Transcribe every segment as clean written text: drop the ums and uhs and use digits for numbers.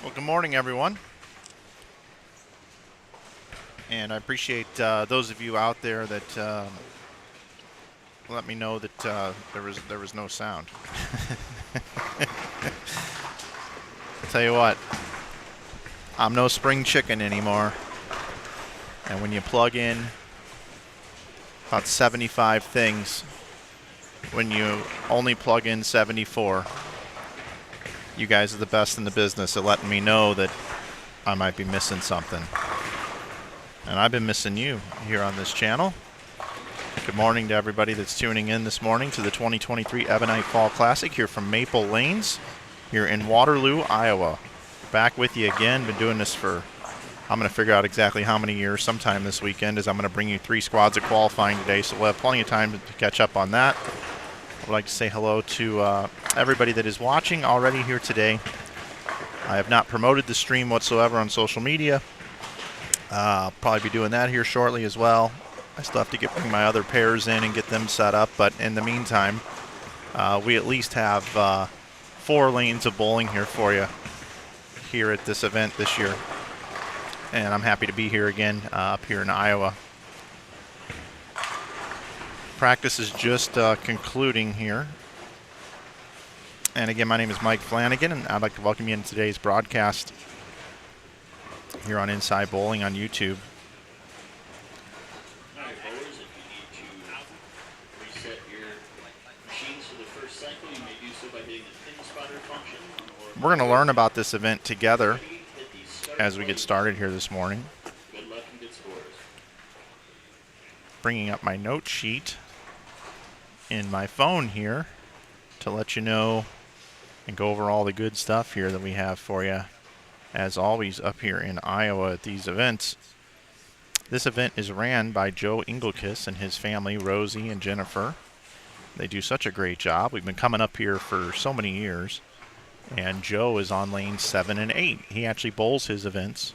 Well, good morning, everyone. And I appreciate those of you out there that let me know that there was no sound. I'll tell you what, I'm no spring chicken anymore. And when you plug in about 75 things, when you only plug in 74, you guys are the best in the business at letting me know that I might be missing something. And I've been missing you here on this channel. Good morning to everybody that's tuning in this morning to the 2023 Ebonite Fall Classic here from Maple Lanes here in Waterloo, Iowa. Back with you again. Been doing this for, I'm going to figure out exactly how many years sometime this weekend, as I'm going to bring you 3 squads of qualifying today, so we'll have plenty of time to catch up on that. I would like to say hello to everybody that is watching already here today. I have not promoted the stream whatsoever on social media. I'll probably be doing that here shortly as well. I still have to bring my other pairs in and get them set up, but in the meantime, we at least have 4 lanes of bowling here for you here at this event this year. And I'm happy to be here again up here in Iowa. Practice is just concluding here. And again, my name is Mike Flanagan, and I'd like to welcome you into today's broadcast here on Inside Bowling on YouTube. We're going to learn about this event together as we get started here this morning. Bringing up my note sheet in my phone here to let you know and go over all the good stuff here that we have for you, as always, up here in Iowa at these events. This event is ran by Joe Engelkiss and his family, Rosie and Jennifer. They do such a great job. We've been coming up here for so many years, and Joe is on lanes 7 and 8. He actually bowls his events,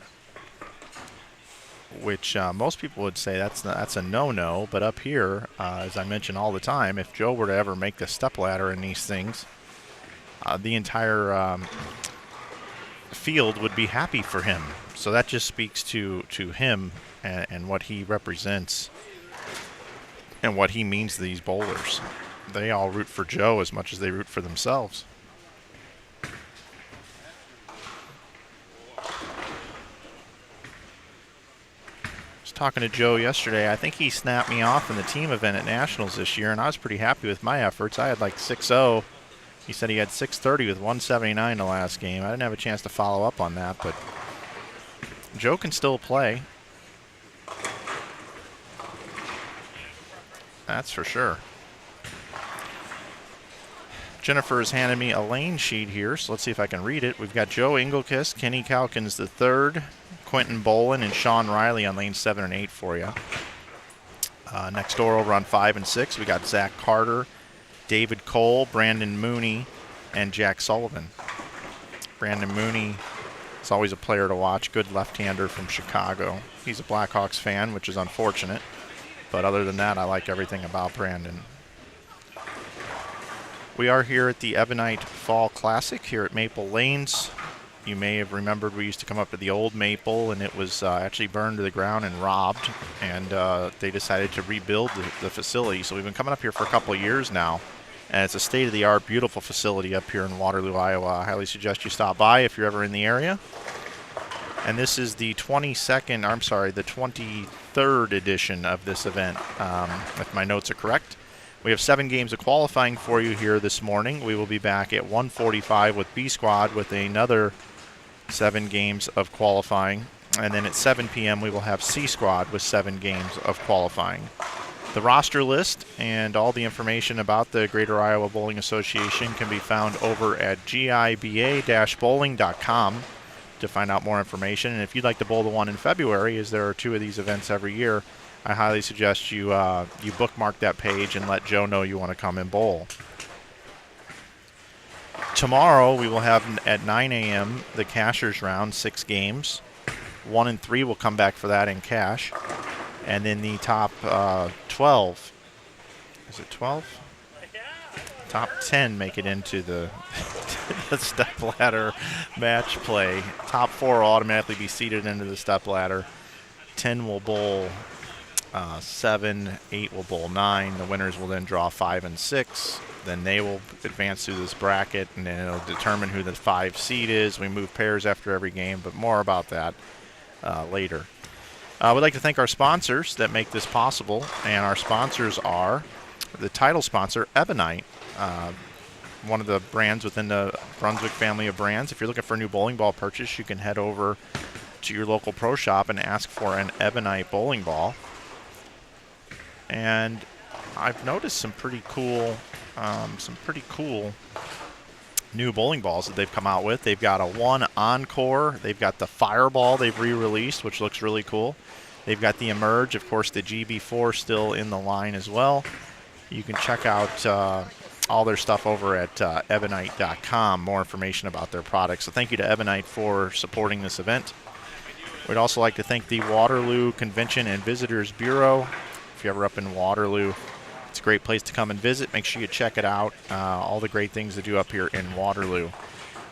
which most people would say that's a no-no, but up here, as I mention all the time, if Joe were to ever make the stepladder in these things, the entire field would be happy for him. So that just speaks to him and what he represents and what he means to these bowlers. They all root for Joe as much as they root for themselves. Talking to Joe yesterday, I think he snapped me off in the team event at Nationals this year, and I was pretty happy with my efforts. I had like 6-0. He said he had 630 with 179 the last game. I didn't have a chance to follow up on that, but Joe can still play. That's for sure. Jennifer has handed me a lane sheet here, so let's see if I can read it. We've got Joe Engelkiss, Kenny Calkins III, Quentin Bolin, and Sean Riley on lanes 7 and 8 for you. Next door over on 5 and 6, we got Zach Carter, David Cole, Brandon Mooney, and Jack Sullivan. Brandon Mooney is always a player to watch, good left-hander from Chicago. He's a Blackhawks fan, which is unfortunate, but other than that, I like everything about Brandon. We are here at the Ebonite Fall Classic here at Maple Lanes. You may have remembered we used to come up to the old Maple, and it was actually burned to the ground and robbed, and they decided to rebuild the facility. So we've been coming up here for a couple of years now, and it's a state-of-the-art, beautiful facility up here in Waterloo, Iowa. I highly suggest you stop by if you're ever in the area. And this is the 23rd edition of this event, if my notes are correct. We have 7 games of qualifying for you here this morning. We will be back at 1:45 with B Squad with another 7 games of qualifying. And then at 7 p.m. we will have C Squad with 7 games of qualifying. The roster list and all the information about the Greater Iowa Bowling Association can be found over at giba-bowling.com to find out more information. And if you'd like to bowl the one in February, as there are 2 of these events every year, I highly suggest you you bookmark that page and let Joe know you want to come and bowl. Tomorrow we will have at 9 a.m. the Cashers round, 6 games. 1 and 3 will come back for that in cash. And then the top 12, is it 12? Top 10 make it into the the stepladder match play. Top 4 will automatically be seated into the stepladder. 10 will bowl 7, 8 will bowl 9. The winners will then draw 5 and 6. Then they will advance through this bracket, and then it'll determine who the 5 seed is. We move pairs after every game, but more about that later. We'd like to thank our sponsors that make this possible, and our sponsors are the title sponsor, Ebonite, one of the brands within the Brunswick family of brands. If you're looking for a new bowling ball purchase, you can head over to your local pro shop and ask for an Ebonite bowling ball. And I've noticed some pretty cool new bowling balls that they've come out with. They've got a 1 Encore. They've got the Fireball they've re-released, which looks really cool. They've got the Emerge, of course, the GB4 still in the line as well. You can check out all their stuff over at Ebonite.com, more information about their products. So thank you to Ebonite for supporting this event. We'd also like to thank the Waterloo Convention and Visitors Bureau. If you're ever up in Waterloo, it's a great place to come and visit. Make sure you check it out. All the great things to do up here in Waterloo.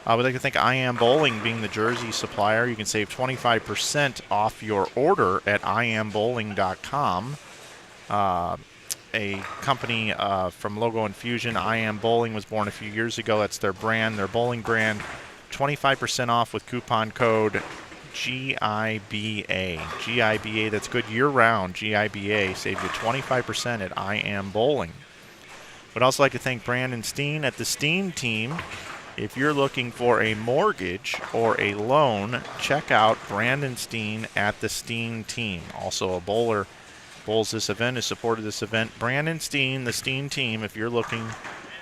We'd like to thank I Am Bowling being the jersey supplier. You can save 25% off your order at iambowling.com. A company from Logo Infusion, I Am Bowling, was born a few years ago. That's their brand, their bowling brand. 25% off with coupon code GIBA. GIBA, that's good year-round. GIBA saves you 25% at I Am Bowling. We'd also like to thank Brandon Steen at the Steen Team. If you're looking for a mortgage or a loan, check out Brandon Steen at the Steen Team. Also a bowler bowls this event, has supported this event. Brandon Steen, the Steen Team, if you're looking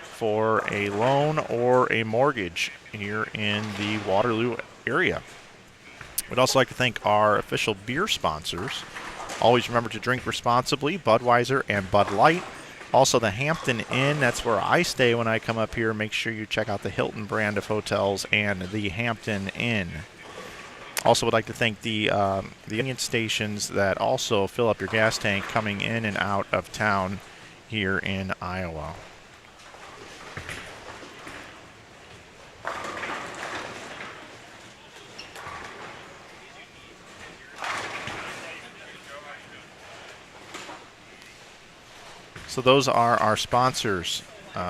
for a loan or a mortgage here in the Waterloo area. We'd also like to thank our official beer sponsors. Always remember to drink responsibly, Budweiser and Bud Light. Also the Hampton Inn, that's where I stay when I come up here. Make sure you check out the Hilton brand of hotels and the Hampton Inn. Also would like to thank the Union stations that also fill up your gas tank coming in and out of town here in Iowa. So those are our sponsors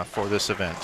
for this event.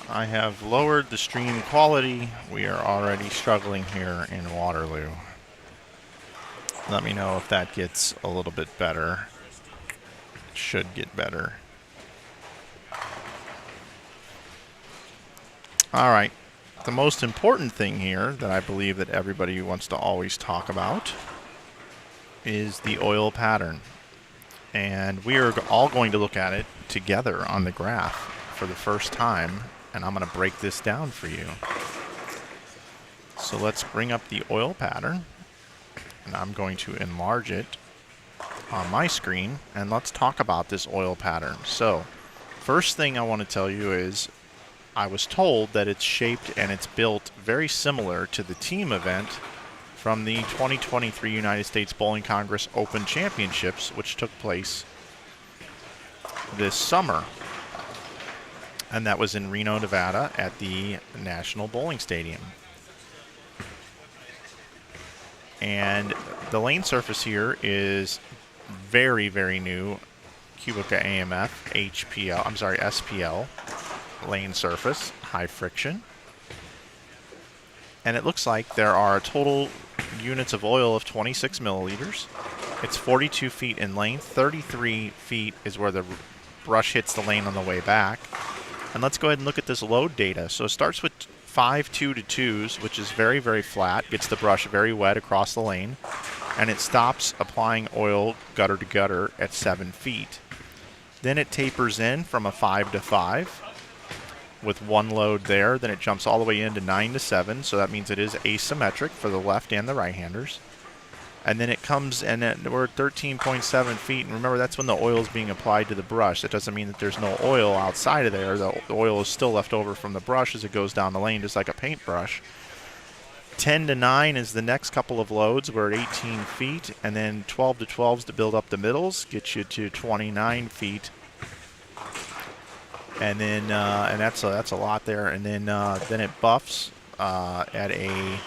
I have lowered the stream quality. We are already struggling here in Waterloo. Let me know if that gets a little bit better. It should get better. All right. The most important thing here that I believe that everybody wants to always talk about is the oil pattern. And we are all going to look at it together on the graph for the first time. And I'm going to break this down for you. So let's bring up the oil pattern. And I'm going to enlarge it on my screen. And let's talk about this oil pattern. So first thing I want to tell you is I was told that it's shaped and it's built very similar to the team event from the 2023 United States Bowling Congress Open Championships, which took place this summer. And that was in Reno, Nevada at the National Bowling Stadium. And the lane surface here is very, very new Cubica AMF HPL, I'm sorry, SPL lane surface, high friction. And it looks like there are total units of oil of 26 milliliters. It's 42 feet in length. 33 feet is where the brush hits the lane on the way back. And let's go ahead and look at this load data. So it starts with 5 2-2s, which is very, very flat, gets the brush very wet across the lane, and it stops applying oil gutter to gutter at 7 feet. Then it tapers in from a 5-5 with one load there. Then it jumps all the way into 9-7, so that means it is asymmetric for the left and the right-handers. And then it comes, and we're at 13.7 feet, and remember that's when the oil is being applied to the brush. That doesn't mean that there's no oil outside of there. The oil is still left over from the brush as it goes down the lane, just like a paintbrush. 10-9 is the next couple of loads. We're at 18 feet, and then 12-12s to build up the middles, get you to 29 feet. And then, and that's a lot there. And then it buffs at a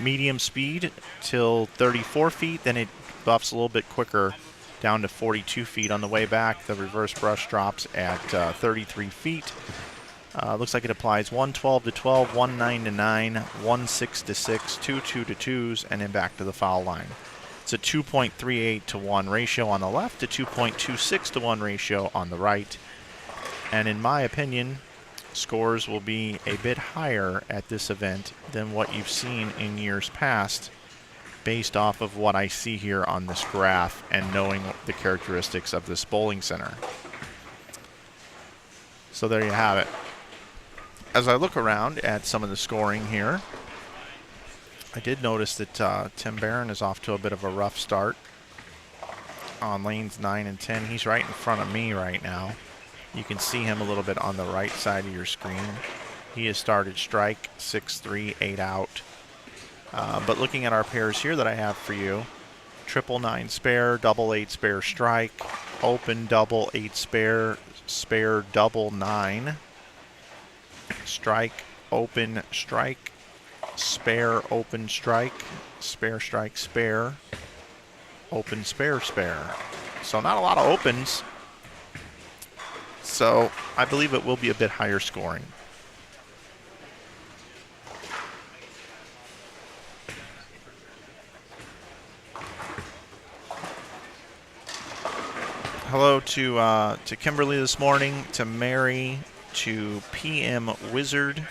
medium speed till 34 feet. Then it buffs a little bit quicker down to 42 feet on the way back. The reverse brush drops at 33 feet. Looks like it applies 1 12-12, 1 9-9, 1 6-6, 2 2-2s, and then back to the foul line. It's a 2.38 to 1 ratio on the left, a 2.26 to 1 ratio on the right. And in my opinion, scores will be a bit higher at this event than what you've seen in years past, based off of what I see here on this graph and knowing the characteristics of this bowling center. So there you have it. As I look around at some of the scoring here, I did notice that Tim Barron is off to a bit of a rough start on lanes 9 and 10. He's right in front of me right now. You can see him a little bit on the right side of your screen. He has started strike 6-3, 8 out. But looking at our pairs here that I have for you, triple 9 spare, double 8 spare strike, open double 8 spare, spare double 9, strike, open strike, spare open strike, spare strike spare, open spare spare. So not a lot of opens. So I believe it will be a bit higher scoring. Hello to Kimberly this morning, to Mary, to PM Wizard,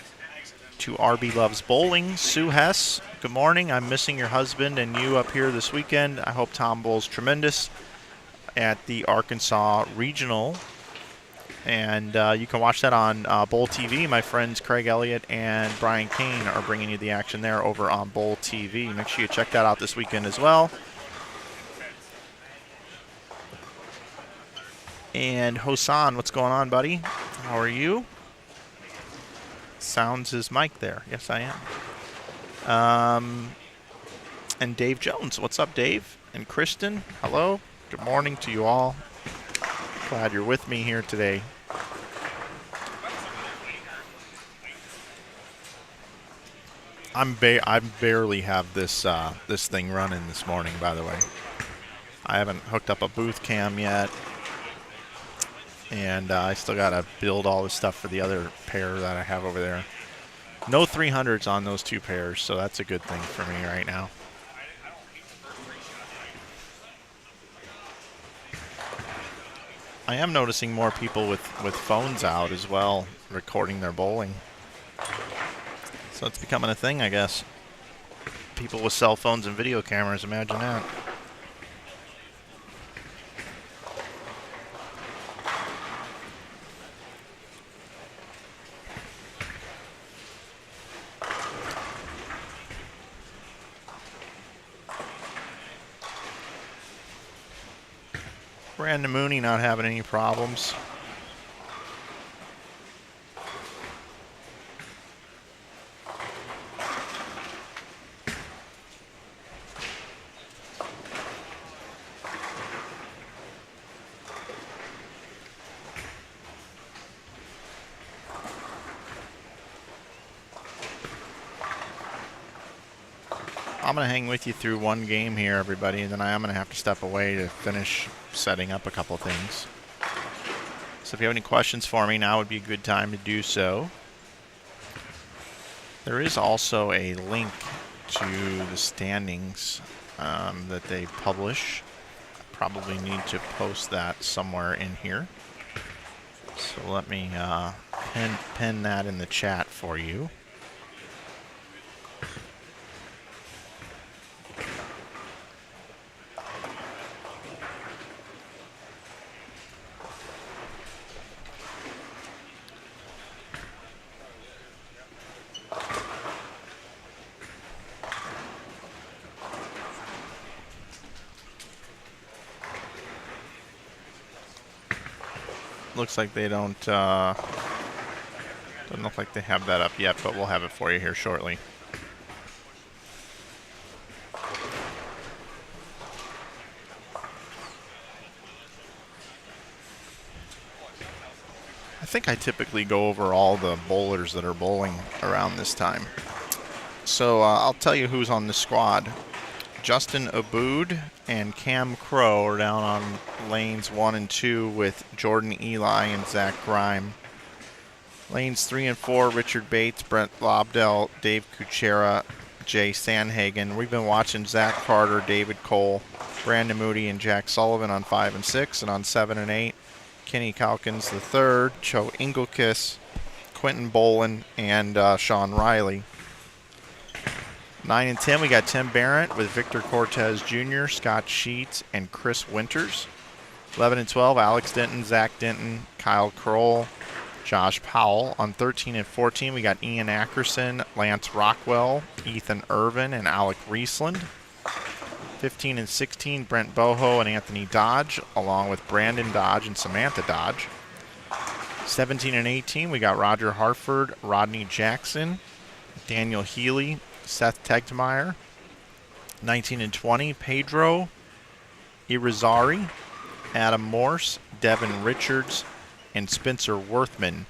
to RB Loves Bowling, Sue Hess. Good morning. I'm missing your husband and you up here this weekend. I hope Tom bowls tremendous at the Arkansas Regional. And you can watch that on Bowl TV. My friends Craig Elliott and Brian Kane are bringing you the action there over on Bowl TV. Make sure you check that out this weekend as well. And Hosan, what's going on, buddy? How are you? Sounds his mic there. Yes, I am. And Dave Jones. What's up, Dave? And Kristen, hello. Good morning to you all. Glad you're with me here today. I barely have this this thing running this morning, by the way. I haven't hooked up a booth cam yet, and I still gotta build all this stuff for the other pair that I have over there. No 300s on those two pairs, so that's a good thing for me right now. I am noticing more people with phones out as well, recording their bowling. So it's becoming a thing, I guess. People with cell phones and video cameras, imagine that. Brandon Mooney not having any problems. I'm going to hang with you through one game here, everybody, and then I am going to have to step away to finish setting up a couple things. So if you have any questions for me, now would be a good time to do so. There is also a link to the standings that they publish. Probably need to post that somewhere in here. So let me pin that in the chat for you. Looks like they don't, doesn't look like they have that up yet, but we'll have it for you here shortly. I think I typically go over all the bowlers that are bowling around this time. So I'll tell you who's on the squad. Justin Abood and Cam Crow are down on lanes 1 and 2 with Jordan Eli and Zach Grime. Lanes 3 and 4, Richard Bates, Brent Lobdell, Dave Kuchera, Jay Sandhagen. We've been watching Zach Carter, David Cole, Brandon Moody, and Jack Sullivan on 5 and 6, and on 7 and 8, Kenny Calkins III, Joe Engelkiss, Quentin Bolin, and Sean Riley. 9 and 10, we got Tim Barrett with Victor Cortez Jr., Scott Sheets, and Chris Winters. 11 and 12, Alex Denton, Zach Denton, Kyle Kroll, Josh Powell. On 13 and 14, we got Ian Ackerson, Lance Rockwell, Ethan Irvin, and Alec Riesland. 15 and 16, Brent Boho and Anthony Dodge, along with Brandon Dodge and Samantha Dodge. 17 and 18, we got Roger Hartford, Rodney Jackson, Daniel Healy, Seth Tegtmeyer. 19 and 20, Pedro Irizarry, Adam Morse, Devin Richards, and Spencer Worthman.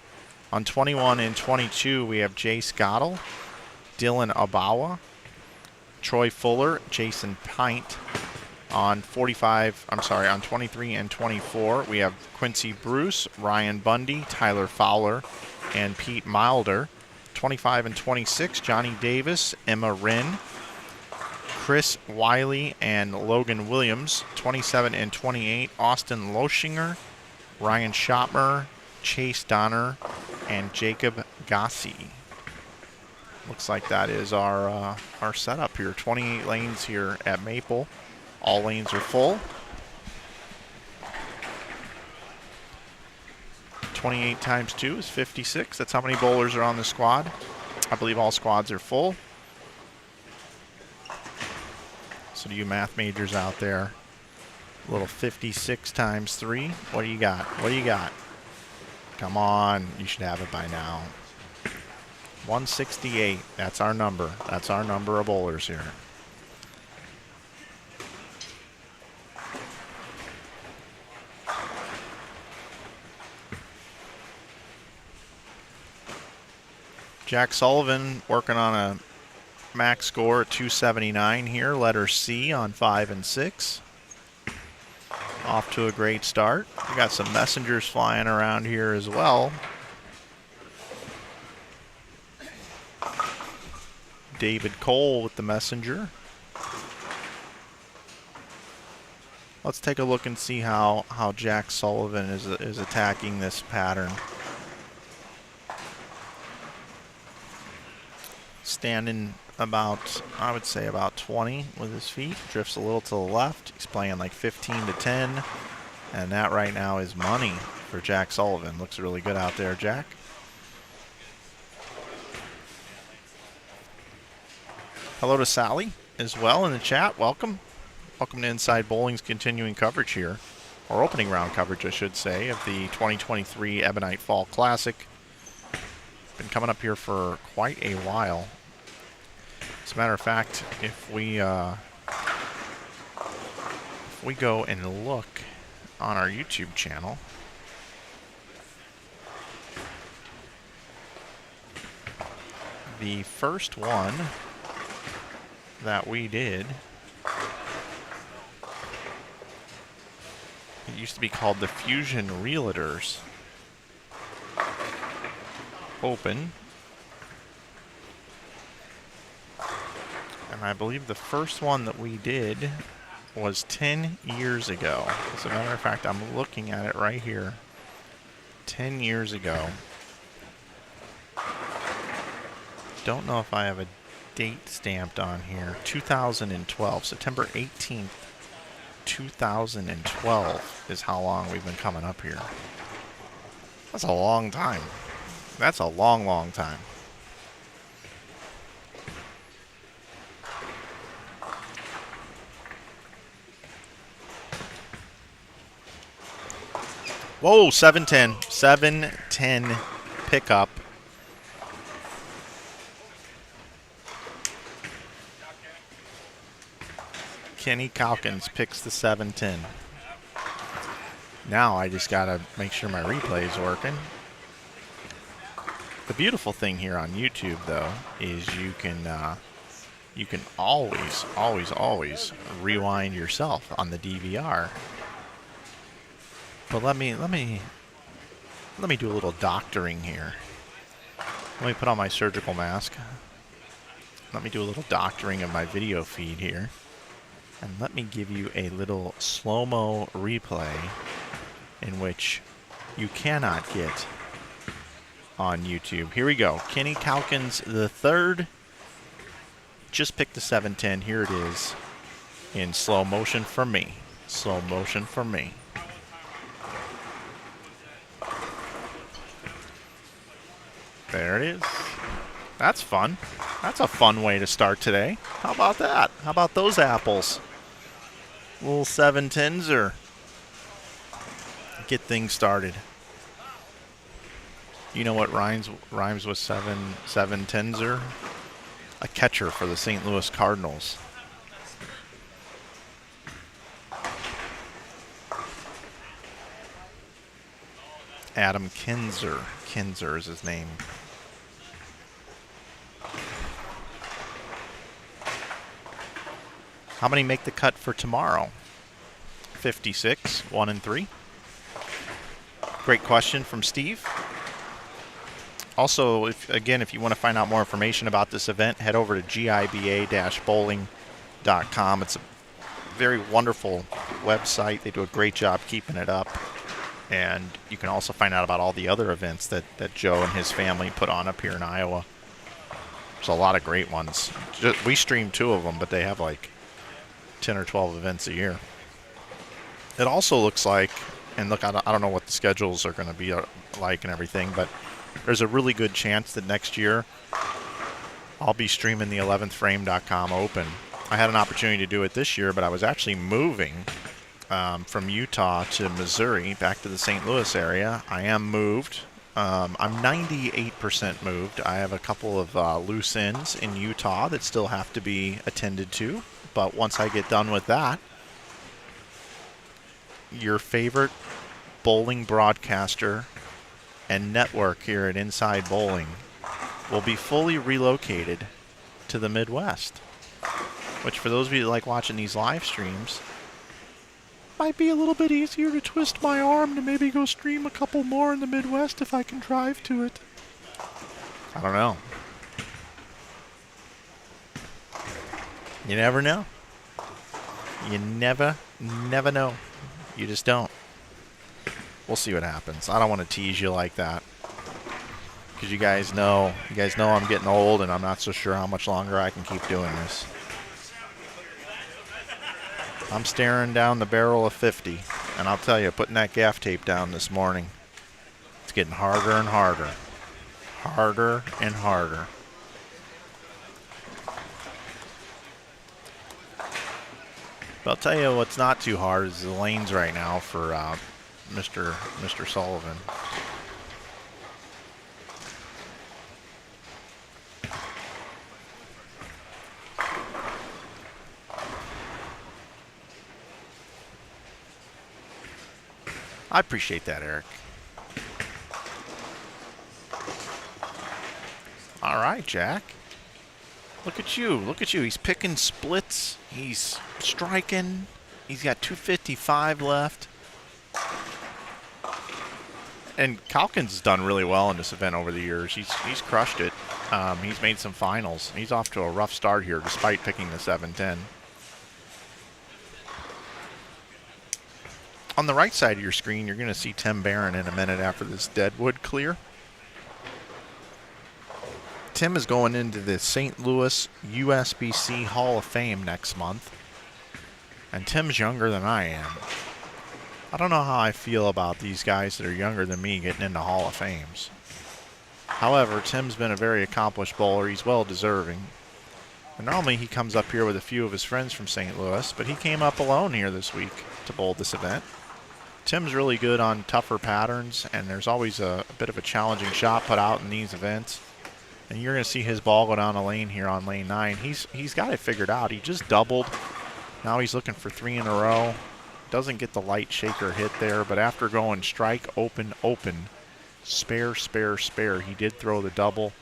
On 21 and 22, we have Jay Scottle, Dylan Abawa, Troy Fuller, Jason Pint. On 23 and 24, we have Quincy Bruce, Ryan Bundy, Tyler Fowler, and Pete Milder. 25 and 26, Johnny Davis, Emma Wren, Chris Wiley, and Logan Williams. 27 and 28, Austin Loschinger, Ryan Schopmer, Chase Donner, and Jacob Gossi. Looks like that is our setup here. 28 lanes here at Maple. All lanes are full. 28 times 2 is 56. That's how many bowlers are on the squad. I believe all squads are full. So to you math majors out there, a little 56 times 3. What do you got? What do you got? Come on, you should have it by now. 168, that's our number. That's our number of bowlers here. Jack Sullivan working on a max score at 279 here, letter C on 5 and 6. Off to a great start. We got some messengers flying around here as well. David Cole with the messenger. Let's take a look and see how Jack Sullivan is attacking this pattern. Standing about, I would say about 20 with his feet. Drifts a little to the left. He's playing like 15 to 10. And that right now is money for Jack Sullivan. Looks really good out there, Jack. Hello to Sally as well in the chat. Welcome. Welcome to Inside Bowling's continuing coverage here. Or opening round coverage, I should say, of the 2023 Ebonite Fall Classic. Been coming up here for quite a while. As a matter of fact, if we go and look on our YouTube channel, the first one that we did. It used to be called the Fusion Realtors. Open. And I believe the first one that we did was 10 years ago. As a matter of fact, I'm looking at it right here. 10 years ago. Don't know if I have a date stamped on here. 2012. September 18th, 2012 is how long we've been coming up here. That's a long time. That's a long, long time. Whoa, 710. 710 pickup. Kenny Calkins picks the 710. Now I just got to make sure my replay is working. The beautiful thing here on YouTube, though, is you can always rewind yourself on the DVR. But let me do a little doctoring here. Let me put on my surgical mask. Let me do a little doctoring of my video feed here. And let me give you a little slow-mo replay in which you cannot get on YouTube. Here we go. Kenny Calkins the third just picked the 710. Here it is in slow motion for me. Slow motion for me. There it is. That's fun. That's a fun way to start today. How about that? How about those apples? Little 710s get things started. You know what rhymes with 710s? A catcher for the St. Louis Cardinals. Adam Kinzer. Kinzer is his name. How many make the cut for tomorrow? 56, 1 and 3. Great question from Steve. Also, if you want to find out more information about this event, head over to giba-bowling.com. It's a very wonderful website. They do a great job keeping it up. And you can also find out about all the other events that Joe and his family put on up here in Iowa. There's a lot of great ones. We stream 2 of them, but they have like 10 or 12 events a year. It also looks like, and look, I don't know what the schedules are going to be like and everything, but there's a really good chance that next year I'll be streaming the 11thframe.com Open. I had an opportunity to do it this year, but I was actually moving from Utah to Missouri, back to the St. Louis area. I am moved. I'm 98% moved. I have a couple of loose ends in Utah that still have to be attended to. But once I get done with that, your favorite bowling broadcaster and network here at Inside Bowling will be fully relocated to the Midwest. Which, for those of you that like watching these live streams, might be a little bit easier to twist my arm to maybe go stream a couple more in the Midwest if I can drive to it. I don't know. You never know. You never know. You just don't. We'll see what happens. I don't want to tease you like that, because you guys know I'm getting old, and I'm not so sure how much longer I can keep doing this. I'm staring down the barrel of 50, and I'll tell you, putting that gaff tape down this morning, it's getting harder and harder. Harder and harder. But I'll tell you what's not too hard is the lanes right now for Mr. Sullivan. I appreciate that, Eric. All right, Jack. Look at you. Look at you. He's picking splits. He's striking. He's got 255 left. And Calkins has done really well in this event over the years. He's crushed it. He's made some finals. He's off to a rough start here despite picking the 710. On the right side of your screen, you're going to see Tim Barron in a minute after this Deadwood clear. Tim is going into the St. Louis USBC Hall of Fame next month. And Tim's younger than I am. I don't know how I feel about these guys that are younger than me getting into Hall of Fames. However, Tim's been a very accomplished bowler. He's well deserving. And normally he comes up here with a few of his friends from St. Louis, but he came up alone here this week to bowl this event. Tim's really good on tougher patterns, and there's always a bit of a challenging shot put out in these events. And you're going to see his ball go down the lane here on lane 9. He's got it figured out. He just doubled. Now he's looking for 3 in a row. Doesn't get the light shaker hit there, but after going strike, open, open, spare, spare, spare, he did throw the double.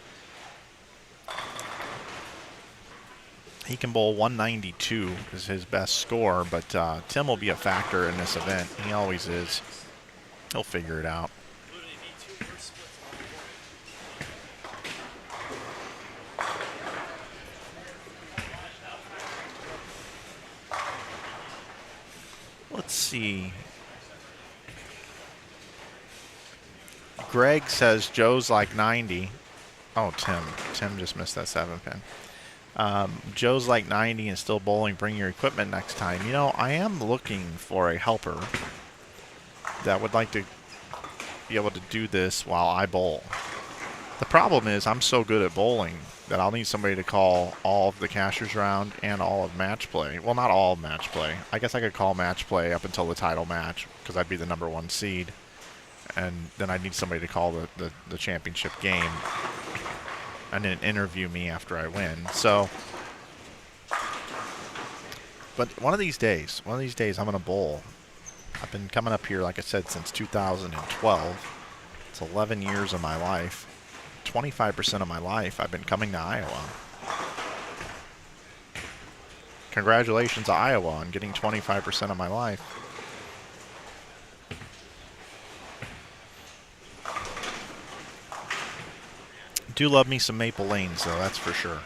He can bowl 192 is his best score, but Tim will be a factor in this event. He always is. He'll figure it out. Let's see. Greg says Joe's like 90. Oh, Tim. Tim just missed that 7-pin. Joe's like 90 and still bowling. Bring your equipment next time. You know, I am looking for a helper that would like to be able to do this while I bowl. The problem is I'm so good at bowling that I'll need somebody to call all of the cashers round and all of match play. Well, not all of match play. I guess I could call match play up until the title match because I'd be the #1 seed. And then I'd need somebody to call the championship game and then interview me after I win. So, but one of these days I'm going to bowl. I've been coming up here, like I said, since 2012. It's 11 years of my life. 25% of my life I've been coming to Iowa. Congratulations to Iowa on getting 25% of my life. Do love me some Maple Lanes, though, that's for sure.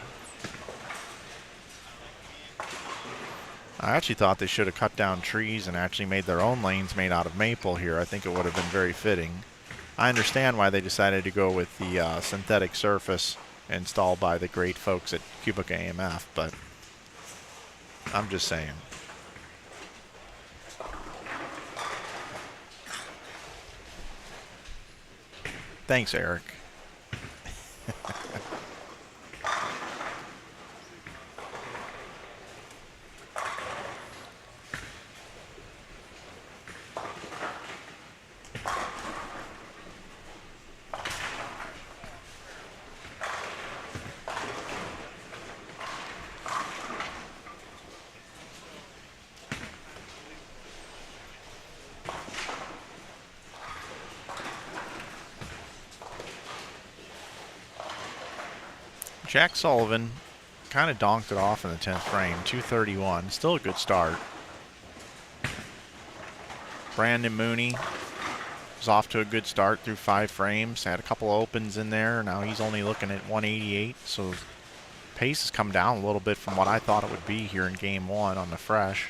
I actually thought they should have cut down trees and actually made their own lanes made out of maple here. I think it would have been very fitting. I understand why they decided to go with the synthetic surface installed by the great folks at Kwik AMF, but I'm just saying. Thanks, Eric. Jack Sullivan kind of donked it off in the 10th frame, 231. Still a good start. Brandon Mooney was off to a good start through 5 frames. Had a couple of opens in there. Now he's only looking at 188. So pace has come down a little bit from what I thought it would be here in game 1 on the fresh.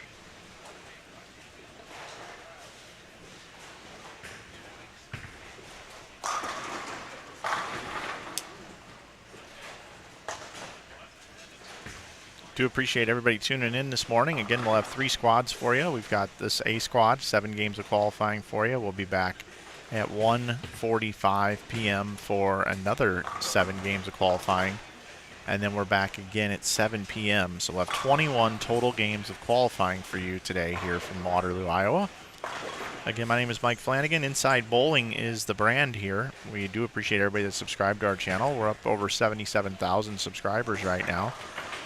Do appreciate everybody tuning in this morning. Again, we'll have 3 squads for you. We've got this A squad, 7 games of qualifying for you. We'll be back at 1:45 p.m. for another 7 games of qualifying. And then we're back again at 7 p.m. So we'll have 21 total games of qualifying for you today here from Waterloo, Iowa. Again, my name is Mike Flanagan. Inside Bowling is the brand here. We do appreciate everybody that's subscribed to our channel. We're up over 77,000 subscribers right now.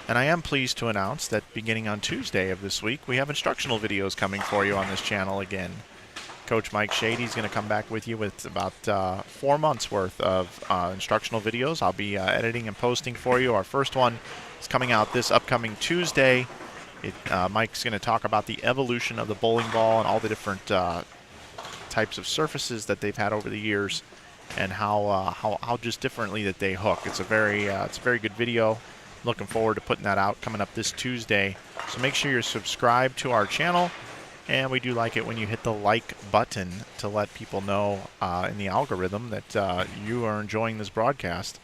And I am pleased to announce that beginning on Tuesday of this week, we have instructional videos coming for you on this channel again. Coach Mike Shady is going to come back with you with about 4 months worth of instructional videos. I'll be editing and posting for you. Our first one It's coming out this upcoming Tuesday. Mike's going to talk about the evolution of the bowling ball and all the different types of surfaces that they've had over the years, and how just differently that they hook. It's a very good video. Looking forward to putting that out coming up this Tuesday. So make sure you're subscribed to our channel, and we do like it when you hit the like button to let people know in the algorithm that you are enjoying this broadcast.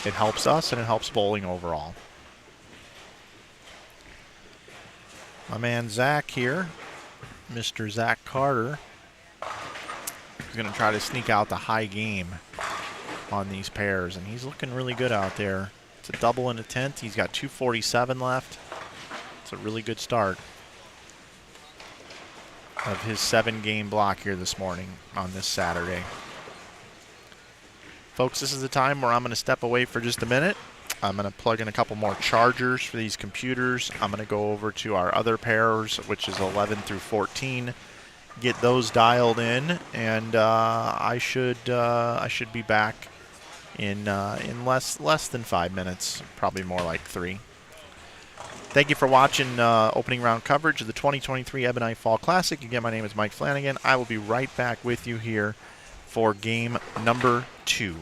It helps us and it helps bowling overall. My man Zach here, Mr. Zach Carter, is going to try to sneak out the high game on these pairs, and he's looking really good out there. It's a double and a 10th. He's got 247 left. It's a really good start of his 7-game block here this morning on this Saturday. Folks, this is the time where I'm going to step away for just a minute. I'm going to plug in a couple more chargers for these computers. I'm going to go over to our other pairs, which is 11 through 14. Get those dialed in, and I should be back in less than 5 minutes, probably more like 3. Thank you for watching opening round coverage of the 2023 Ebonite Fall Classic. Again, my name is Mike Flanagan. I will be right back with you here for game number 2.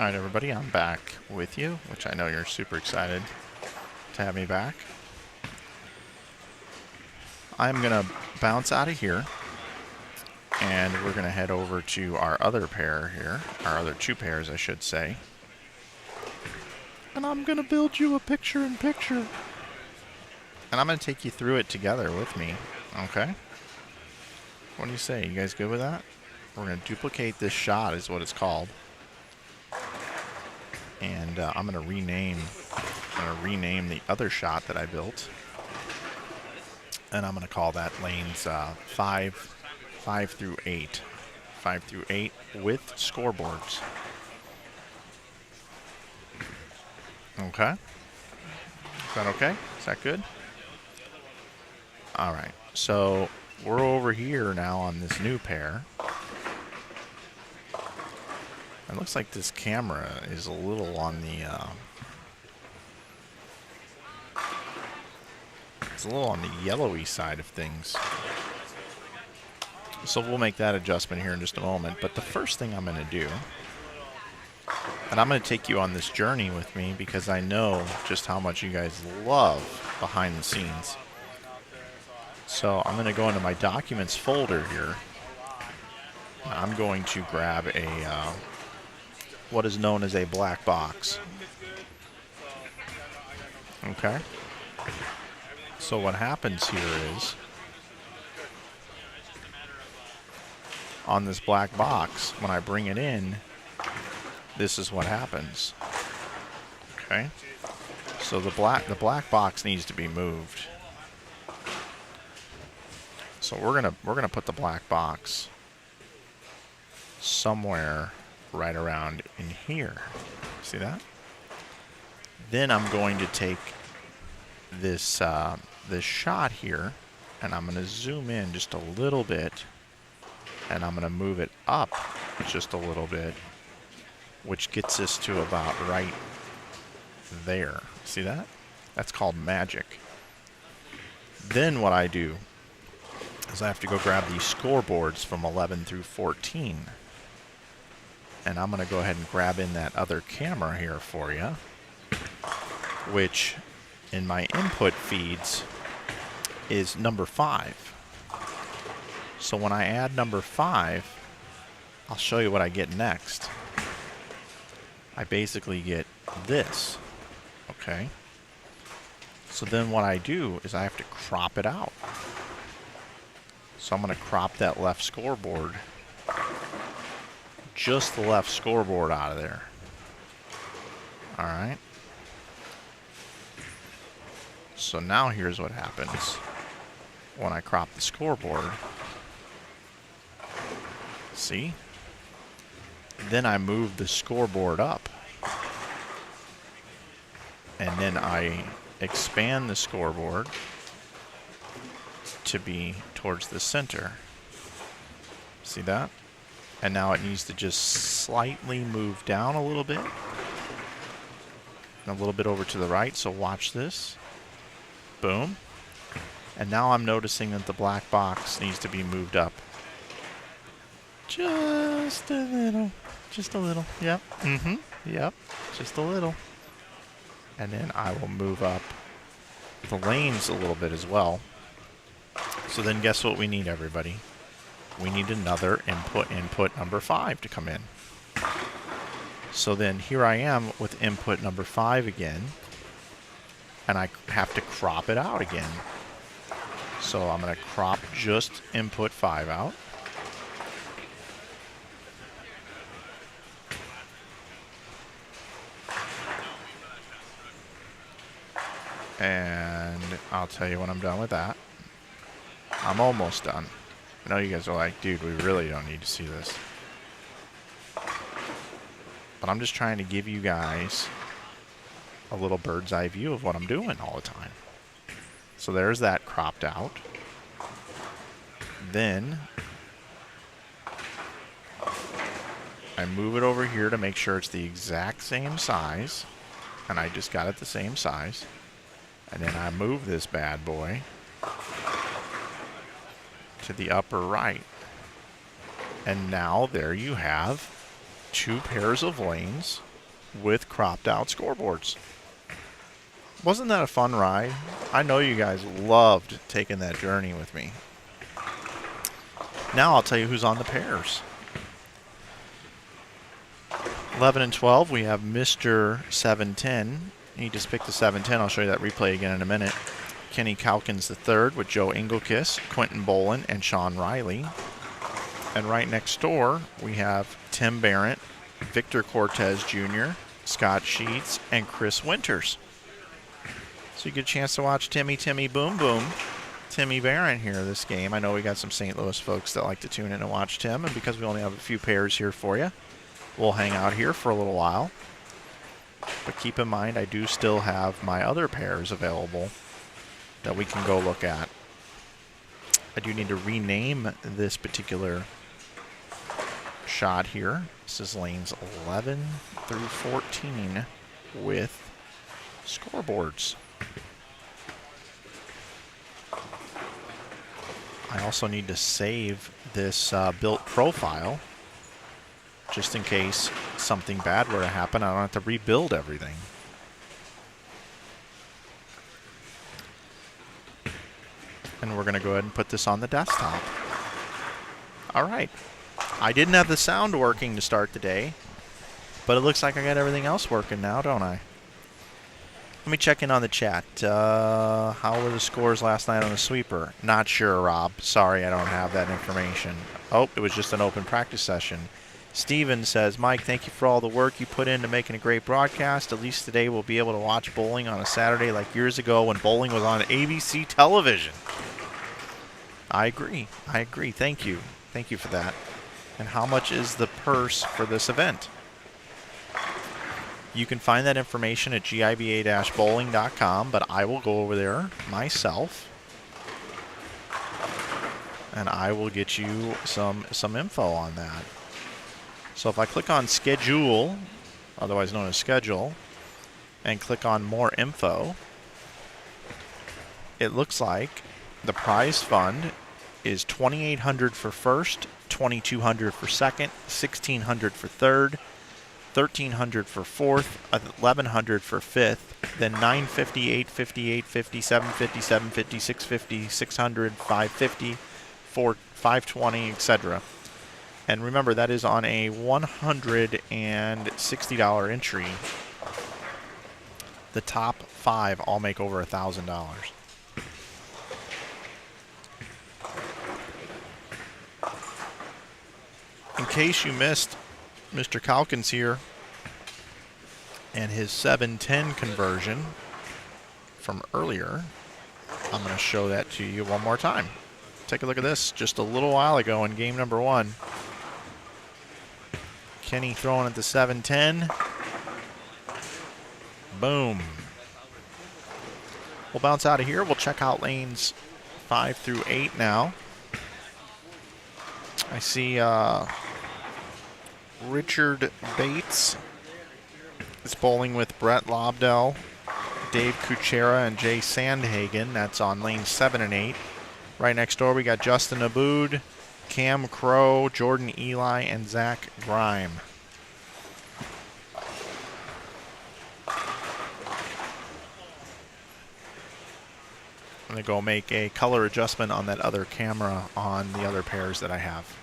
Alright everybody, I'm back with you, which I know you're super excited to have me back. I'm going to bounce out of here, and we're going to head over to our other pair here, our other two pairs I should say. And I'm going to build you a picture-in-picture. And I'm going to take you through it together with me, okay? What do you say? You guys good with that? We're going to duplicate this shot is what it's called. And I'm going to rename the other shot that I built. And I'm going to call that lanes 5 through 8. 5 through 8 with scoreboards. Okay. Is that okay? Is that good? Alright. So we're over here now on this new pair. It looks like this camera is a little on the it's a little on the yellowy side of things. So we'll make that adjustment here in just a moment. But the first thing I'm going to do, and I'm going to take you on this journey with me because I know just how much you guys love behind the scenes. So I'm going to go into my documents folder here. I'm going to grab a what is known as a black box. Okay. So what happens here is, on this black box, when I bring it in, this is what happens. Okay. So the black box needs to be moved. So we're gonna put the black box somewhere right around in here. See that? Then I'm going to take this this shot here, and I'm going to zoom in just a little bit, and I'm going to move it up just a little bit, which gets us to about right there. See that? That's called magic. Then what I do is I have to go grab these scoreboards from 11 through 14. And I'm going to go ahead and grab in that other camera here for you, which in my input feeds is number 5. So when I add number 5, I'll show you what I get next. I basically get this. Okay. So then what I do is I have to crop it out. So I'm going to crop that left scoreboard, just the left scoreboard out of there. Alright. So now here's what happens when I crop the scoreboard. See? Then I move the scoreboard up. And then I expand the scoreboard to be towards the center. See that? And now it needs to just slightly move down a little bit. And a little bit over to the right, so watch this. Boom. And now I'm noticing that the black box needs to be moved up. Just a little. Just a little. Yep. Yep. Just a little. And then I will move up the lanes a little bit as well. So then guess what we need, everybody? We need another input number 5 to come in. So then here I am with input number 5 again, and I have to crop it out again. So I'm going to crop just input 5 out. And I'll tell you when I'm done with that. I'm almost done. I know you guys are like, dude, we really don't need to see this. But I'm just trying to give you guys a little bird's eye view of what I'm doing all the time. So there's that cropped out. Then I move it over here to make sure it's the exact same size. And I just got it the same size. And then I move this bad boy to the upper right. And now there you have 2 pairs of lanes with cropped out scoreboards. Wasn't that a fun ride? I know you guys loved taking that journey with me. Now I'll tell you who's on the pairs. 11 and 12, we have Mr. 710. He just picked the 710. I'll show you that replay again in a minute. Kenny Calkins III with Joe Engelkiss, Quentin Bolin, and Sean Riley. And right next door, we have Tim Barrett, Victor Cortez Jr., Scott Sheets, and Chris Winters. So you get a chance to watch Timmy Boom Boom, Timmy Barrett here this game. I know we got some St. Louis folks that like to tune in and watch Tim, and because we only have a few pairs here for you, we'll hang out here for a little while. But keep in mind, I do still have my other pairs available that we can go look at. I do need to rename this particular shot here. This is lanes 11 through 14 with scoreboards. I also need to save this built profile just in case something bad were to happen. I don't have to rebuild everything. And we're going to go ahead and put this on the desktop. All right. I didn't have the sound working to start the day, but it looks like I got everything else working now, don't I? Let me check in on the chat. How were the scores last night on the sweeper? Not sure, Rob. Sorry, I don't have that information. Oh, it was just an open practice session. Steven says, Mike, thank you for all the work you put into making a great broadcast. At least today we'll be able to watch bowling on a Saturday like years ago when bowling was on ABC television. I agree. Thank you. Thank you for that. And how much is the purse for this event? You can find that information at giba-bowling.com, but I will go over there myself and I will get you some info on that. So if I click on schedule, otherwise known as schedule, and click on more info, it looks like the prize fund is $2,800 for first, $2,200 for second, $1,600 for third, $1,300 for fourth, $1,100 for fifth, then $950, $850, $850, $750, $750, $650, $600, $550, $520, etc. And remember, that is on a $160 entry. The top 5 all make over $1,000. In case you missed Mr. Calkins here and his 710 conversion from earlier, I'm going to show that to you one more time. Take a look at this just a little while ago in game number 1. Kenny throwing at the 710. Boom. We'll bounce out of here. We'll check out lanes 5 through 8 now. I see Richard Bates is bowling with Brett Lobdell, Dave Kuchera, and Jay Sandhagen. That's on lanes 7 and 8. Right next door, we got Justin Aboud, Cam Crow, Jordan Eli, and Zach Grime. I'm going to go make a color adjustment on that other camera on the other pairs that I have.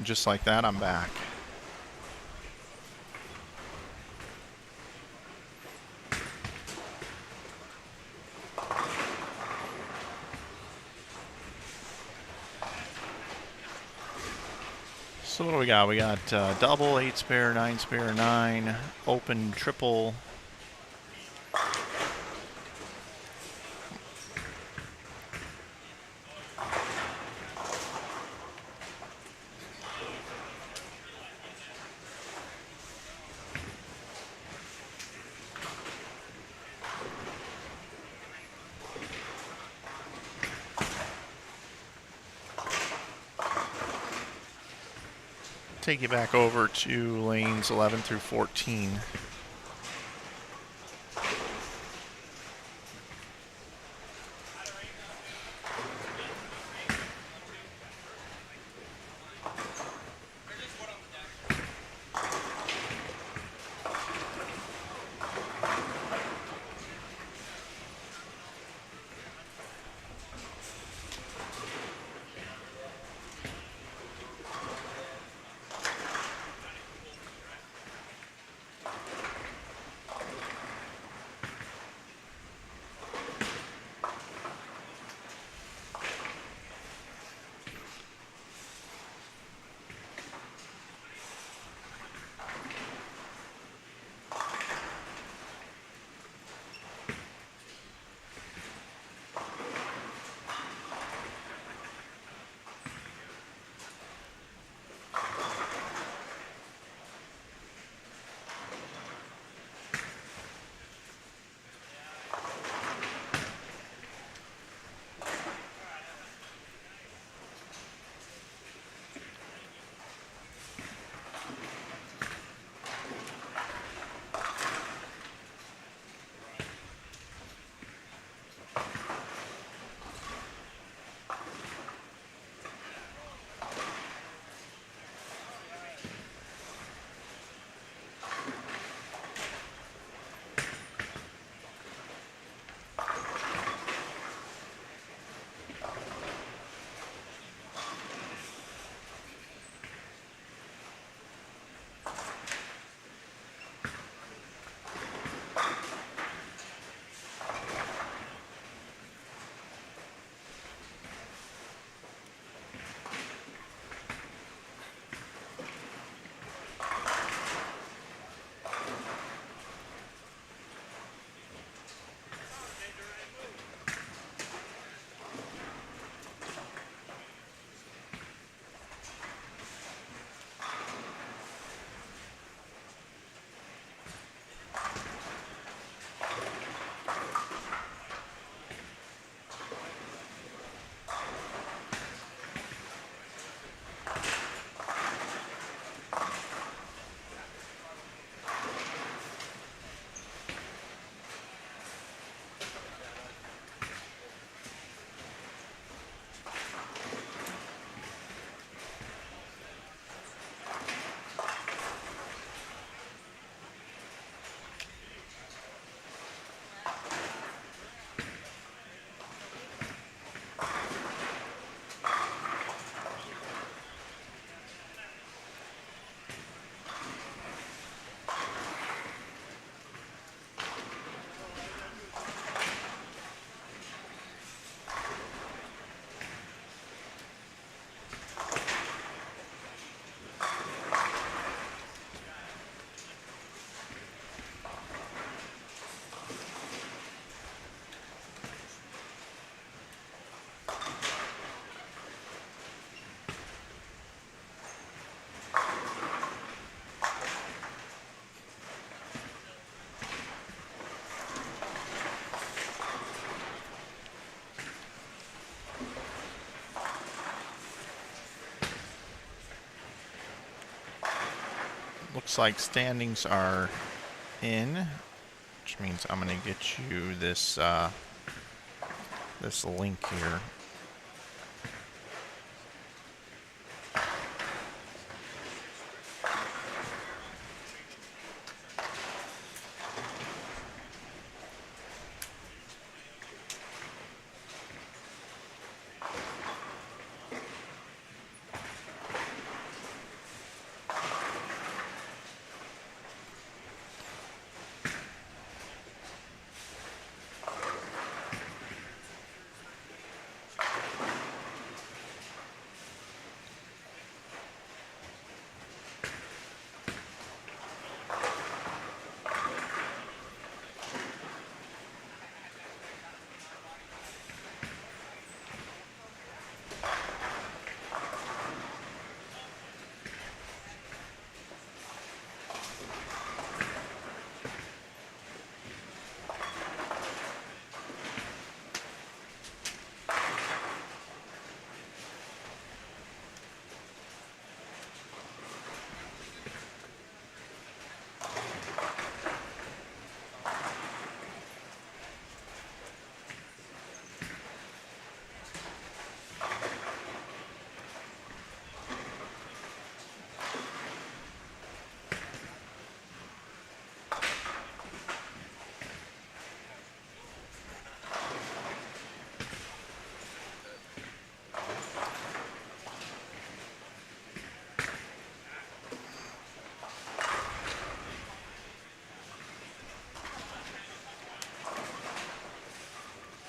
And just like that, I'm back. So what do we got? We got double, 8 spare, 9 spare, 9, open, triple. Take you back over to lanes 11 through 14. Looks like standings are in, which means I'm going to get you this this link here.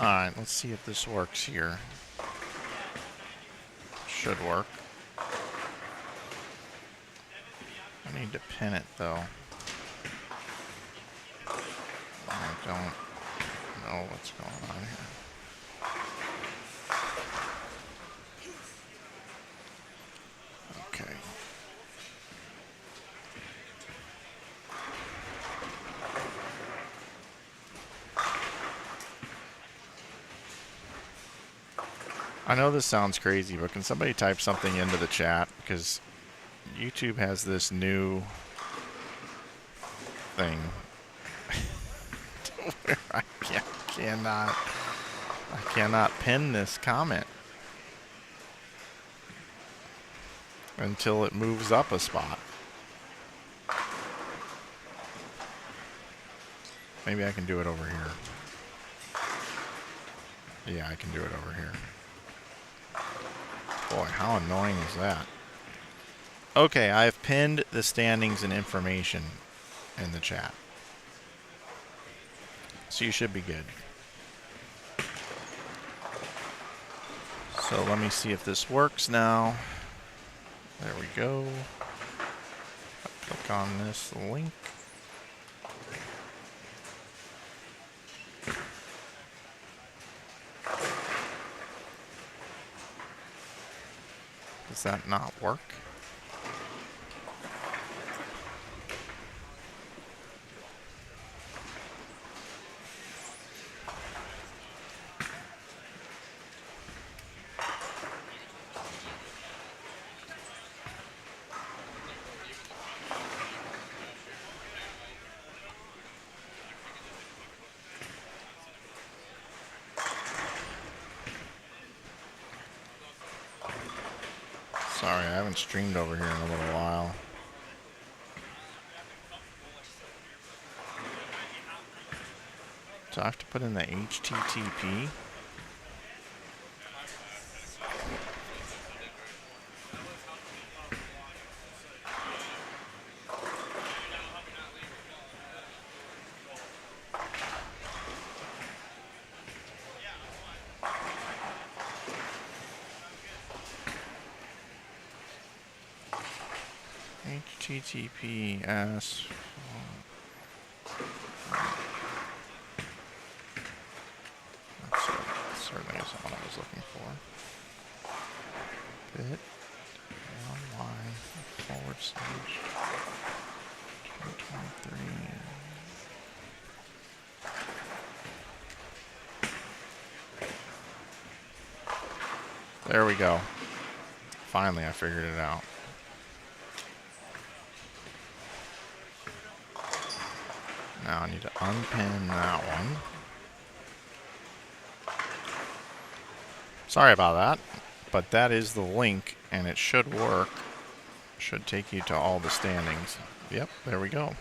Alright, let's see if this works here. Should work. I need to pin it though. I don't know what's going on here. Okay. I know this sounds crazy, but can somebody type something into the chat? Because YouTube has this new thing where I cannot pin this comment until it moves up a spot. Maybe I can do it over here. Yeah, I can do it over here. Boy, how annoying is that? Okay, I have pinned the standings and information in the chat. So you should be good. So let me see if this works now. There we go. Click on this link. Does that not work? Sorry, I haven't streamed over here in a little while. So I have to put in the HTTP. HTTPS. That certainly isn't what I was looking for. bit.ly/2023. There we go. Finally, I figured it out. Now I need to unpin that one. Sorry about that, but that is the link, and it should work. Should take you to all the standings. Yep, there we go.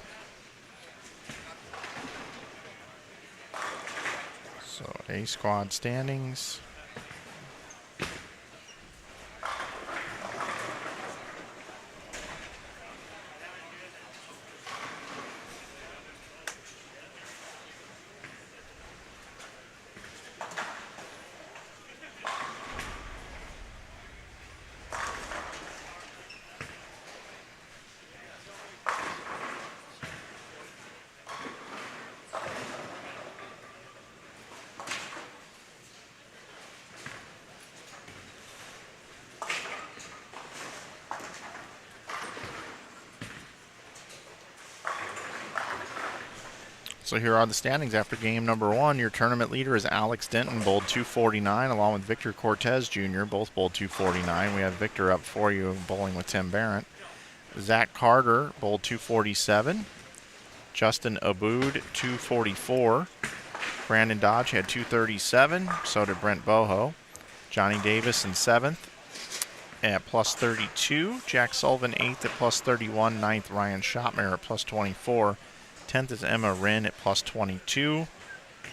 So A squad standings. So here are the standings after game number one. Your tournament leader is Alex Denton, bowled 249, along with Victor Cortez Jr., both bowled 249. We have Victor up for you, bowling with Tim Barrett. Zach Carter bowled 247. Justin Abood, 244. Brandon Dodge had 237. So did Brent Boho. Johnny Davis in 7th at plus 32. Jack Sullivan 8th at plus 31. 9th, Ryan Schottmeyer at plus 24. 10th is Emma Wren at plus 22,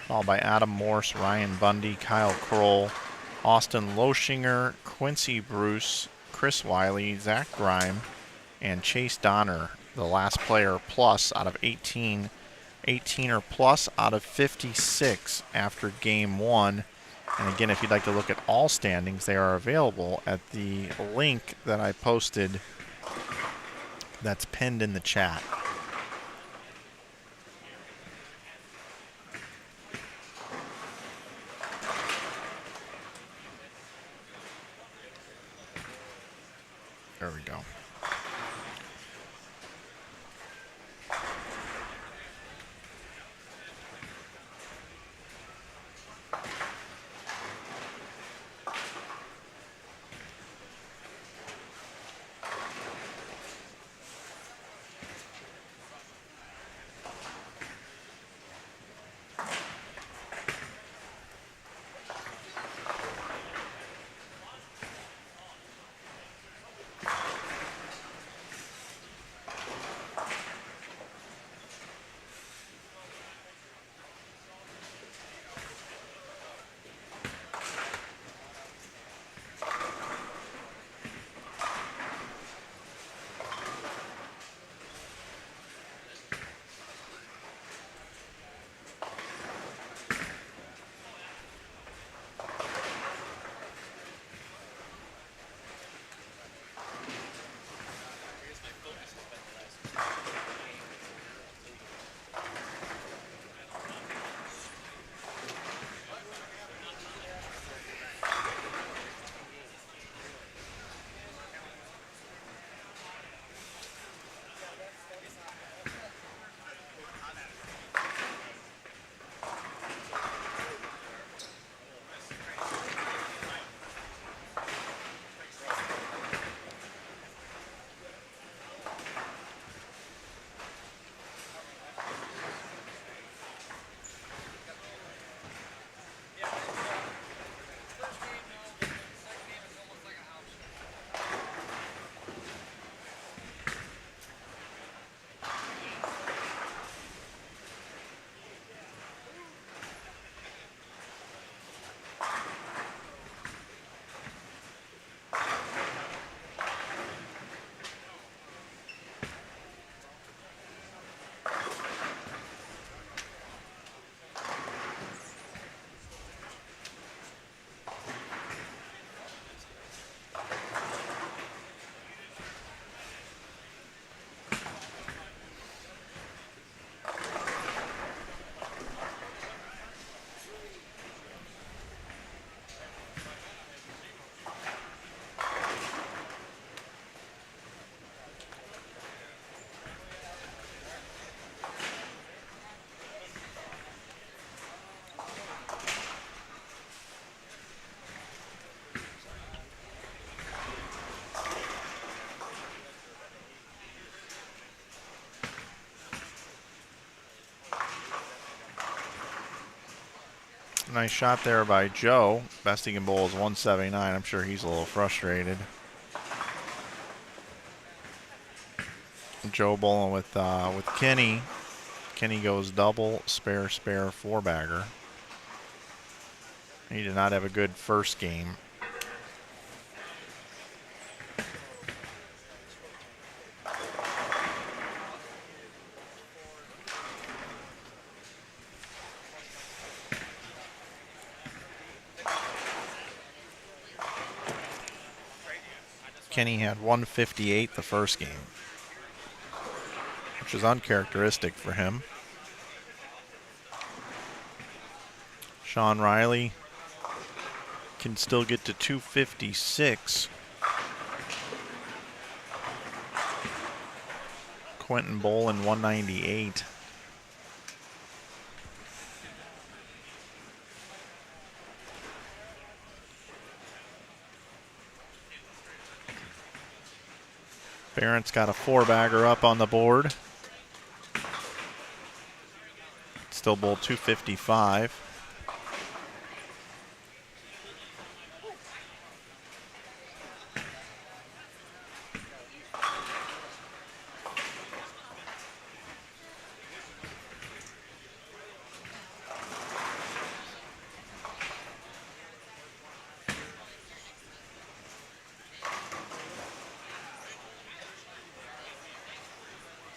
followed by Adam Morse, Ryan Bundy, Kyle Kroll, Austin Loshinger, Quincy Bruce, Chris Wiley, Zach Grime, and Chase Donner, the last player plus out of 18 18 or plus out of 56 after game 1. And again, if you'd like to look at all standings, they are available at the link that I posted that's pinned in the chat. There we go. Nice shot there by Joe. Best he can bowl is 179. I'm sure he's a little frustrated. Joe bowling with Kenny. Kenny goes double, spare, four-bagger. He did not have a good first game. Kenny had 158 the first game, which is uncharacteristic for him. Sean Riley can still get to 256. Quentin Bolin 198. Barrett's got a four-bagger up on the board. Still bowled 255.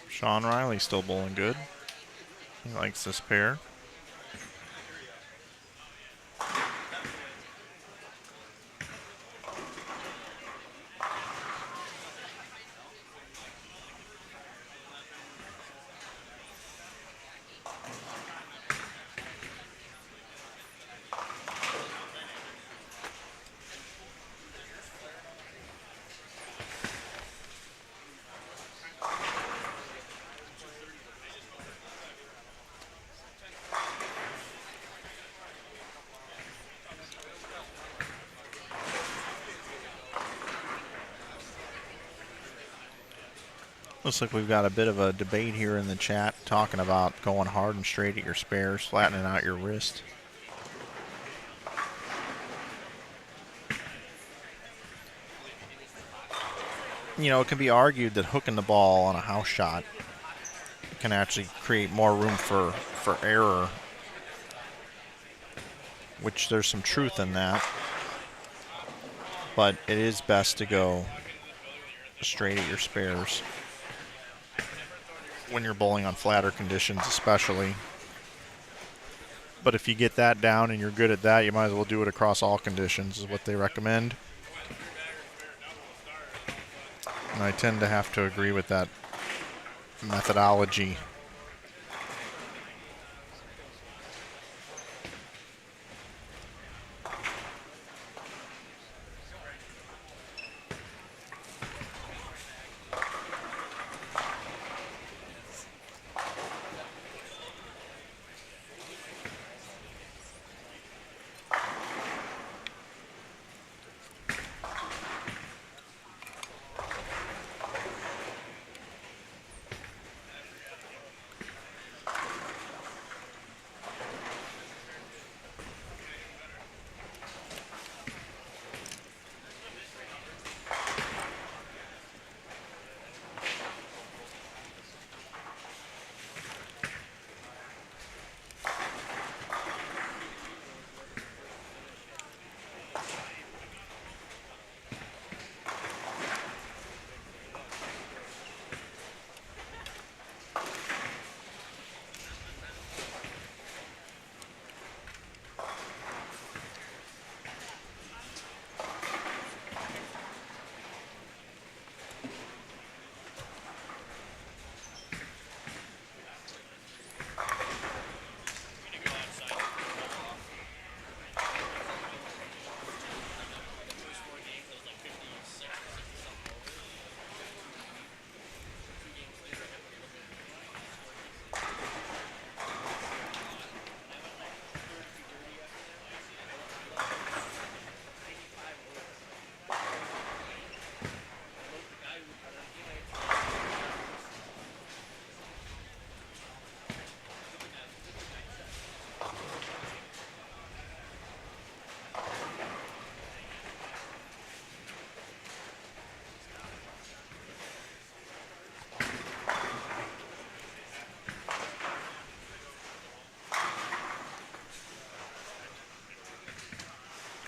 Sean Riley still bowling good. He likes this pair. Looks like we've got a bit of a debate here in the chat talking about going hard and straight at your spares, flattening out your wrist. You know, it can be argued that hooking the ball on a house shot can actually create more room for error, which there's some truth in that. But it is best to go straight at your spares when you're bowling on flatter conditions especially. But if you get that down and you're good at that, you might as well do it across all conditions is what they recommend. And I tend to have to agree with that methodology.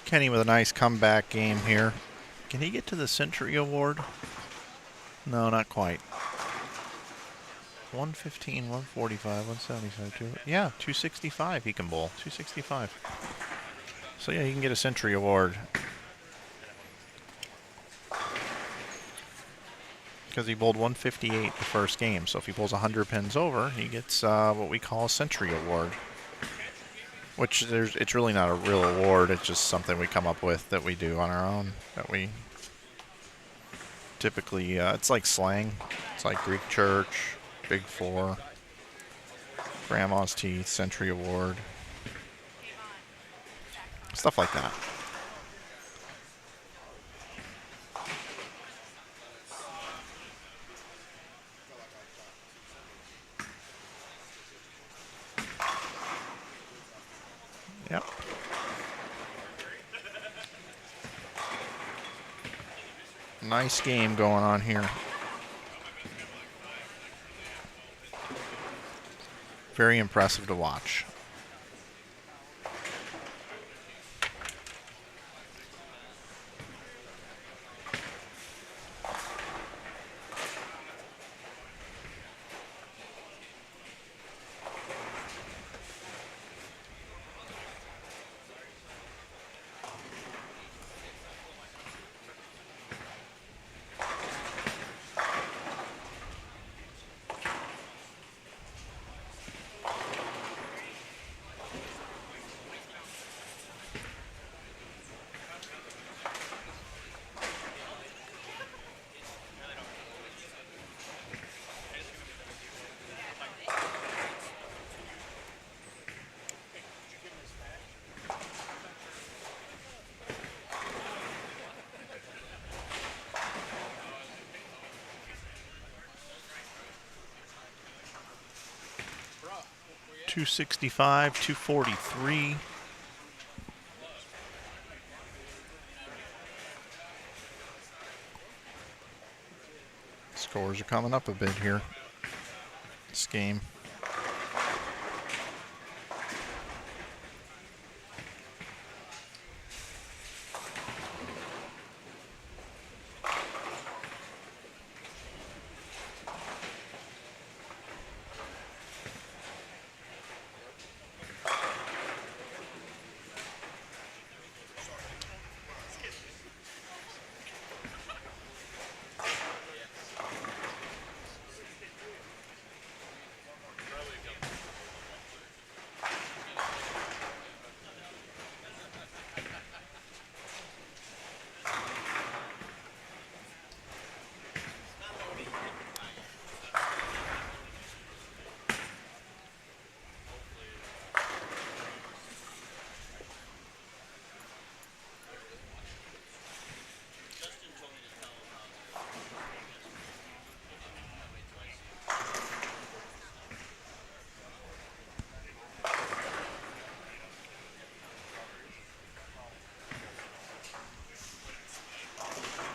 Kenny with a nice comeback game here. Can he get to the Century Award? No, not quite. 115, 145, 175, 2. Yeah, 265 he can bowl. 265. So yeah, he can get a Century Award. Because he bowled 158 the first game. So if he pulls 100 pins over, he gets what we call a Century Award. Which it's really not a real award. It's just something we come up with that we do on our own. That we typically, it's like slang. It's like Greek church, Big Four, Grandma's Teeth, Century Award. Stuff like that. Yep. Nice game going on here. Very impressive to watch. 265, 243. Scores are coming up a bit here. This game.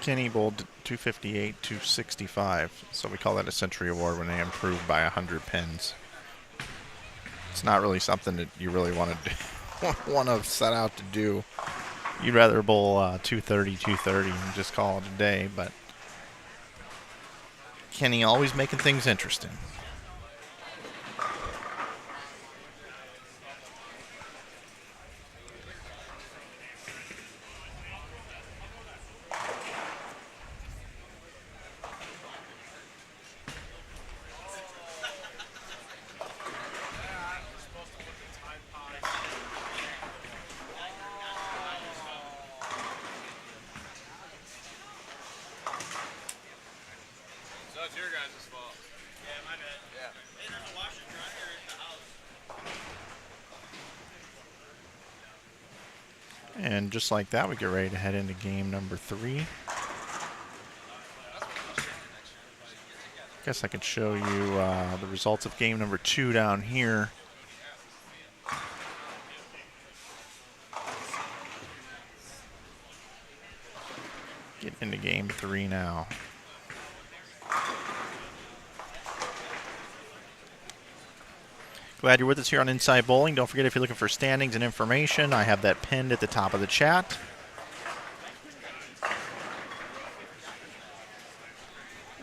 Kenny bowled 258, 265. So we call that a Century Award when they improve by 100 pins. It's not really something that you really want to set out to do. You'd rather bowl 230, 230 and just call it a day, but Kenny always making things interesting. And just like that, we get ready to head into game number 3. Guess I could show you the results of game number 2 down here. Get into game 3 now. Glad you're with us here on Inside Bowling. Don't forget, if you're looking for standings and information, I have that pinned at the top of the chat.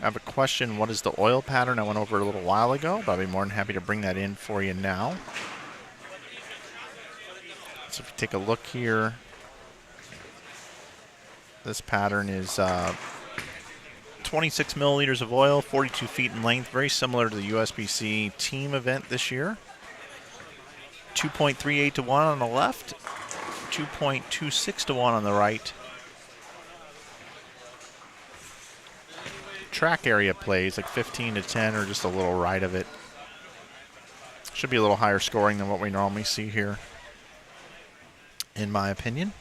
I have a question, what is the oil pattern? I went over it a little while ago, but I'll be more than happy to bring that in for you now. So if you take a look here, this pattern is 26 milliliters of oil, 42 feet in length, very similar to the USBC team event this year. 2.38 to 1 on the left, 2.26 to 1 on the right. Track area plays like 15 to 10 or just a little right of it. Should be a little higher scoring than what we normally see here, in my opinion.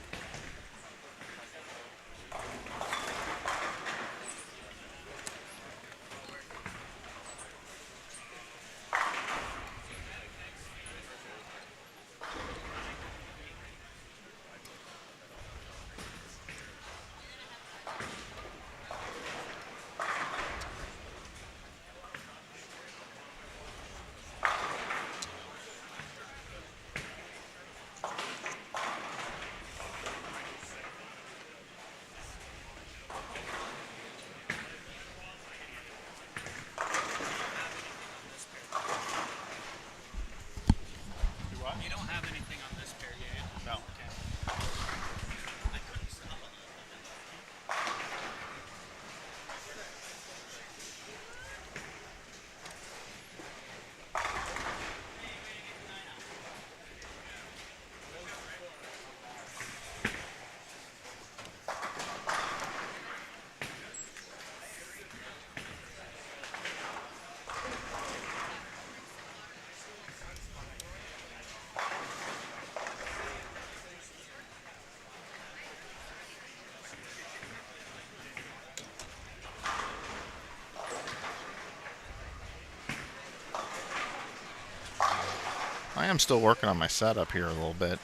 I'm still working on my setup here a little bit.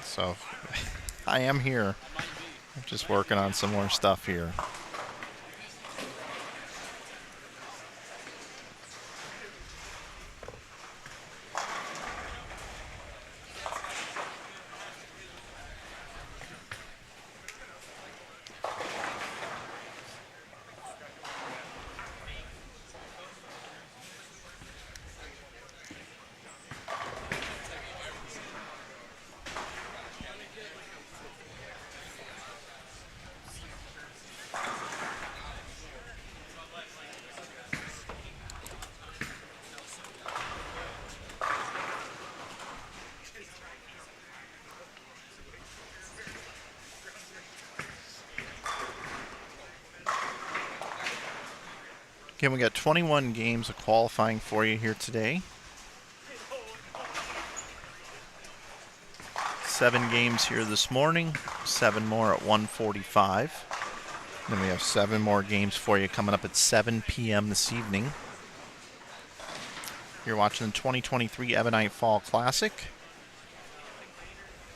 So I am here. I'm just working on some more stuff here. Again, we got 21 games of qualifying for you here today. 7 games here this morning, 7 more at 1:45. Then we have 7 more games for you coming up at 7 p.m. this evening. You're watching the 2023 Ebonite Fall Classic.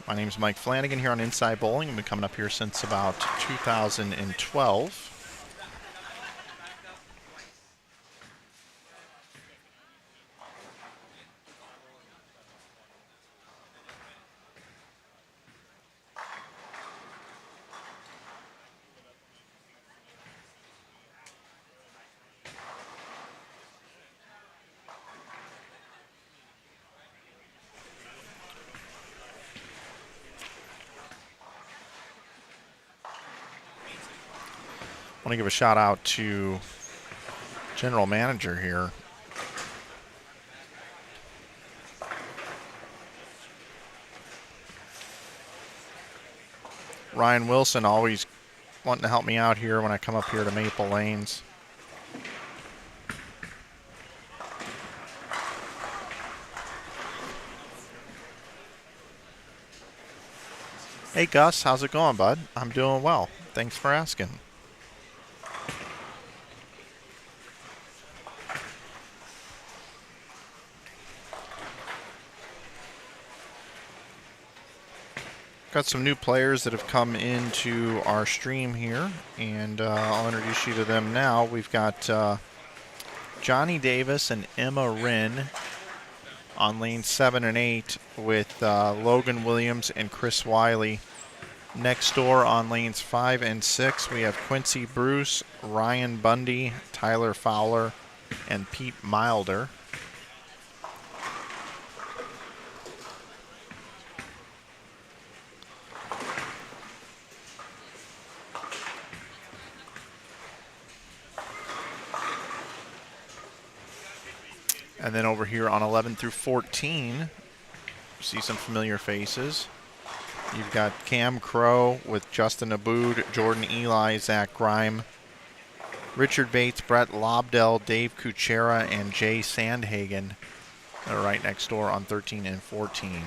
My name is Mike Flanagan here on Inside Bowling. I've been coming up here since about 2012. I want to give a shout out to General Manager here. Ryan Wilson, always wanting to help me out here when I come up here to Maple Lanes. Hey Gus, how's it going, bud? I'm doing well. Thanks for asking. Got some new players that have come into our stream here, and I'll introduce you to them now. We've got Johnny Davis and Emma Wren on lanes 7 and 8 with Logan Williams and Chris Wiley. Next door on lanes 5 and 6, we have Quincy Bruce, Ryan Bundy, Tyler Fowler, and Pete Milder. And then over here on 11 through 14, see some familiar faces. You've got Cam Crow with Justin Abood, Jordan Eli, Zach Grime, Richard Bates, Brett Lobdell, Dave Kuchera, and Jay Sandhagen are right next door on 13 and 14.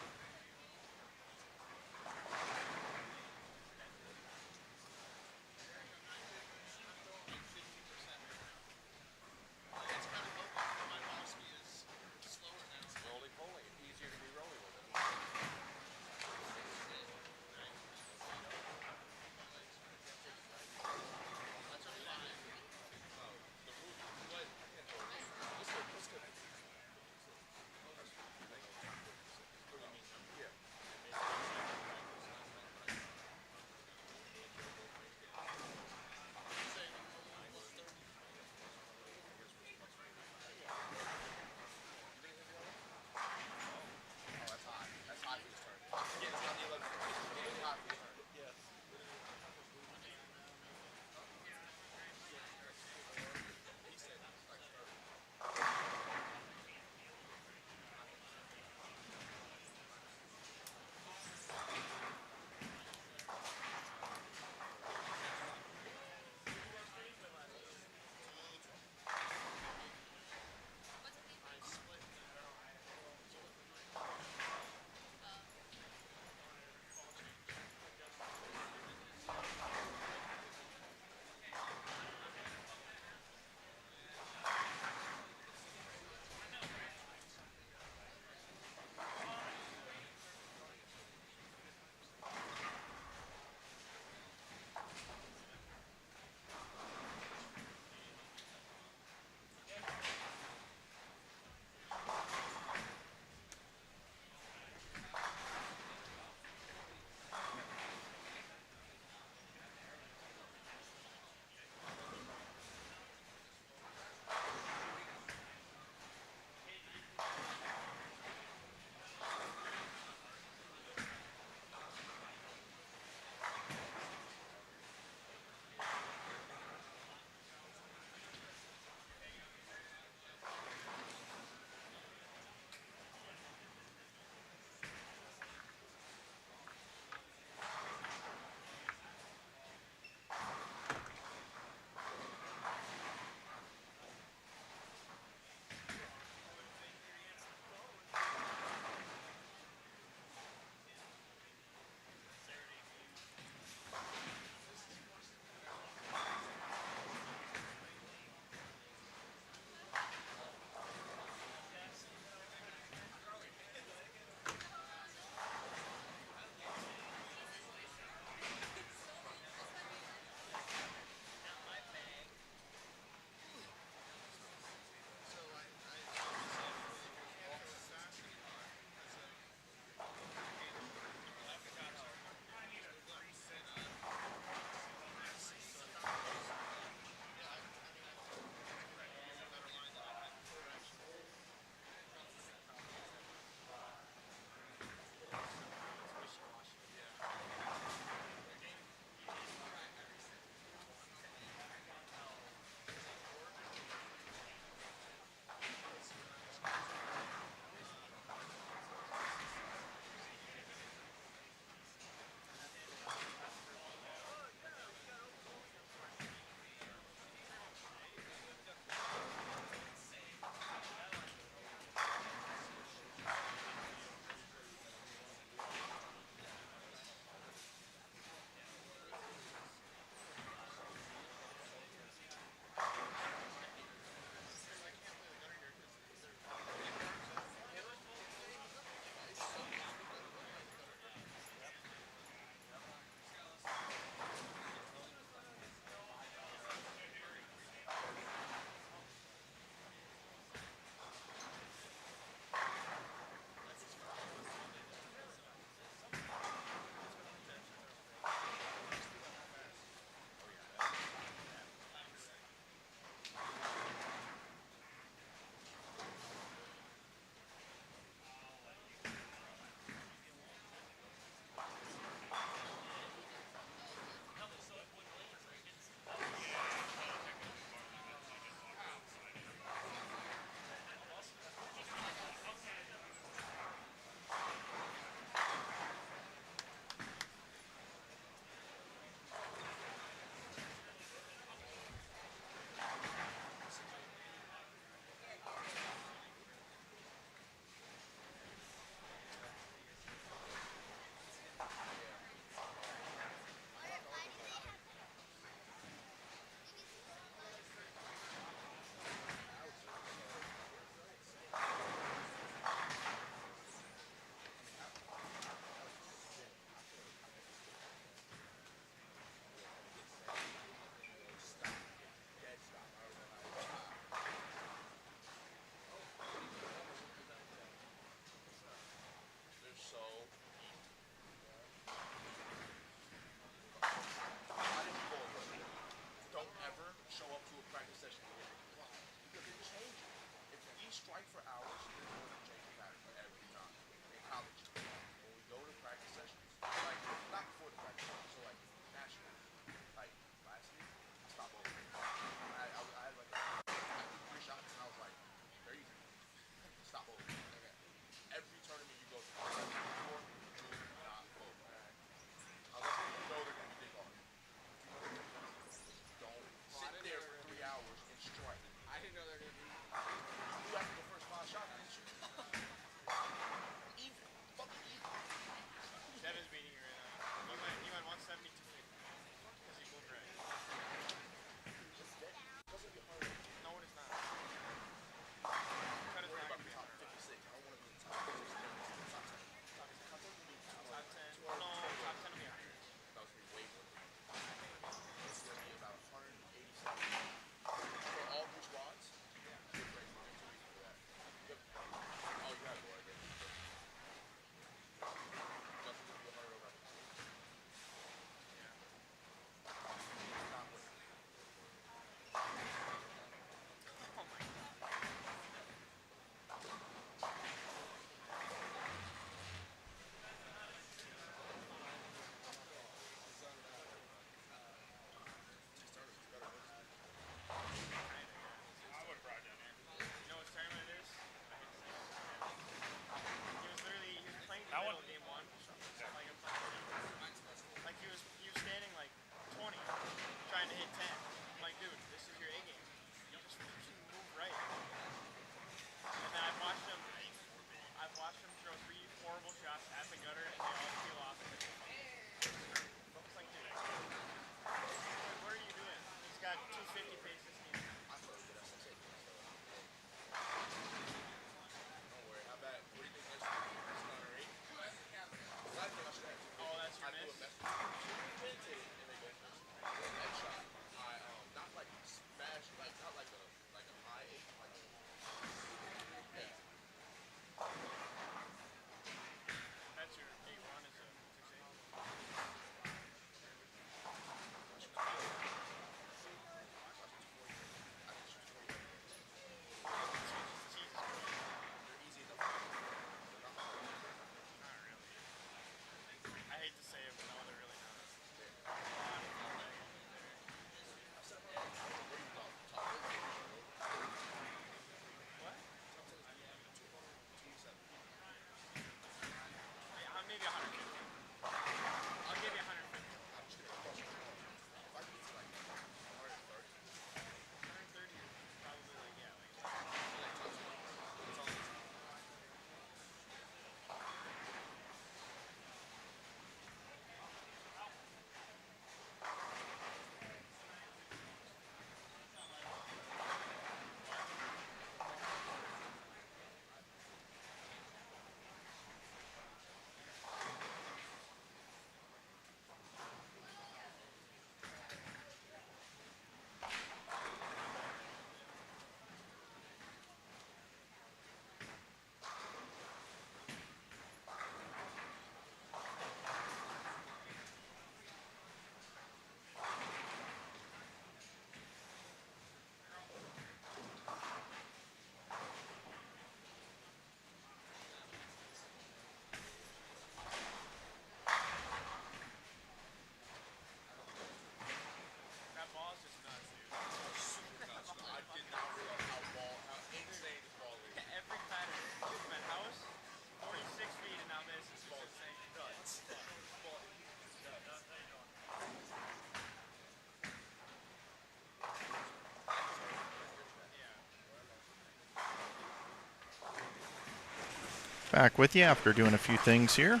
Back with you after doing a few things here.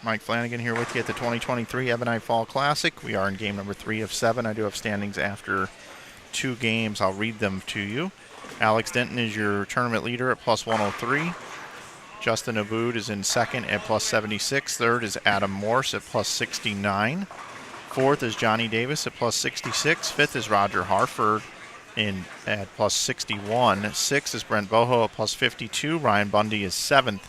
Mike Flanagan here with you at the 2023 Ebonite Fall Classic. We are in game number 3 of 7. I do have standings after 2 games. I'll read them to you. Alex Denton is your tournament leader at plus 103. Justin Aboud is in second at plus 76. Third is Adam Morse at plus 69. Fourth is Johnny Davis at plus 66. Fifth is Roger Harford at plus 61. Sixth is Brent Boho at plus 52. Ryan Bundy is 7th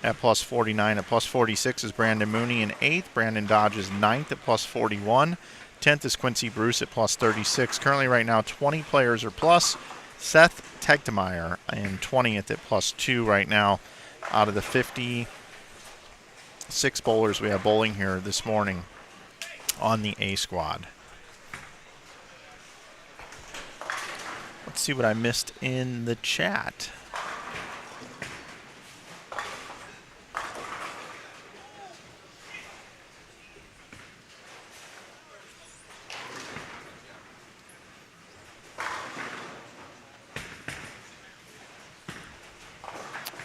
at plus 49. At plus 46 is Brandon Mooney in 8th. Brandon Dodge is 9th at plus 41. 10th is Quincy Bruce at plus 36. Currently right now 20 players are plus. Seth Tegtemeyer in 20th at plus 2 right now out of the 56 bowlers we have bowling here this morning on the A squad. Let's see what I missed in the chat.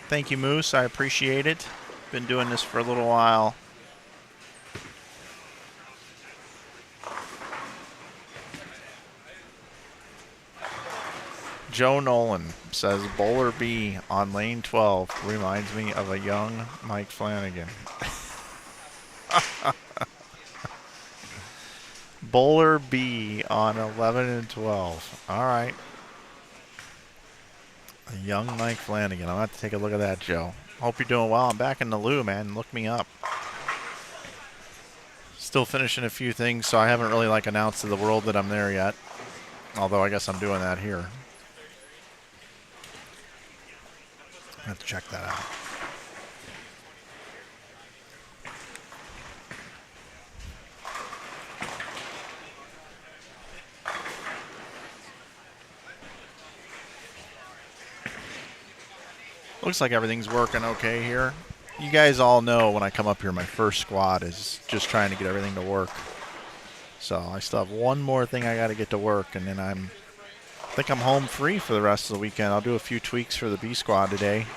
Thank you, Moose. I appreciate it. Been doing this for a little while. Joe Nolan says Bowler B on lane 12 reminds me of a young Mike Flanagan. Bowler B on 11 and 12. All right. A young Mike Flanagan. I'll have to take a look at that, Joe. Hope you're doing well. I'm back in the loo, man. Look me up. Still finishing a few things, so I haven't really announced to the world that I'm there yet. Although I guess I'm doing that here. I have to check that out. Looks like everything's working okay here. You guys all know when I come up here, my first squad is just trying to get everything to work. So I still have one more thing I got to get to work, and then I think I'm home free for the rest of the weekend. I'll do a few tweaks for the B squad today.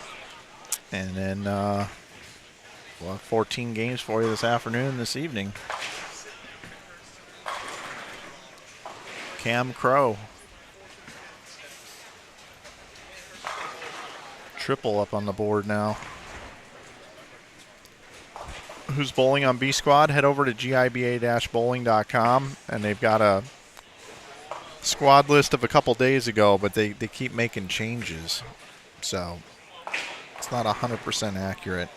And then we'll have 14 games for you this afternoon, this evening. Cam Crow. Triple up on the board now. Who's bowling on B squad? Head over to GIBA-bowling.com, and they've got a squad list of a couple days ago, but they keep making changes. So it's not 100% accurate.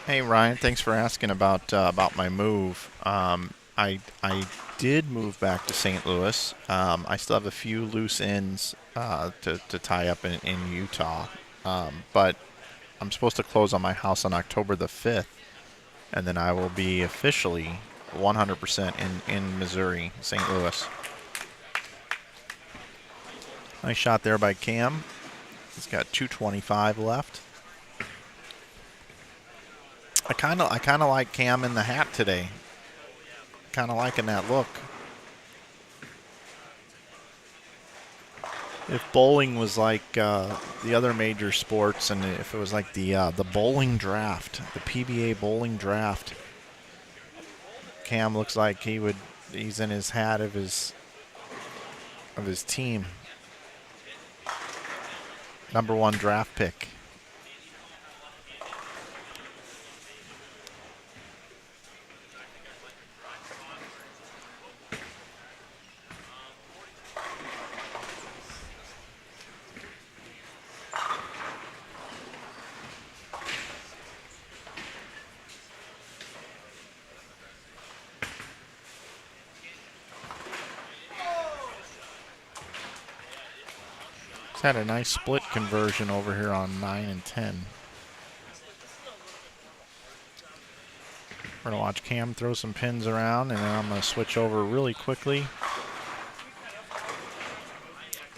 Hey Ryan, thanks for asking about my move. I did move back to St. Louis. I still have a few loose ends to tie up in Utah, but I'm supposed to close on my house on October the 5th, and then I will be officially 100% in Missouri, St. Louis. Nice shot there by Cam. He's got 225 left. I kind of like Cam in the hat today. Kind of liking that look. If bowling was like the other major sports, and if it was like the bowling draft, the PBA bowling draft, Cam looks like he's in his hat of his team. #1 draft pick. Had a nice split conversion over here on 9 and 10. We're going to watch Cam throw some pins around, and then I'm going to switch over really quickly.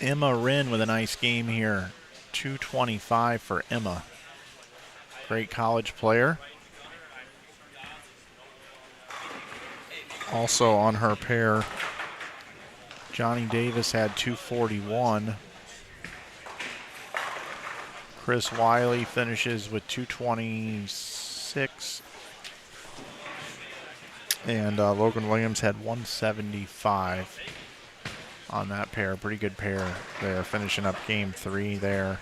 Emma Wren with a nice game here. 225 for Emma. Great college player. Also on her pair, Johnny Davis had 241. Chris Wiley finishes with 226. And Logan Williams had 175 on that pair. Pretty good pair there, finishing up game 3 there.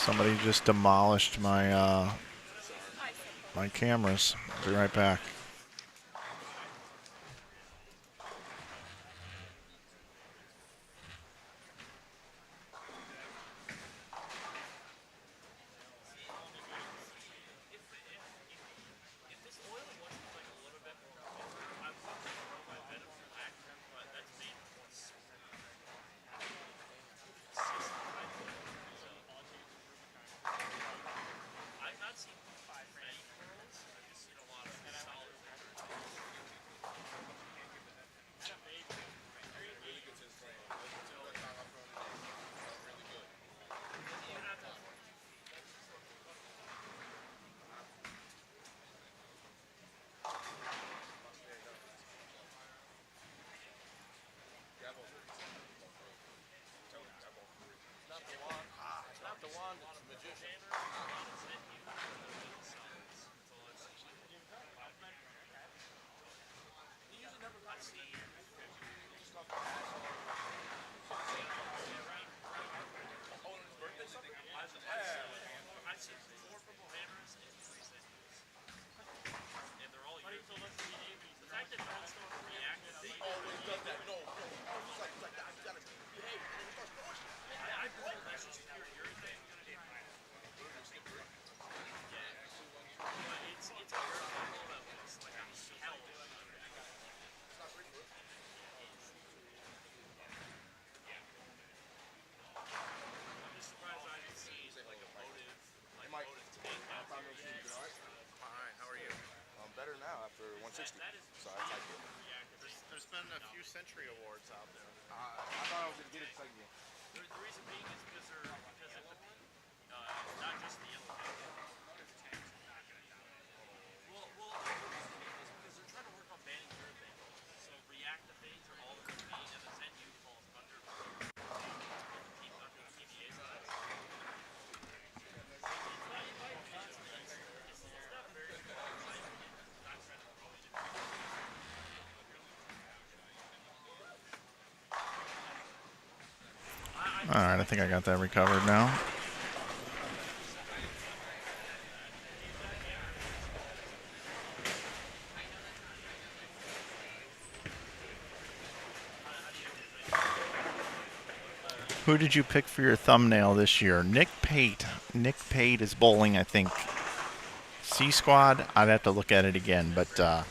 Somebody just demolished my my cameras. I'll be right back. There's been a few Century Awards out there. I thought I was going to get it second. The reason being is because not just the yellow paint. Well, because they're trying to work on banning urethane. So reactive fades are all they're going to be, and the 10U falls under the TBA side. It's not very good. All right, I think I got that recovered now. Who did you pick for your thumbnail this year? Nick Pate. Nick Pate is bowling, I think. C Squad, I'd have to look at it again, but I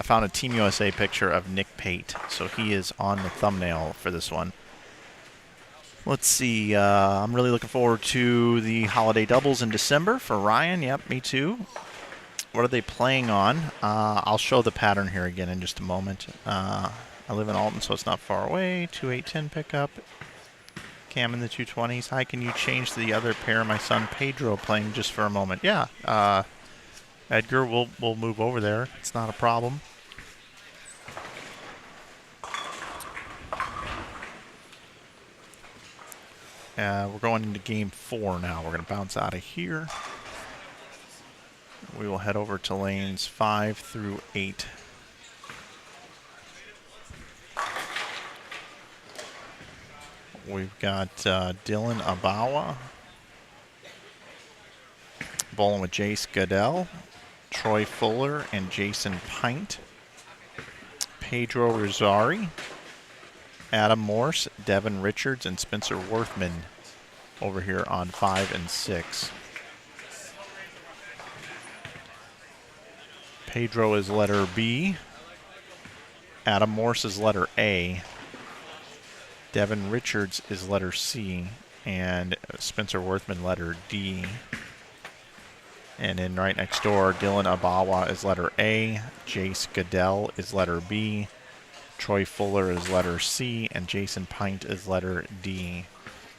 found a Team USA picture of Nick Pate, so he is on the thumbnail for this one. Let's see, I'm really looking forward to the holiday doubles in December for Ryan. Yep, me too. What are they playing on? I'll show the pattern here again in just a moment. I live in Alton, so it's not far away. 2-8-10 pickup. Cam in the 220s. Hi, can you change the other pair? My son Pedro playing just for a moment. Yeah, Edgar, we'll move over there. It's not a problem. We're going into game 4 now. We're going to bounce out of here. We will head over to lanes 5 through 8. We've got Dylan Abawa bowling with Jace Goodell, Troy Fuller, and Jason Pint. Pedro Rosari, Adam Morse, Devin Richards, and Spencer Worthman over here on 5 and 6. Pedro is letter B. Adam Morse is letter A. Devin Richards is letter C. And Spencer Worthman letter D. And then right next door, Dylan Abawa is letter A. Jace Goodell is letter B. Troy Fuller is letter C, and Jason Pint is letter D.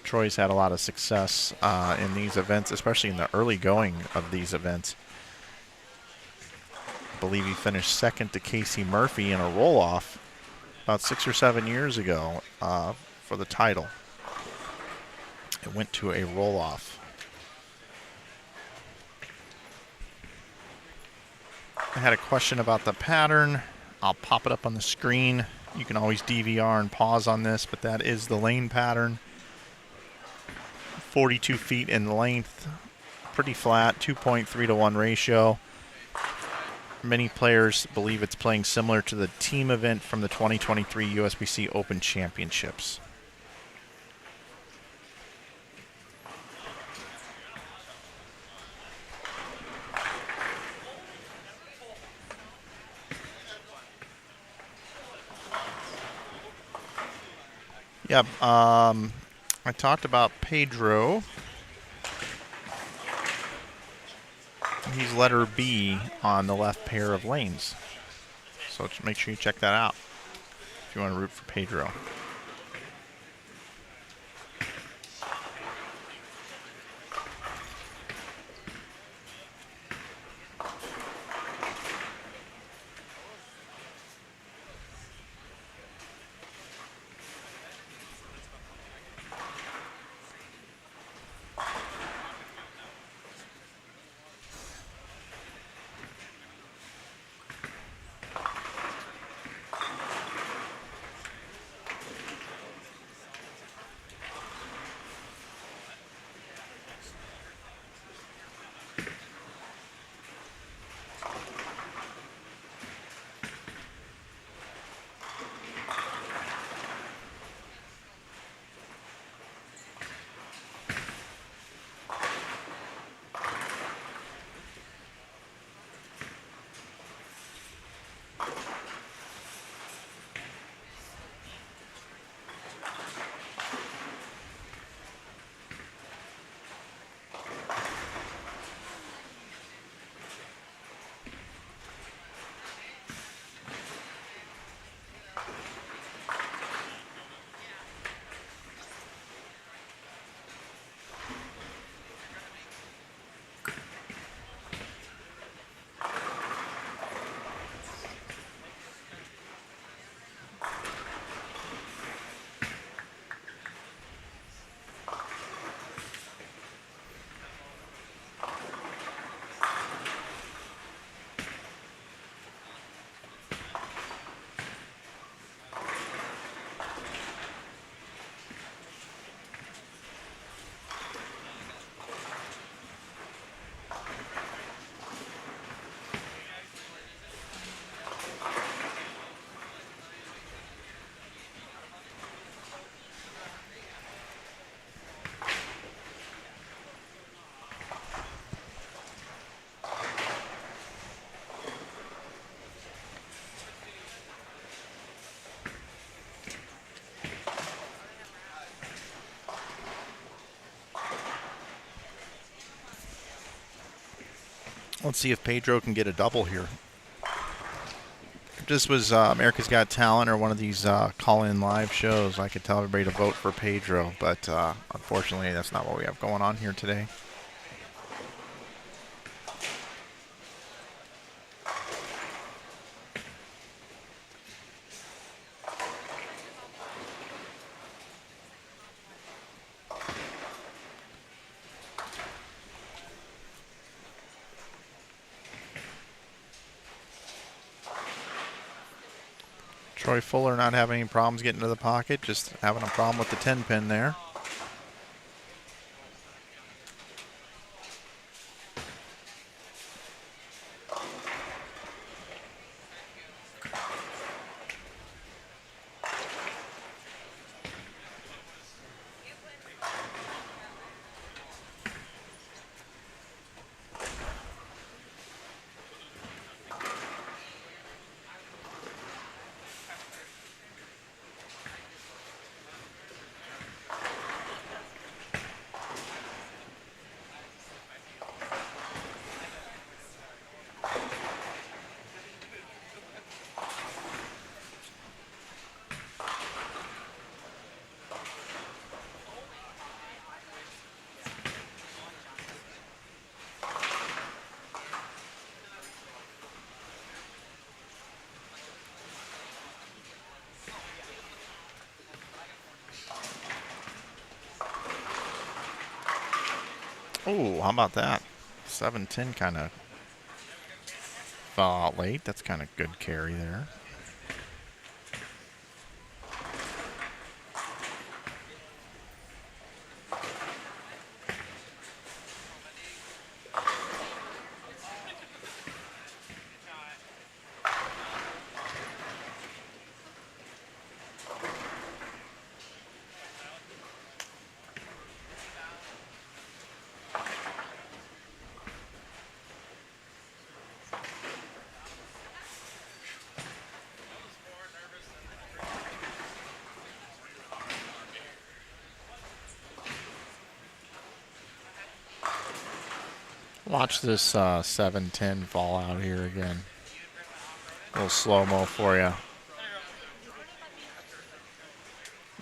Troy's had a lot of success in these events, especially in the early going of these events. I believe he finished second to Casey Murphy in a roll-off about 6 or 7 years ago for the title. It went to a roll-off. I had a question about the pattern. I'll pop it up on the screen. You can always DVR and pause on this, but that is the lane pattern 42 feet in length. Pretty flat, 2.3 to 1 ratio. Many players believe it's playing similar to the team event from the 2023 USBC Open Championships. Yep, I talked about Pedro. He's letter B on the left pair of lanes. So make sure you check that out if you want to root for Pedro. Let's see if Pedro can get a double here. If this was America's Got Talent or one of these call-in live shows, I could tell everybody to vote for Pedro, but unfortunately that's not what we have going on here today. Troy Fuller not having any problems getting to the pocket, just having a problem with the 10 pin there. Oh, how about that? 7-10 kind of fell out late. That's kind of good carry there. Watch this 710 fall out here again. A little slow-mo for you.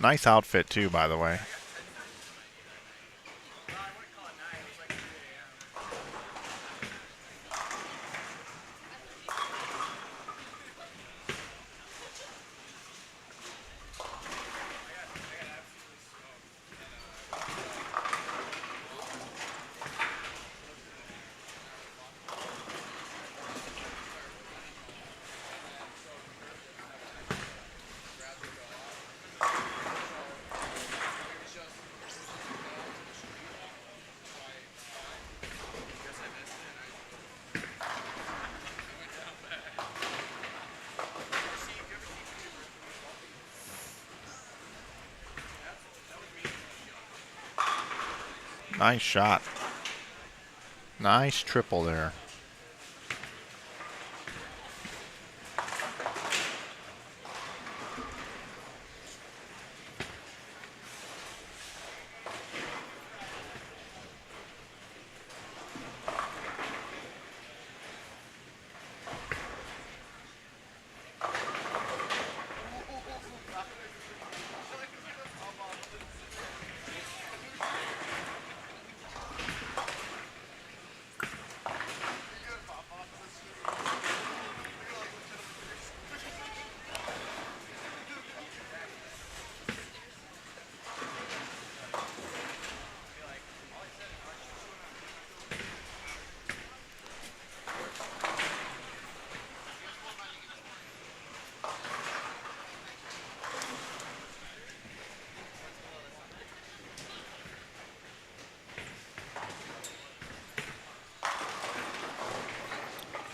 Nice outfit too, by the way. Nice shot. Nice triple there.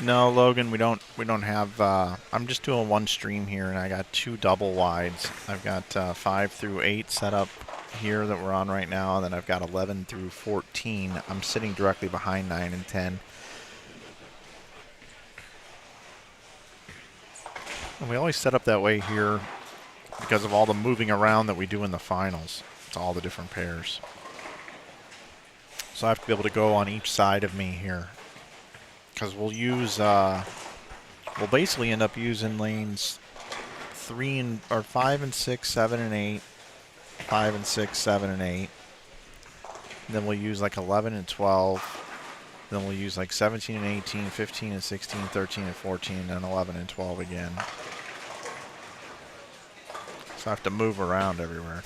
No, Logan, we don't have. I'm just doing one stream here, and I got 2 double wides. I've got 5 through 8 set up here that we're on right now, and then I've got 11 through 14. I'm sitting directly behind 9 and 10. And we always set up that way here because of all the moving around that we do in the finals. It's all the different pairs. So I have to be able to go on each side of me here. Because we'll use, we'll basically end up using lanes 5 and 6, 7 and 8, 5 and 6, 7 and 8. And then we'll use like 11 and 12. Then we'll use like 17 and 18, 15 and 16, 13 and 14, and then 11 and 12 again. So I have to move around everywhere.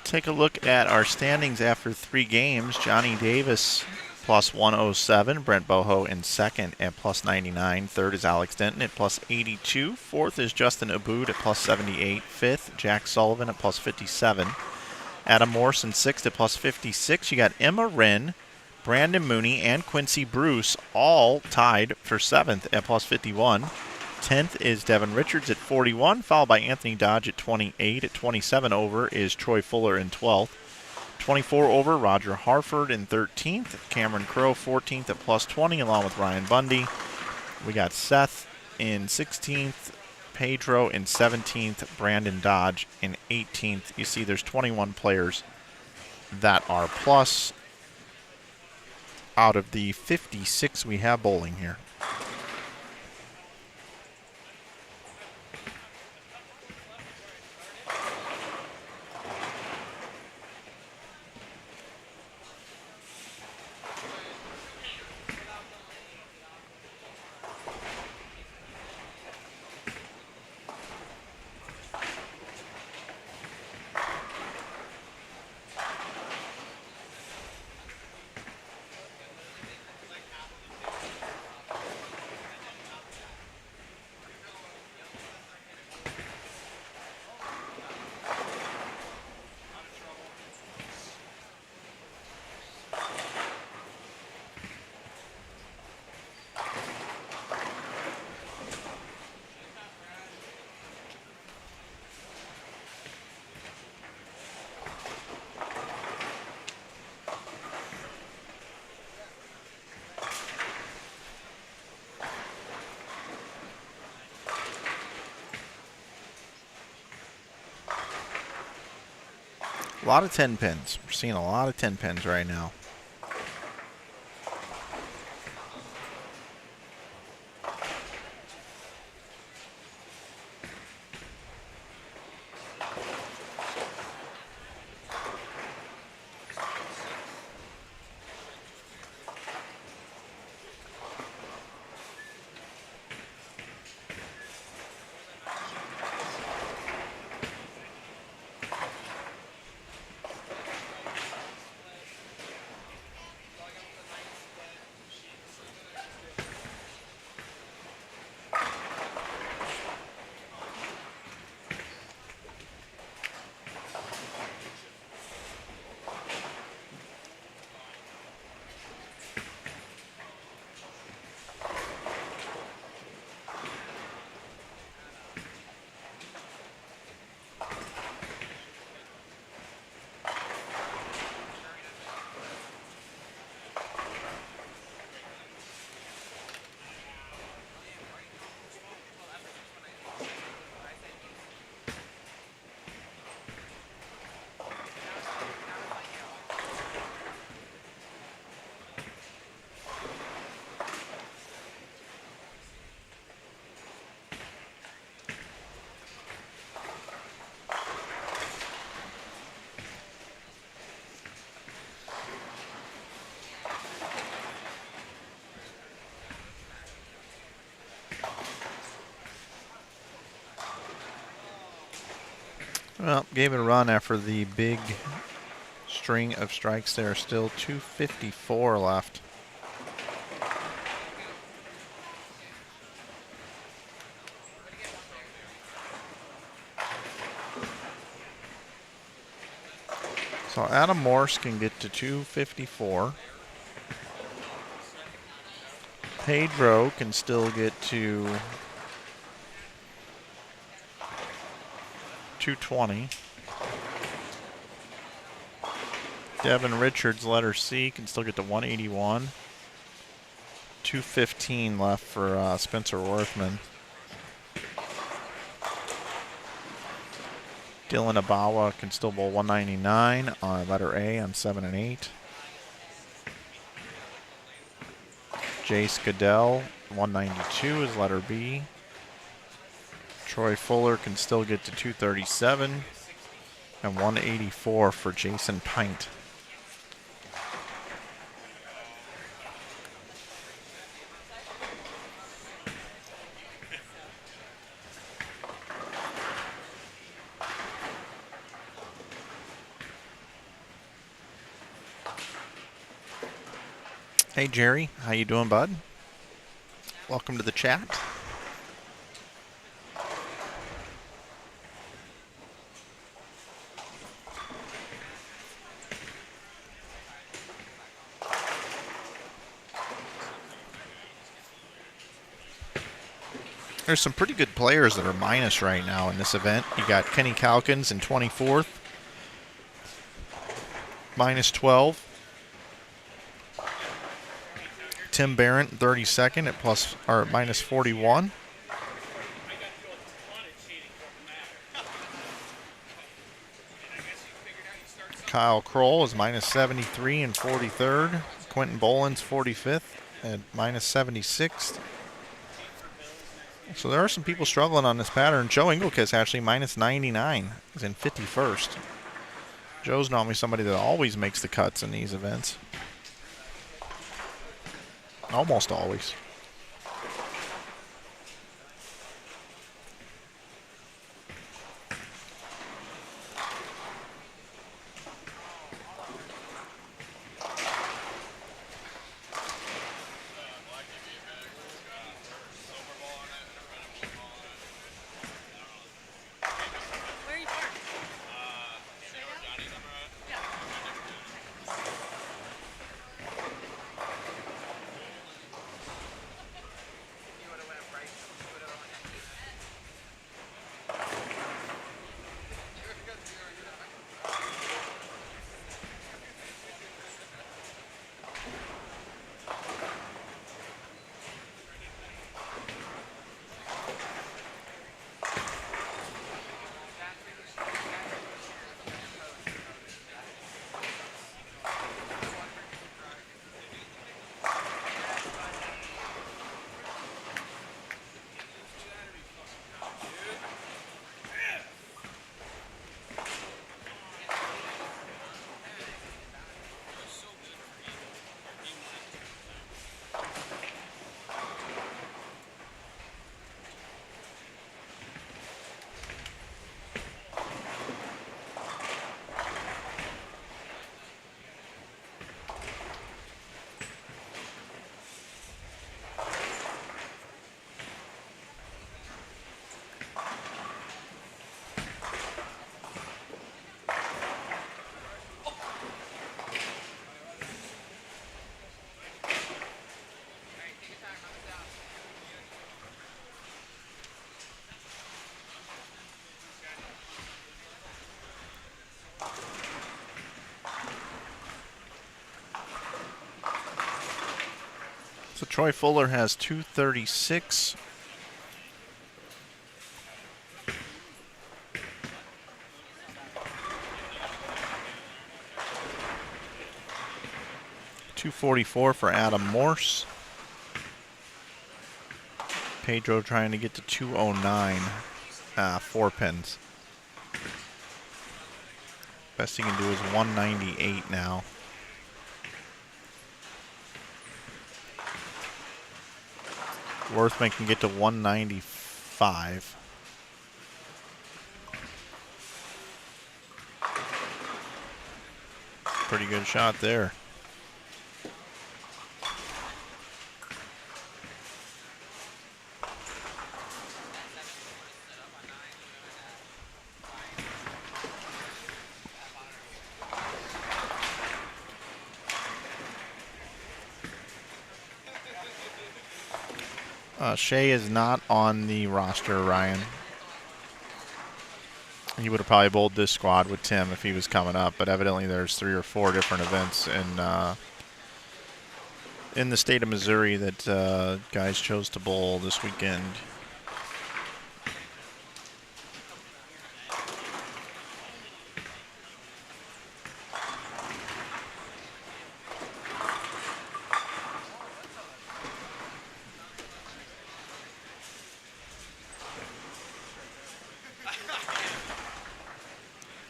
Take a look at our standings after 3 games. Johnny Davis plus 107. Brent Boho in second at plus 99. Third is Alex Denton at plus 82. Fourth is Justin Abood at plus 78. Fifth, Jack Sullivan at plus 57. Adam Morrison sixth at plus 56. You got Emma Wren, Brandon Mooney, and Quincy Bruce all tied for 7th at plus 51. 10th is Devin Richards at 41, followed by Anthony Dodge at 28. At 27 over is Troy Fuller in 12th. 24 over, Roger Harford in 13th. Cameron Crowe 14th at plus 20, along with Ryan Bundy. We got Seth in 16th, Pedro in 17th, Brandon Dodge in 18th. You see there's 21 players that are plus out of the 56 we have bowling here. A lot of 10 pins. We're seeing a lot of 10 pins right now. Well, gave it a run after the big string of strikes there. Still 254 left. So Adam Morse can get to 254. Pedro can still get to 220. Devin Richards, letter C, can still get to 181. 215 left for Spencer Worthman. Dylan Abawa can still bowl 199 on letter A on 7 and 8. Jace Goodell, 192 is letter B. Troy Fuller can still get to 237. And 184 for Jason Pint. Hey Jerry, how you doing, bud? Welcome to the chat. There's some pretty good players that are minus right now in this event. You got Kenny Calkins in 24th, minus 12. Tim Barrett 32nd at minus 41. Kyle Kroll is minus 73 and 43rd. Quentin Boland's 45th at minus 76th. So there are some people struggling on this pattern. Joe Engelkes actually minus 99 is in 51st. Joe's normally somebody that always makes the cuts in these events. Almost always. So Troy Fuller has 236. .244 for Adam Morse. Pedro trying to get to 209. 4 pins. Best he can do is 198 now. Worthman can get to 195. Pretty good shot there. Shea is not on the roster, Ryan. He would have probably bowled this squad with Tim if he was coming up, but evidently there's 3 or 4 different events in the state of Missouri that guys chose to bowl this weekend.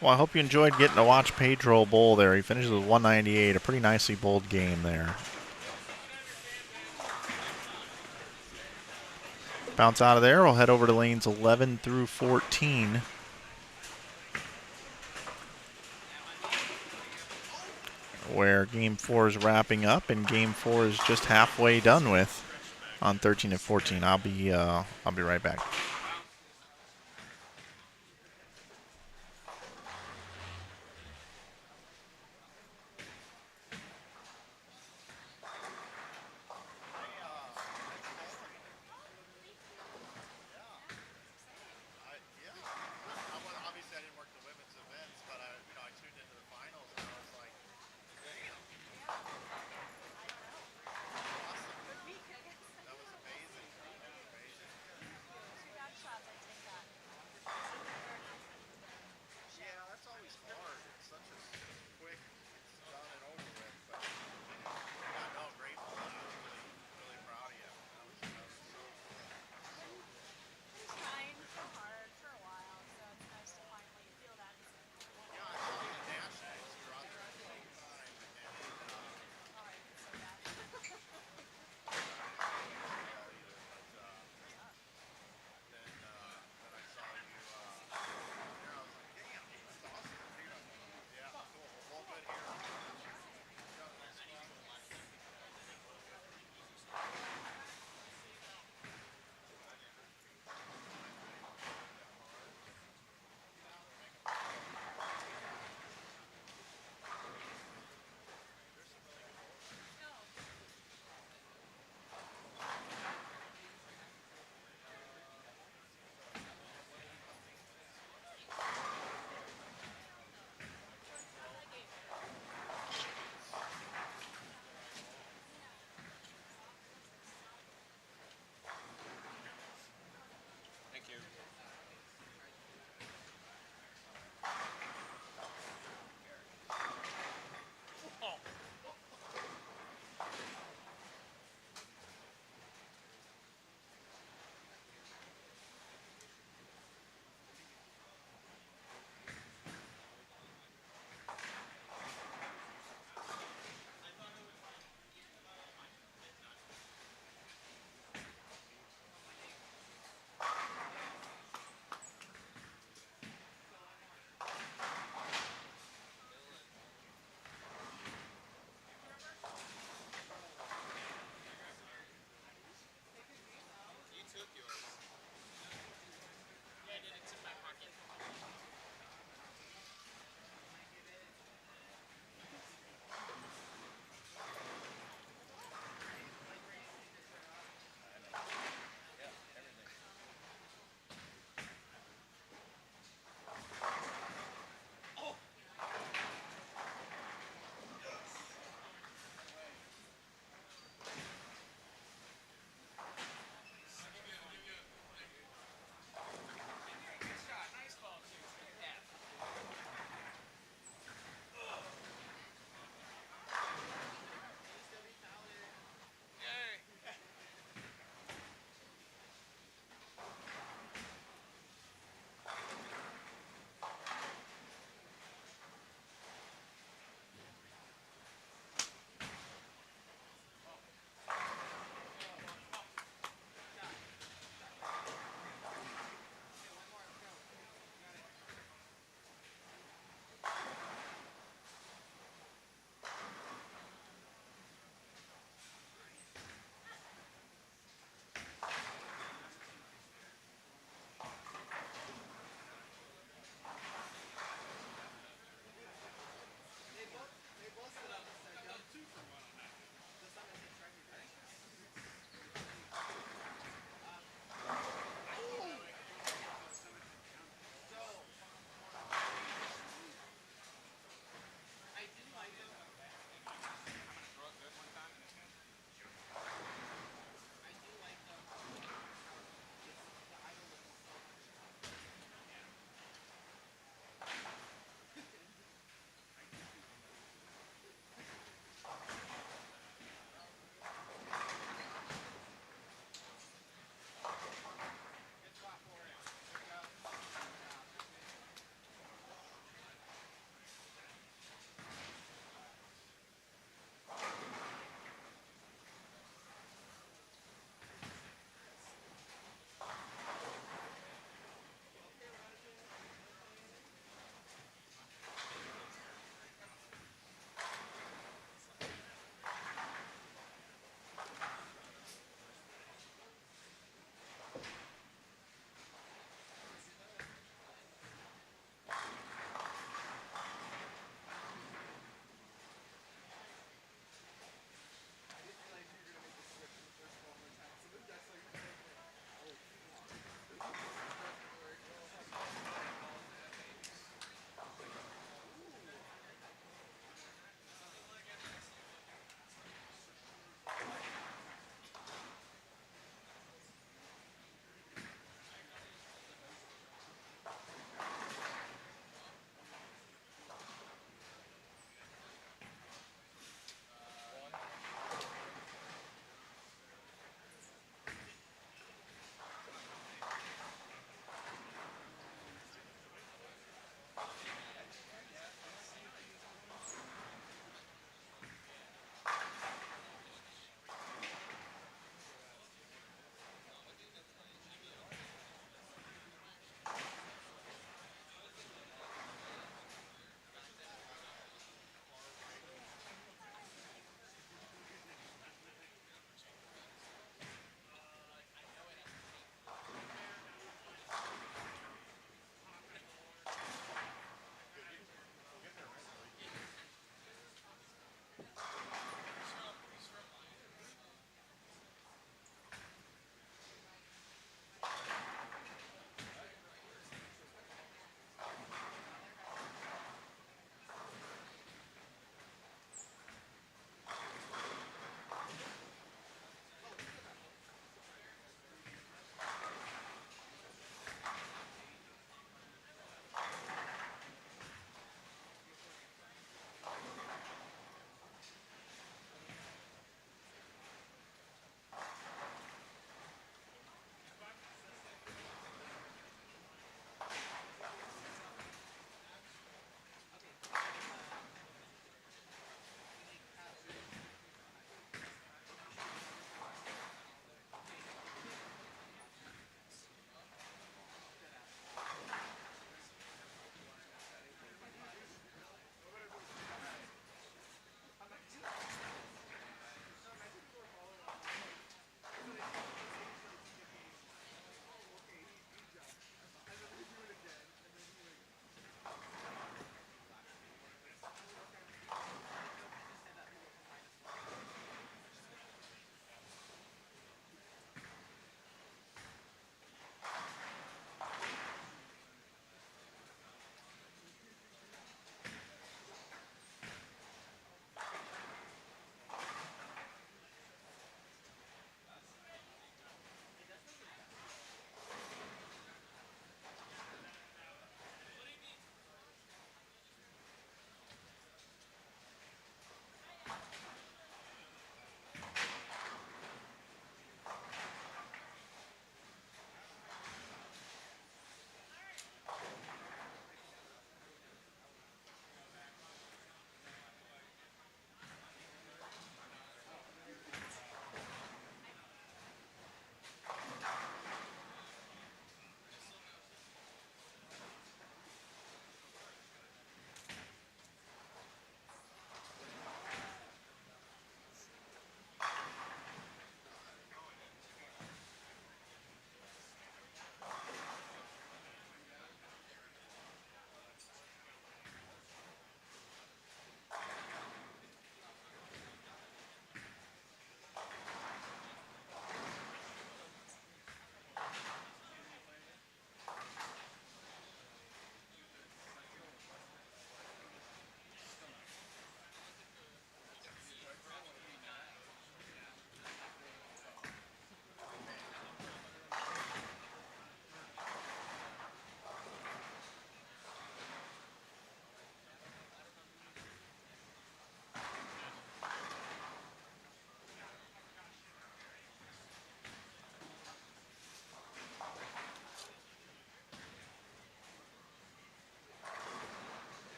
Well, I hope you enjoyed getting to watch Pedro bowl there. He finishes with 198, a pretty nicely bowled game there. Bounce out of there. We'll head over to lanes 11 through 14. where Game 4 is wrapping up and Game 4 is just halfway done with on 13 and 14. I'll be right back. Obviously, I didn't work the women's events, but I tuned into the finals and I was like, damn. Awesome. That was amazing. That was amazing.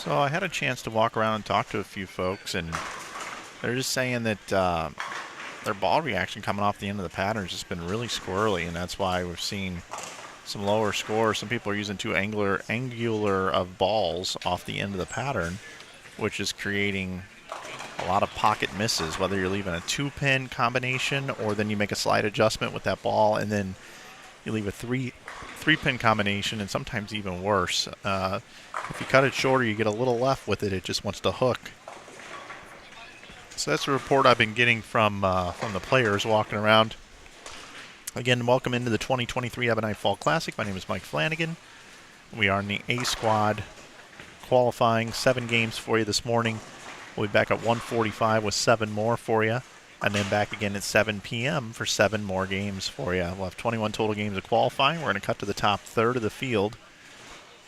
So I had a chance to walk around and talk to a few folks, and they're just saying that their ball reaction coming off the end of the pattern has just been really squirrely, and that's why we've seen some lower scores. Some people are using too angular of balls off the end of the pattern, which is creating a lot of pocket misses, whether you're leaving a 2-pin combination or then you make a slight adjustment with that ball and then you leave a three-pin combination, and sometimes even worse. If you cut it shorter, you get a little left with it. It just wants to hook. So that's the report I've been getting from the players walking around. Again, welcome into the 2023 Ebonite Fall Classic. My name is Mike Flanagan. We are in the A squad qualifying. 7 games for you this morning. We'll be back at 1:45 with 7 more for you. And then back again at 7 p.m. for 7 more games for you. We'll have 21 total games of qualifying. We're going to cut to the top third of the field.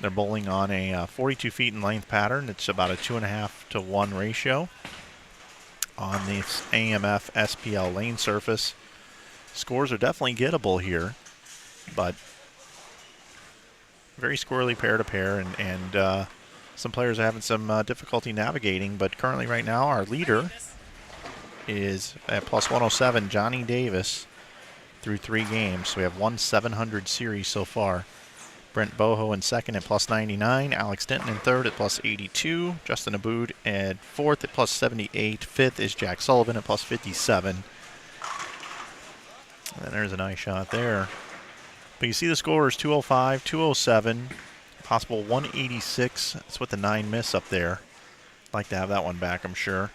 They're bowling on a 42 feet in length pattern. It's about a 2.5 to 1 ratio on this AMF SPL lane surface. Scores are definitely gettable here, but very squirrely pair to pair, and some players are having some difficulty navigating. But currently right now our leader is at plus 107, Johnny Davis, through 3 games. So we have 1 700 series so far. Brent Boho in second at plus 99, Alex Denton in third at plus 82, Justin Aboud at fourth at plus 78, fifth is Jack Sullivan at plus 57. And there's a nice shot there. But you see the score is 205, 207, possible 186. That's with the 9 miss up there. Like to have that one back, I'm sure.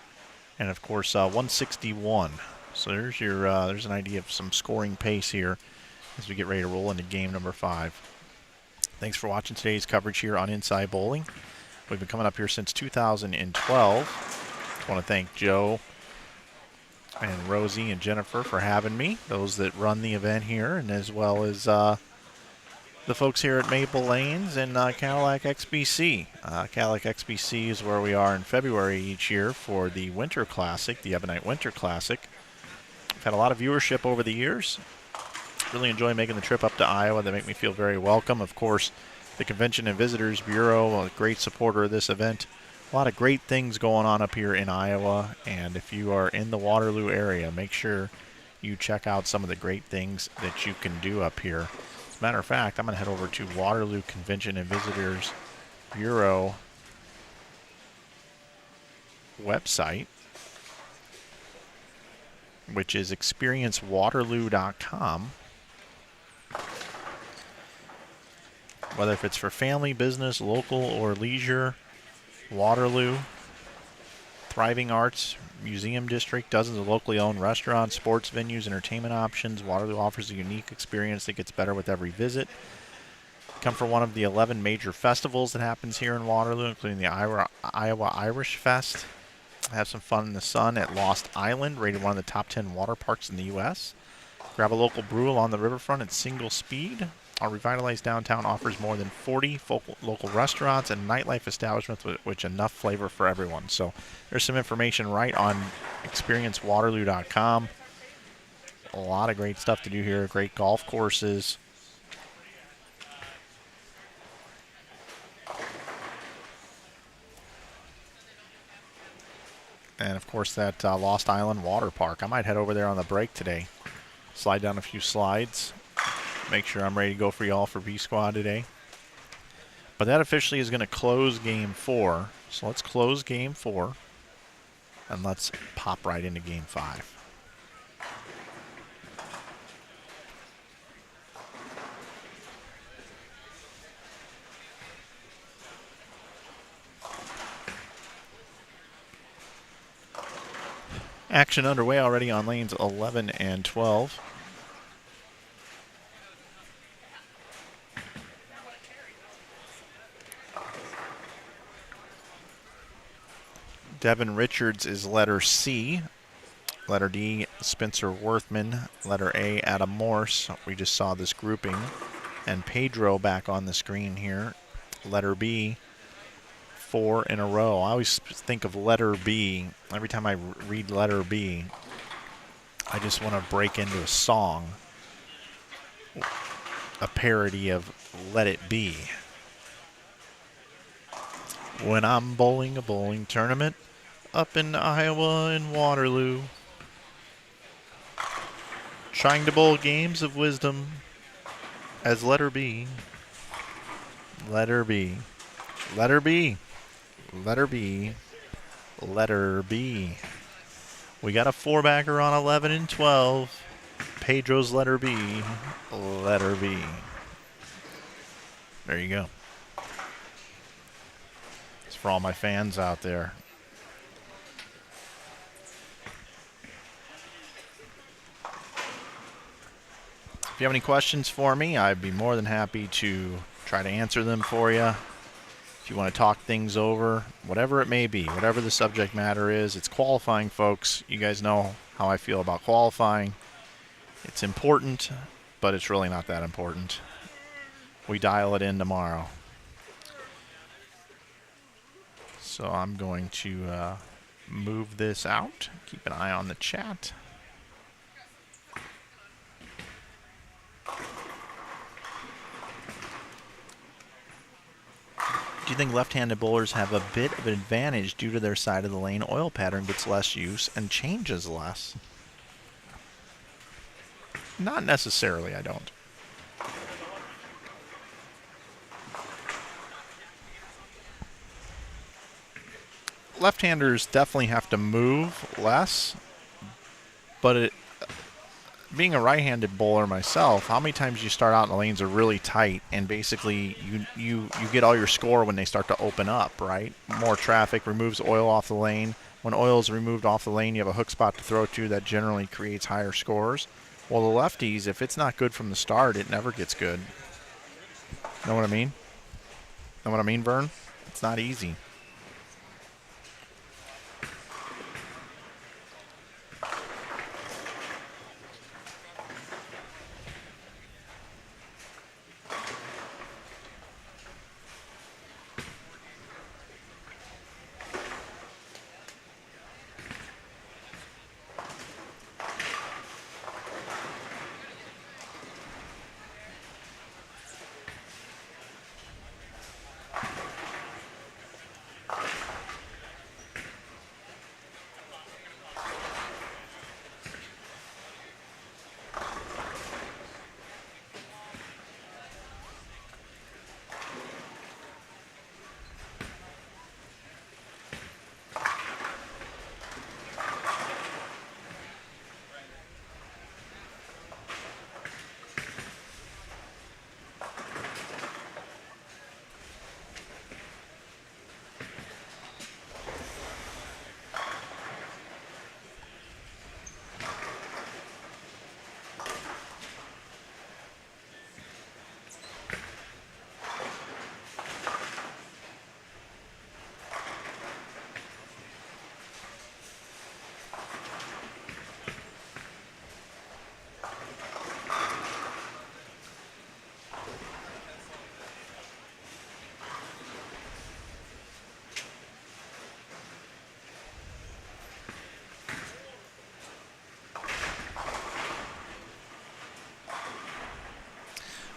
And of course, 161. So there's your there's an idea of some scoring pace here as we get ready to roll into game number 5. Thanks for watching today's coverage here on Inside Bowling. We've been coming up here since 2012. I want to thank Joe and Rosie and Jennifer for having me, those that run the event here, and as well as the folks here at Maple Lanes and Cadillac XBC. Cadillac XBC is where we are in February each year for the Winter Classic, the Ebonite Winter Classic. We've had a lot of viewership over the years. Really enjoy making the trip up to Iowa. They make me feel very welcome. Of course, the Convention and Visitors Bureau, a great supporter of this event. A lot of great things going on up here in Iowa, and if you are in the Waterloo area, make sure you check out some of the great things that you can do up here. As a matter of fact, I'm going to head over to Waterloo Convention and Visitors Bureau website, which is experiencewaterloo.com. Whether if it's for family, business, local, or leisure, Waterloo, thriving arts, museum district, dozens of locally owned restaurants, sports venues, entertainment options. Waterloo offers a unique experience that gets better with every visit. Come for one of the 11 major festivals that happens here in Waterloo, including the Iowa Irish Fest. Have some fun in the sun at Lost Island, rated one of the top 10 water parks in the U.S. Grab a local brew along the riverfront at single speed. Our revitalized downtown offers more than 40 local restaurants and nightlife establishments with which enough flavor for everyone. So there's some information right on experiencewaterloo.com. A lot of great stuff to do here. Great golf courses. And of course that Lost Island Water Park. I might head over there on the break today. Slide down a few slides. Make sure I'm ready to go for y'all for B Squad today. But that officially is going to close Game 4. So let's close Game 4. And let's pop right into Game 5. Action underway already on lanes 11 and 12. Devin Richards is letter C. Letter D, Spencer Worthman. Letter A, Adam Morse. We just saw this grouping. And Pedro back on the screen here. Letter B, 4 in a row. I always think of letter B. Every time I read letter B, I just want to break into a song. A parody of Let It Be. When I'm bowling a bowling tournament up in Iowa in Waterloo, trying to bowl games of wisdom as letter B. Letter B. Letter B. Letter B. Letter B. We got a 4-bagger on 11 and 12. Pedro's letter B. Letter B. There you go. It's for all my fans out there. If you have any questions for me, I'd be more than happy to try to answer them for you. If you want to talk things over, whatever it may be, whatever the subject matter is, it's qualifying, folks. You guys know how I feel about qualifying. It's important, but it's really not that important. We dial it in tomorrow. So I'm going to move this out. Keep an eye on the chat. Do you think left-handed bowlers have a bit of an advantage due to their side of the lane oil pattern gets less use and changes less? Not necessarily, I don't. Left-handers definitely have to move less, but being a right-handed bowler myself, how many times you start out and the lanes are really tight and basically you get all your score when they start to open up, right? More traffic removes oil off the lane. When oil is removed off the lane, you have a hook spot to throw to that generally creates higher scores. Well, the lefties, if it's not good from the start, it never gets good. Know what I mean? Know what I mean, Vern? It's not easy.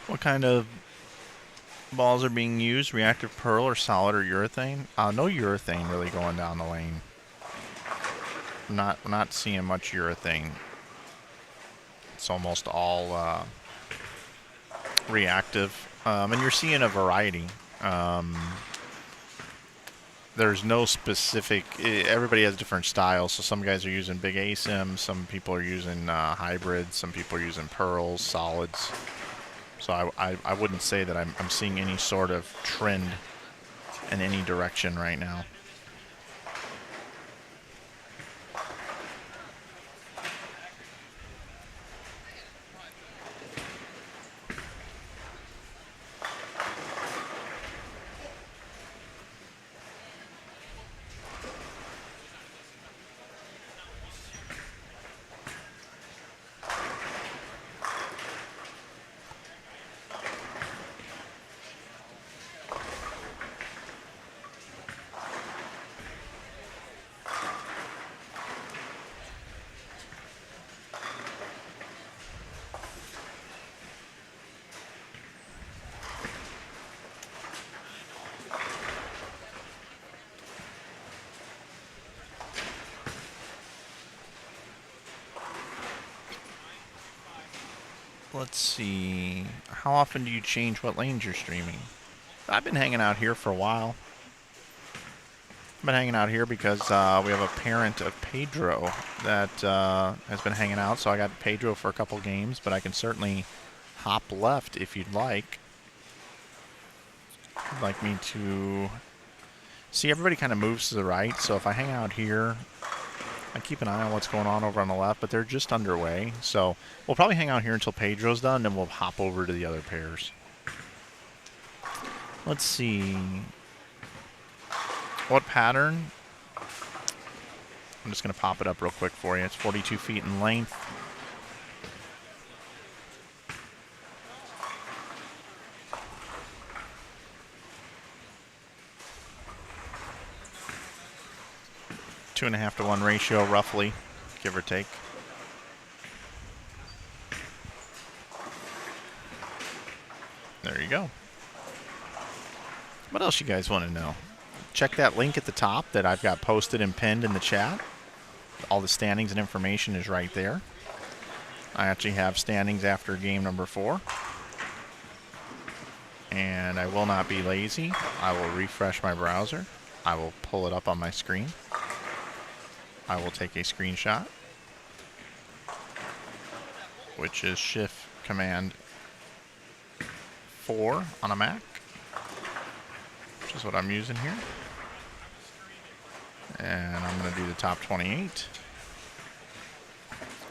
What kind of balls are being used? Reactive pearl or solid or urethane? No urethane really going down the lane. Not seeing much urethane. It's almost all reactive, and you're seeing a variety. There's no specific. Everybody has different styles. So some guys are using big ASIMs. Some people are using hybrids. Some people are using pearls, solids. So I wouldn't say that I'm seeing any sort of trend in any direction right now. Let's see. How often do you change what lanes you're streaming? I've been hanging out here for a while. I've been hanging out here because we have a parent of Pedro that has been hanging out. So I got Pedro for a couple games, but I can certainly hop left if you'd like. I'd like me to see everybody kind of moves to the right. So if I hang out here, I keep an eye on what's going on over on the left, but they're just underway. So we'll probably hang out here until Pedro's done, then we'll hop over to the other pairs. Let's see. What pattern? I'm just going to pop it up real quick for you. It's 42 feet in length. Two and a half to 1 ratio, roughly, give or take. There you go. What else you guys want to know? Check that link at the top that I've got posted and pinned in the chat. All the standings and information is right there. I actually have standings after game number 4. And I will not be lazy. I will refresh my browser. I will pull it up on my screen. I will take a screenshot, which is Shift Command 4 on a Mac, which is what I'm using here. And I'm going to do the top 28.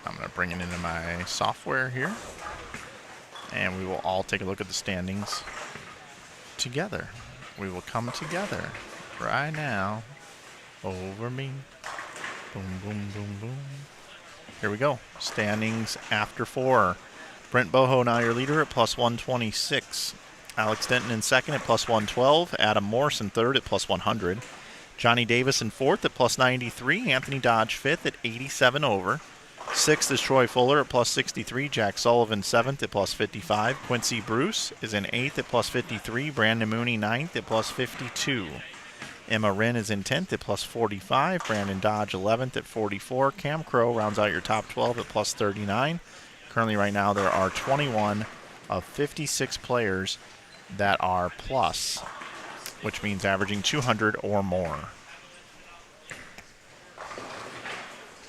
I'm going to bring it into my software here. And we will all take a look at the standings together. We will come together right now over me. Boom, boom, boom, boom. Here we go. Standings after 4. Brent Boho now your leader at plus 126. Alex Denton in second at plus 112. Adam Morse in third at plus 100. Johnny Davis in fourth at plus 93. Anthony Dodge fifth at 87 over. Sixth is Troy Fuller at plus 63. Jack Sullivan seventh at plus 55. Quincy Bruce is in eighth at plus 53. Brandon Mooney ninth at plus 52. Emma Wren is in 10th at plus 45. Brandon Dodge 11th at 44. Cam Crow rounds out your top 12 at plus 39. Currently right now there are 21 of 56 players that are plus, which means averaging 200 or more.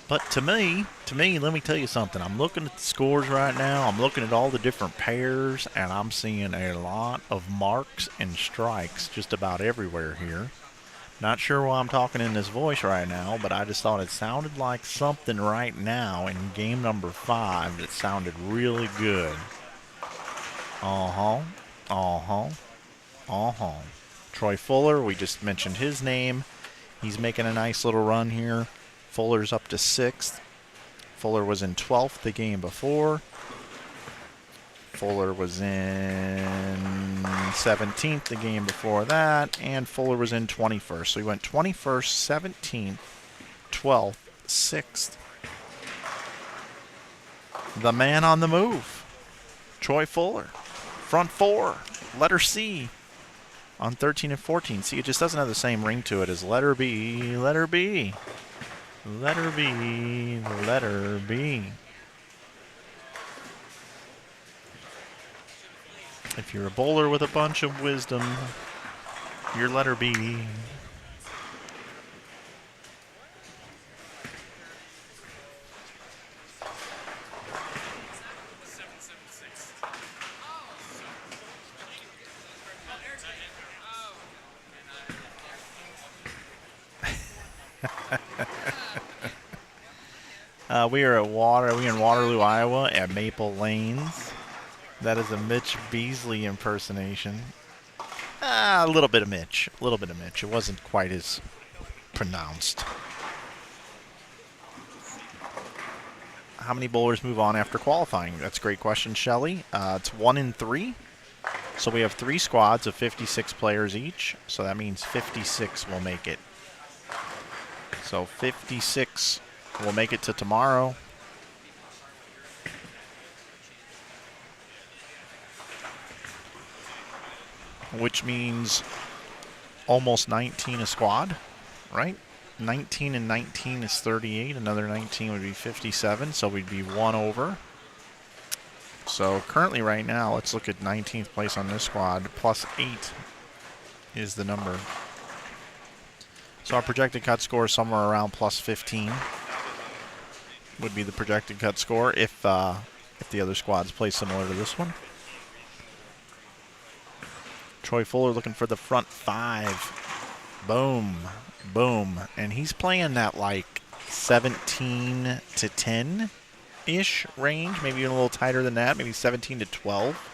But to me, let me tell you something. I'm looking at the scores right now. I'm looking at all the different pairs, and I'm seeing a lot of marks and strikes just about everywhere here. Not sure why I'm talking in this voice right now, but I just thought it sounded like something right now in game number 5 that sounded really good. Troy Fuller, we just mentioned his name. He's making a nice little run here. Fuller's up to 6th. Fuller was in 12th the game before. Fuller was in 17th the game before that, and Fuller was in 21st. So he went 21st, 17th, 12th, 6th. The man on the move, Troy Fuller. Front 4, letter C on 13 and 14. See, it just doesn't have the same ring to it as letter B, letter B, letter B, letter B. If you're a bowler with a bunch of wisdom, you're letter B. We are in Waterloo, Iowa at Maple Lanes. That is a Mitch Beasley impersonation. A little bit of Mitch. It wasn't quite as pronounced. How many bowlers move on after qualifying? That's a great question, Shelley. It's 1 in 3. So we have 3 squads of 56 players each. So that means 56 will make it. So 56 will make it to tomorrow. Which means almost 19 a squad, right? 19 and 19 is 38. Another 19 would be 57, so we'd be 1 over. So currently right now, let's look at 19th place on this squad. +8 is the number. So our projected cut score is somewhere around +15 would be the projected cut score if the other squads play similar to this one. Troy Fuller looking for the front 5. Boom. Boom. And he's playing that like 17 to 10-ish range. Maybe even a little tighter than that. Maybe 17 to 12.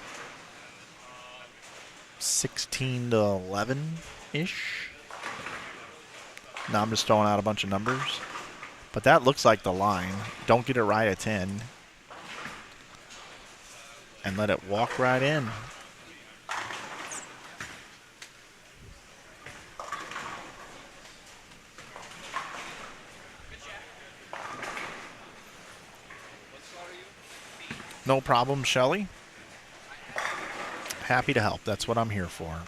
16 to 11-ish. Now I'm just throwing out a bunch of numbers. But that looks like the line. Don't get it right at 10. And let it walk right in. No problem, Shelly. Happy to help. That's what I'm here for.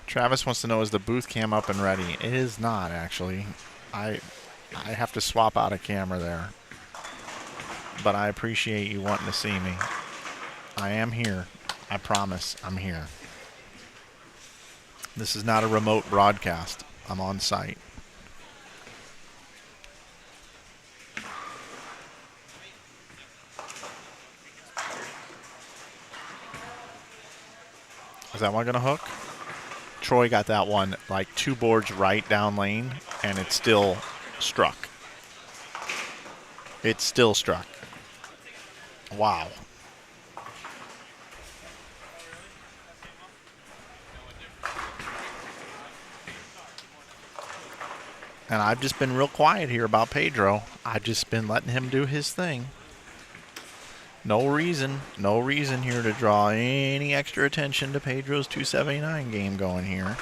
Travis wants to know, is the booth cam up and ready? It is not, actually. I have to swap out a camera there. But I appreciate you wanting to see me. I am here. I promise I'm here. This is not a remote broadcast. I'm on site. Is that one going to hook? Troy got that one like 2 boards right down lane, and it still struck. It still struck. Wow. And I've just been real quiet here about Pedro. I've just been letting him do his thing. No reason here to draw any extra attention to Pedro's 279 game going here.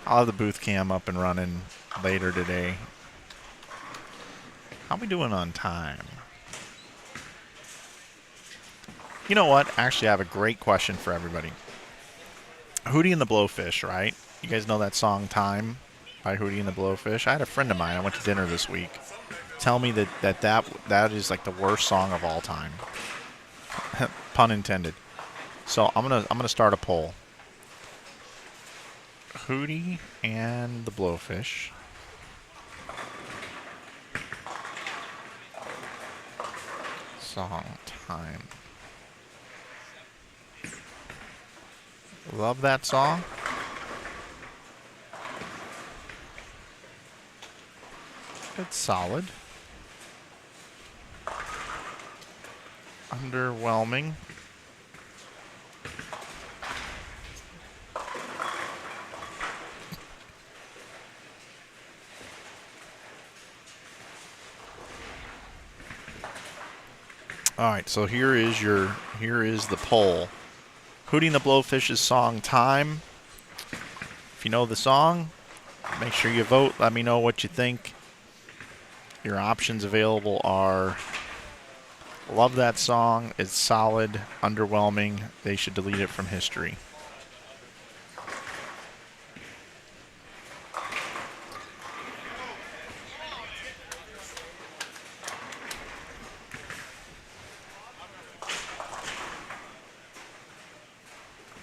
I'll have the booth cam up and running later today. How we doing on time? You know what? Actually, I have a great question for everybody. Hootie and the Blowfish, right? You guys know that song Time by Hootie and the Blowfish? I had a friend of mine, I went to dinner this week, tell me that is like the worst song of all time. Pun intended. So I'm gonna start a poll. Hootie and the Blowfish. Song Time. Love that song. It's solid. Underwhelming. All right, so here is the poll. Hootie and the Blowfish's song Time. If you know the song, make sure you vote. Let me know what you think. Your options available are love that song, it's solid, underwhelming, they should delete it from history.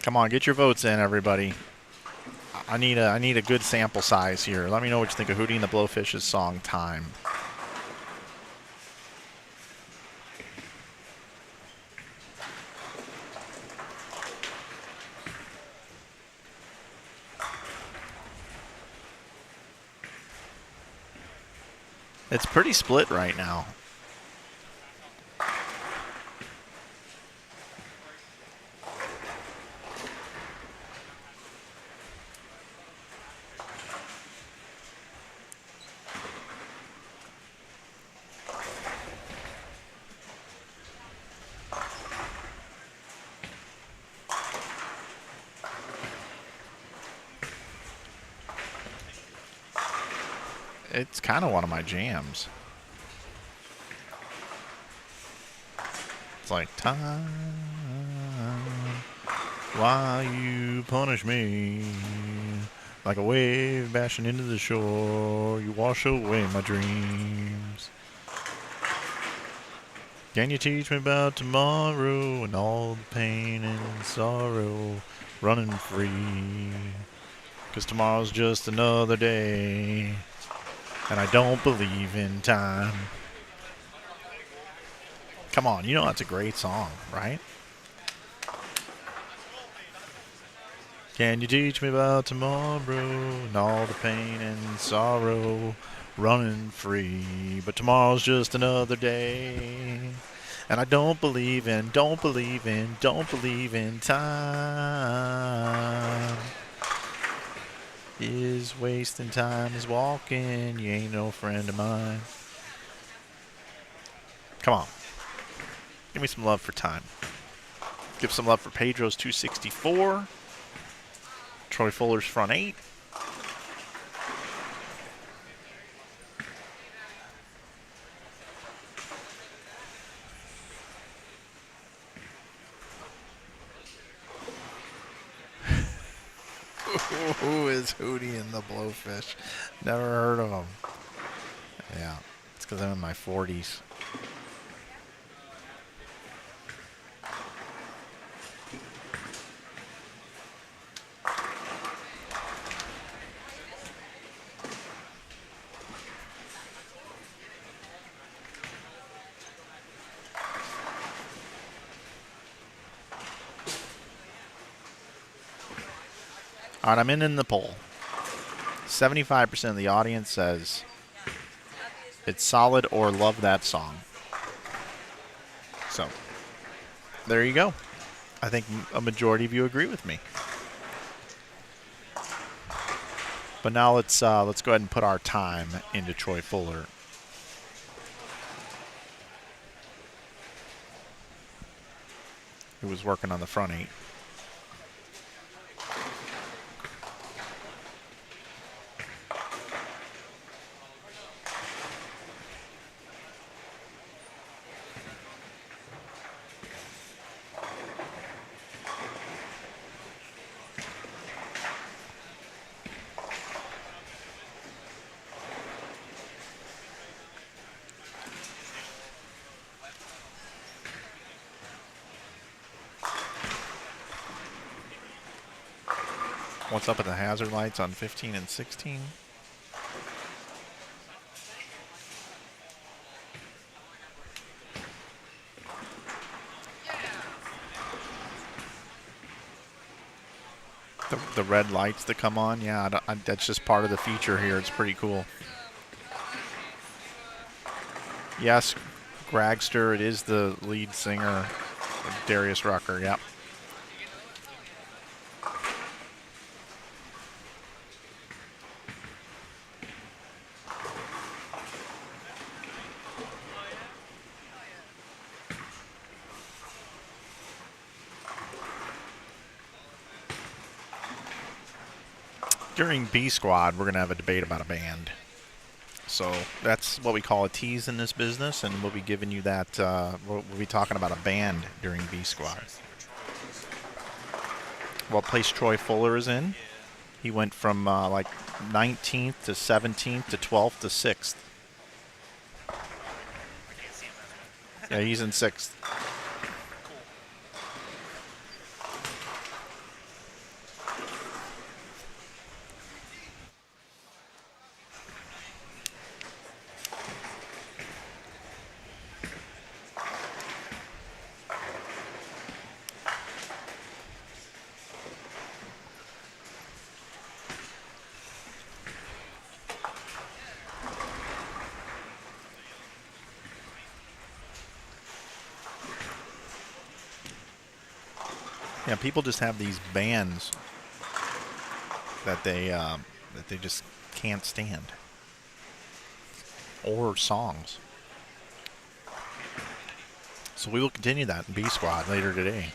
Come on, get your votes in, everybody. I need a good sample size here. Let me know what you think of Hootie and the Blowfish's song Time. It's pretty split right now. It's kind of one of my jams. It's like, time, why you punish me? Like a wave bashing into the shore, you wash away my dreams. Can you teach me about tomorrow and all the pain and sorrow running free? 'Cause tomorrow's just another day, and I don't believe in time. Come on, you know that's a great song, right? Can you teach me about tomorrow and all the pain and sorrow running free? But tomorrow's just another day, and I don't believe in time. Is wasting time, is walking, you ain't no friend of mine. Come on. Give me some love for Time. Give some love for Pedro's 264. Troy Fuller's front 8. Who is Hootie and the Blowfish? Never heard of him. Yeah, it's because I'm in my 40s. All right, I'm in the poll. 75% of the audience says it's solid or love that song. So, there you go. I think a majority of you agree with me. But now let's go ahead and put our time into Troy Fuller. Who was working on the front 8. What's up with the hazard lights on 15 and 16? The red lights that come on, yeah, that's just part of the feature here. It's pretty cool. Yes, Gragster, it is the lead singer, Darius Rucker, yep. During B Squad, we're going to have a debate about a band. So that's what we call a tease in this business, and we'll be giving you that. We'll be talking about a band during B Squad. What place Troy Fuller is in? He went from like 19th to 17th to 12th to 6th. Yeah, he's in 6th. Yeah, people just have these bands that they just can't stand, or songs. So we will continue that in B Squad later today.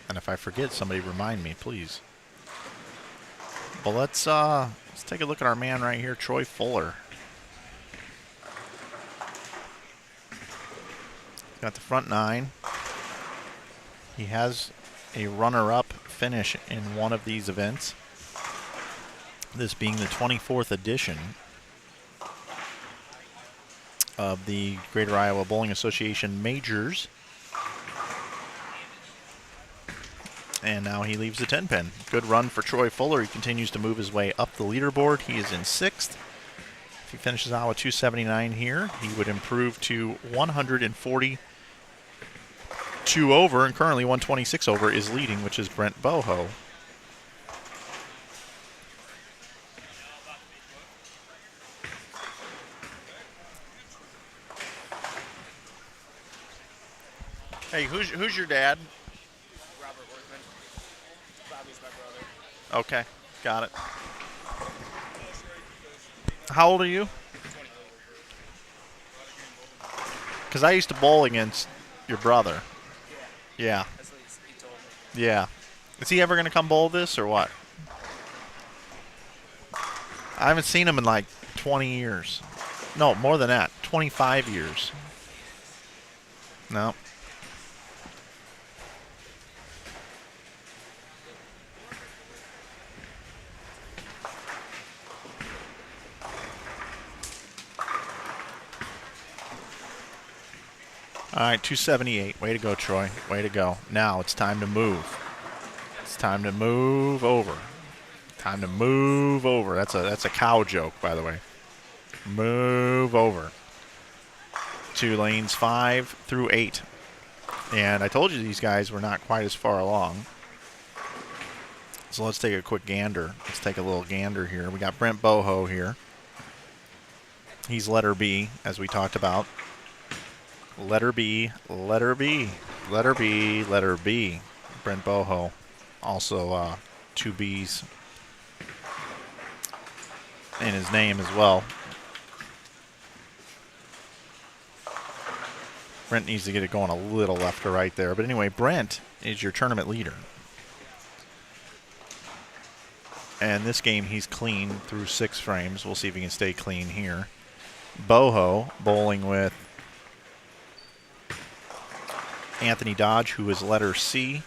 And if I forget, somebody remind me, please. But let's take a look at our man right here, Troy Fuller. Got the front 9. He has a runner-up finish in one of these events. This being the 24th edition of the Greater Iowa Bowling Association Majors. And now he leaves the 10-pin. Good run for Troy Fuller. He continues to move his way up the leaderboard. He is in 6th. If he finishes out with 279 here, he would improve to 142 over, and currently 126 over is leading, which is Brent Boho. Hey, who's your dad? Robert Workman. Bobby's my brother. Okay, got it. How old are you? 20. Because I used to bowl against your brother. Yeah. That's what he told me. Yeah. Is he ever going to come bowl this or what? I haven't seen him in like 20 years. No, more than that. 25 years. No. All right, 278. Way to go, Troy. Way to go. Now it's time to move. It's time to move over. Time to move over. That's a cow joke, by the way. Move over. 2 lanes 5 through 8. And I told you these guys were not quite as far along. So let's take a quick gander. Let's take a little gander here. We got Brent Boho here. He's letter B, as we talked about. Letter B, letter B, letter B, letter B. Brent Boho. Also 2 B's in his name as well. Brent needs to get it going a little left or right there. But anyway, Brent is your tournament leader. And this game, he's clean through 6 frames. We'll see if he can stay clean here. Boho bowling with Anthony Dodge, who is letter C.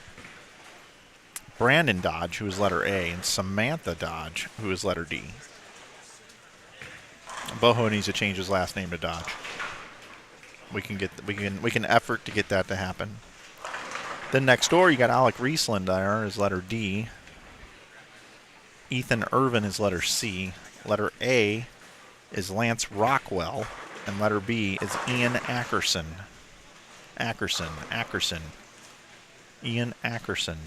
Brandon Dodge, who is letter A. And Samantha Dodge, who is letter D. Boho needs to change his last name to Dodge. We can effort to get that to happen. Then next door, you got Alec Riesland there, is letter D. Ethan Irvin is letter C. Letter A is Lance Rockwell. And letter B is Ian Ackerson. Ackerson. Ian Ackerson.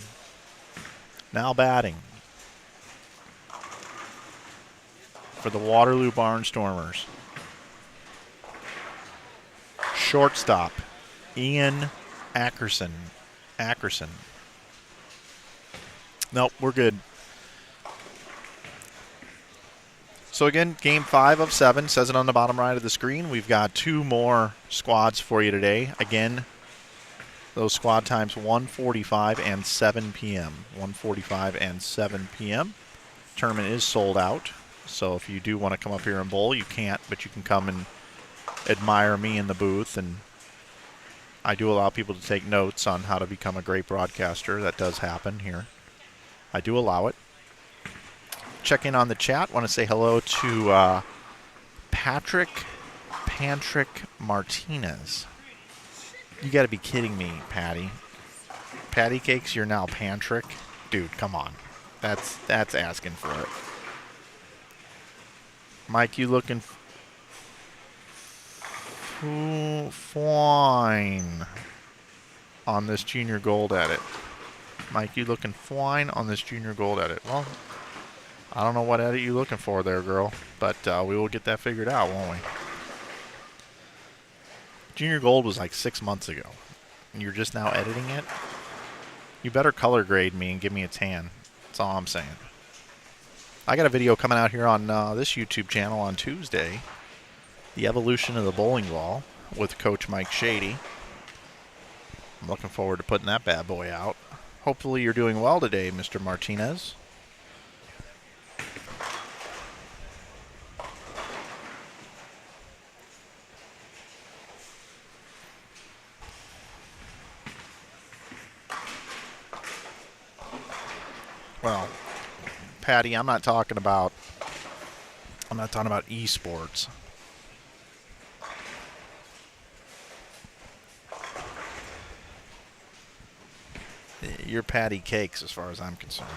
Now batting for the Waterloo Barnstormers. shortstop, Ian Ackerson. Nope, we're good. So again, game 5 of 7 says it on the bottom right of the screen. We've got 2 more squads for you today. Again, those squad times 1:45 and 7 p.m. 1:45 and 7 p.m. Tournament is sold out. So if you do want to come up here and bowl, you can't, but you can come and admire me in the booth. And I do allow people to take notes on how to become a great broadcaster. That does happen here. I do allow it. Check in on the chat. Want to say hello to Patrick Martinez. You got to be kidding me, Patty. Patty Cakes, you're now Pantrick? Dude, come on. That's asking for it. Mike, you looking fine on this junior gold edit. Mike, you looking fine on this junior gold edit. Well, I don't know what edit you looking for there, girl, but we will get that figured out, won't we? Junior gold was like 6 months ago, and you're just now editing it? You better color grade me and give me a tan. That's all I'm saying. I got a video coming out here on this YouTube channel on Tuesday, The Evolution of the Bowling Ball, with Coach Mike Shady. I'm looking forward to putting that bad boy out. Hopefully you're doing well today, Mr. Martinez. Well, Patty, I'm not talking about esports. You're Patty Cakes as far as I'm concerned.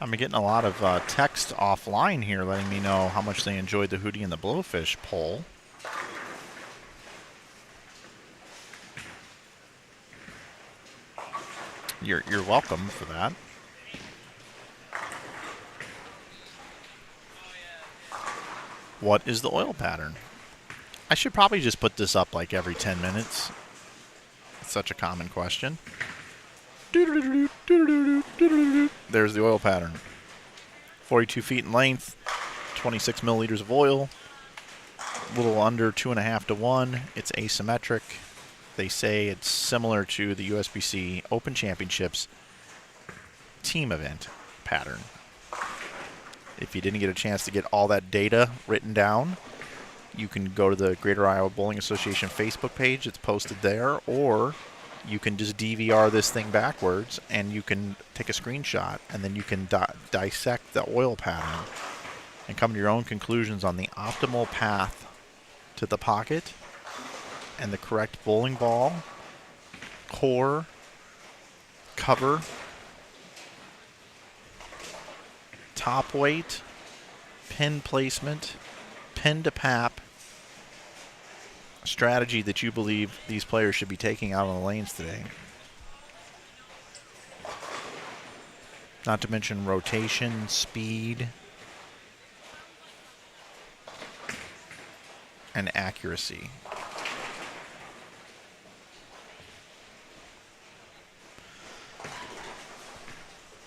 I'm getting a lot of text offline here letting me know how much they enjoyed the Hootie and the Blowfish poll. You're welcome for that. What is the oil pattern? I should probably just put this up like every 10 minutes. It's such a common question. There's the oil pattern. 42 feet in length, 26 milliliters of oil, a little under 2.5 to 1. It's asymmetric. They say it's similar to the USBC Open Championships team event pattern. If you didn't get a chance to get all that data written down, you can go to the Greater Iowa Bowling Association Facebook page. It's posted there, or you can just DVR this thing backwards and you can take a screenshot, and then you can dissect the oil pattern and come to your own conclusions on the optimal path to the pocket and the correct bowling ball, core, cover, top weight, pin placement, pin to pap, strategy that you believe these players should be taking out on the lanes today. Not to mention rotation, speed, and accuracy.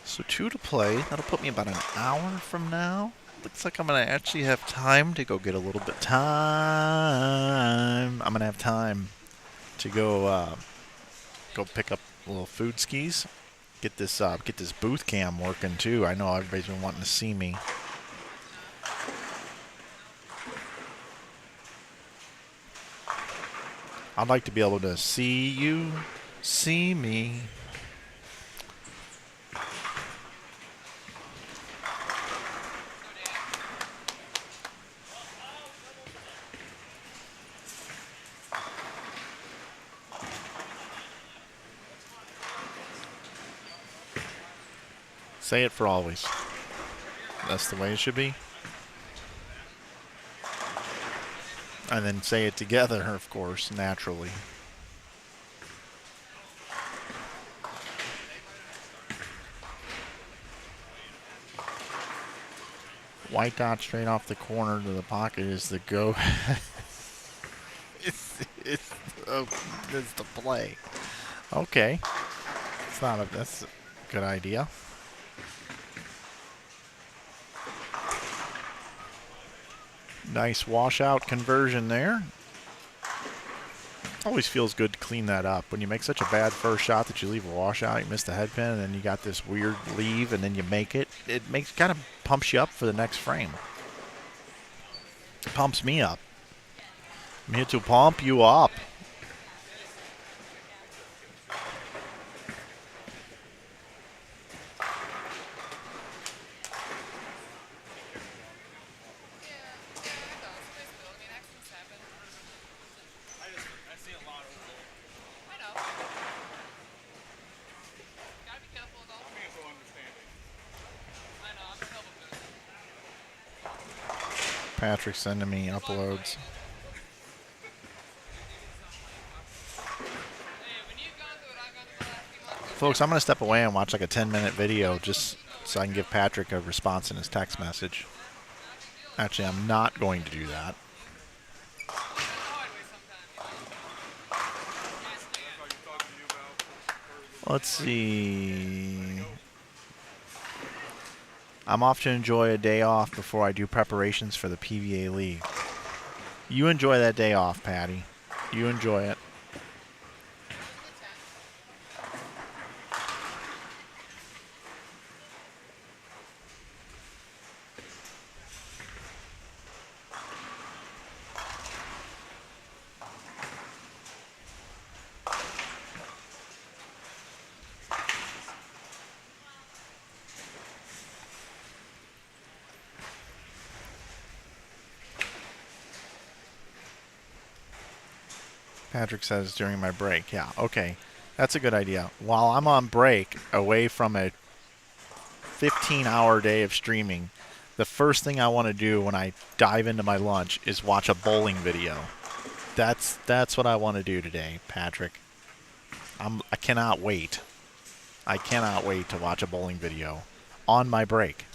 So 2 to play. That'll put me about an hour from now. Looks like I'm going to actually have time to go get a little bit time. I'm going to have time to go pick up a little food skis. Get this booth cam working too. I know everybody's been wanting to see me. I'd like to be able to see you, see me. Say it for always. That's the way it should be. And then say it together, of course, naturally. White dot straight off the corner to the pocket is the go. it's the play. Okay. That's a good idea. Nice washout conversion there. Always feels good to clean that up. When you make such a bad first shot that you leave a washout, you miss the head pin, and then you got this weird leave, and then you make it. It kind of pumps you up for the next frame. It pumps me up. I'm here to pump you up. Patrick sending me uploads. Folks, I'm going to step away and watch like a 10-minute video just so I can give Patrick a response in his text message. Actually, I'm not going to do that. Let's see. I'm off to enjoy a day off before I do preparations for the PVA League. You enjoy that day off, Patty. You enjoy it. Patrick says during my break. Yeah, okay. That's a good idea. While I'm on break, away from a 15-hour day of streaming, the first thing I want to do when I dive into my lunch is watch a bowling video. That's what I want to do today, Patrick. I cannot wait. I cannot wait to watch a bowling video on my break.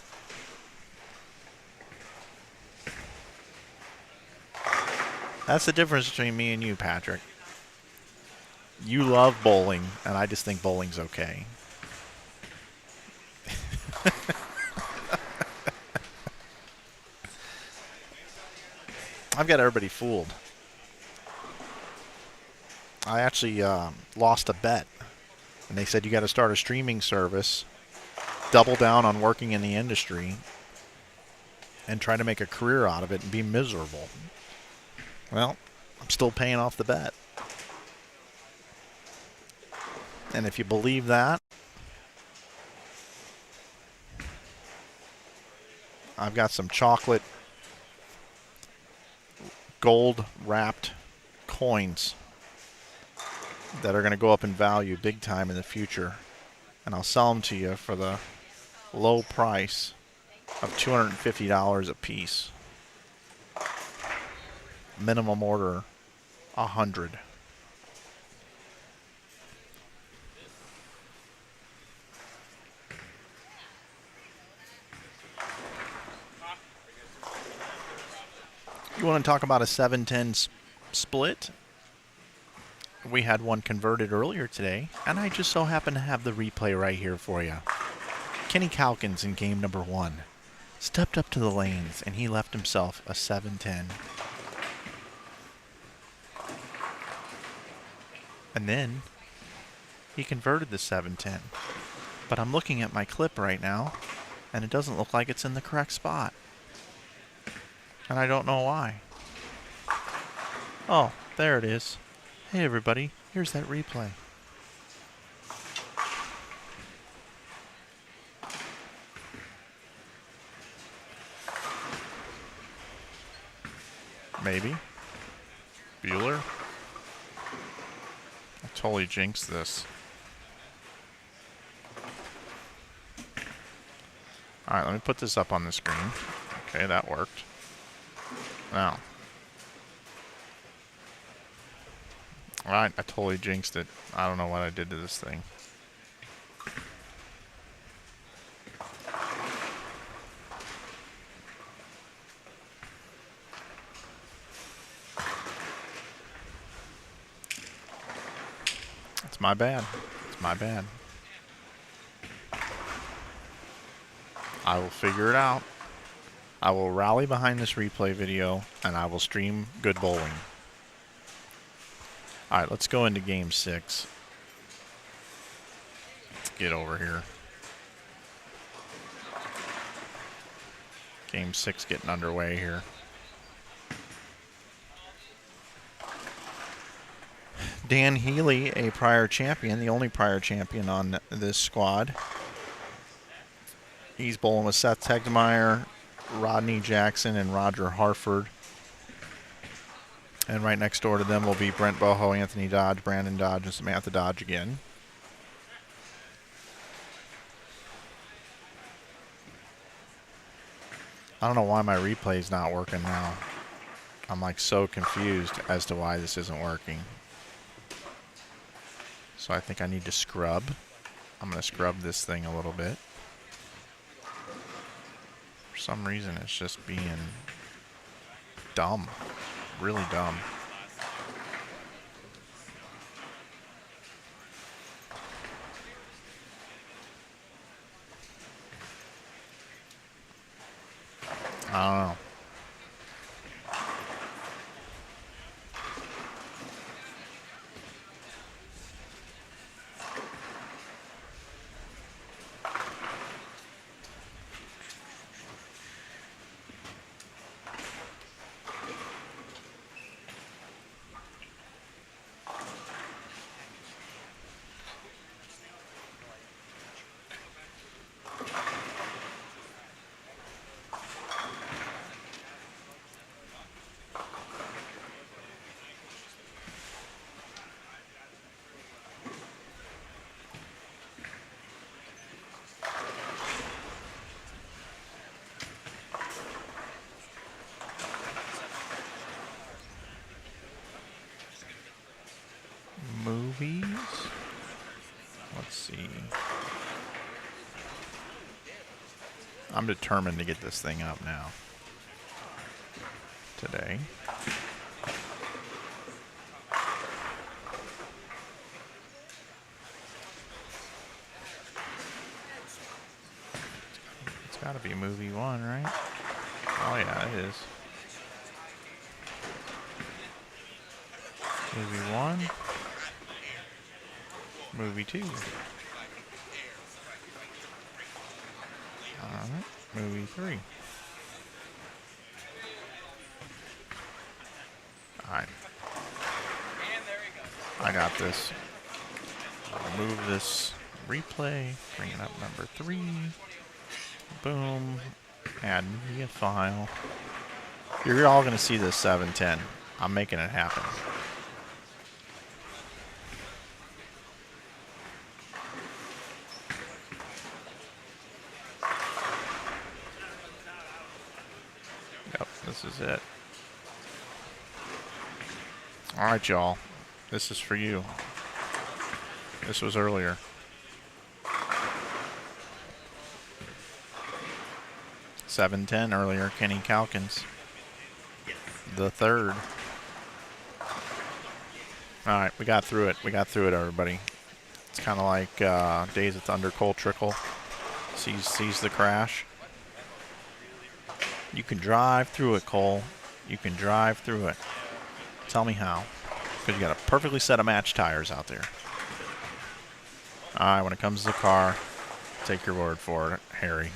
That's the difference between me and you, Patrick. You love bowling, and I just think bowling's okay. I've got everybody fooled. I actually lost a bet, and they said you got to start a streaming service, double down on working in the industry, and try to make a career out of it and be miserable. Well, I'm still paying off the bet. And if you believe that, I've got some chocolate gold wrapped coins that are going to go up in value big time in the future. And I'll sell them to you for the low price of $250 a piece. Minimum order 100. You want to talk about a 710 split? We had one converted earlier today, and I just so happen to have the replay right here for you. Kenny Calkins in game number 1 stepped up to the lanes, and he left himself a 710. And then he converted the 710. But I'm looking at my clip right now, and it doesn't look like it's in the correct spot. And I don't know why. Oh, there it is. Hey everybody, here's that replay. Maybe. Bueller? I totally jinxed this. Alright, let me put this up on the screen. Okay, that worked. Now. Alright, I totally jinxed it. I don't know what I did to this thing. It's my bad. It's my bad. I will figure it out. I will rally behind this replay video, and I will stream good bowling. Alright, let's go into game 6. Let's get over here. Game 6 getting underway here. Dan Healy, a prior champion, the only prior champion on this squad. He's bowling with Seth Tegmeyer, Rodney Jackson, and Roger Harford. And right next door to them will be Brent Boho, Anthony Dodge, Brandon Dodge, and Samantha Dodge again. I don't know why my replay is not working now. I'm like so confused as to why this isn't working. So I think I need to scrub. I'm going to scrub this thing a little bit. For some reason, it's just being dumb. Really dumb. I don't know. Movies. Let's see. I'm determined to get this thing up now. Today. It's got to be movie 1, right? Oh yeah, it is. Movie 1. Movie 2. Alright, movie 3. Alright. I got this. I'll move this replay, bring it up number 3. Boom. Add media file. You're all going to see this 710. I'm making it happen. Yep, this is it. Alright, y'all. This is for you. This was earlier. .710 earlier, Kenny Calkins. The third. Alright, we got through it. We got through it, everybody. It's kind of like Days of Thunder, Cole Trickle. Sees the crash. You can drive through it, Cole. You can drive through it. Tell me how. Because you got a perfectly set of match tires out there. Alright, when it comes to the car, take your word for it, Harry.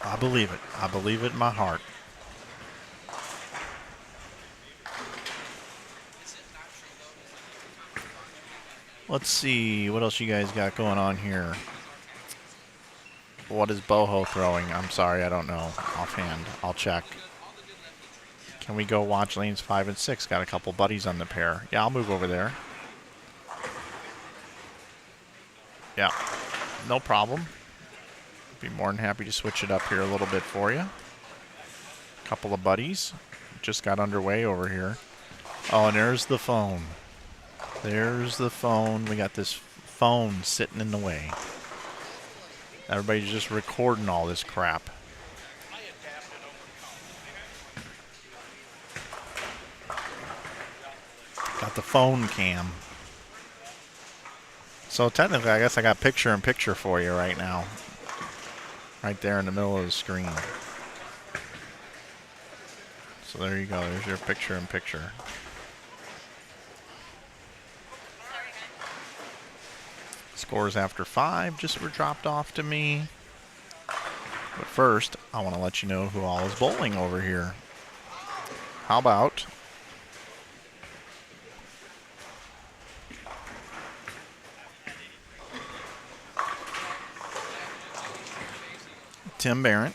I believe it. I believe it in my heart. Let's see. What else you guys got going on here? What is Boho throwing? I'm sorry, I don't know. Offhand. I'll check. Can we go watch lanes 5 and 6? Got a couple buddies on the pair. Yeah, I'll move over there. Yeah. no problem. Be more than happy to switch it up here a little bit for you. Couple of buddies just got underway over here. Oh, and there's the phone. There's the phone. We got this phone sitting in the way. Everybody's just recording all this crap. Got the phone cam. So technically, I guess I got picture-in-picture for you right now. Right there in the middle of the screen. So there you go. There's your picture-in-picture. Scores after 5 just were dropped off to me. But first, I want to let you know who all is bowling over here. How about Tim Barrett,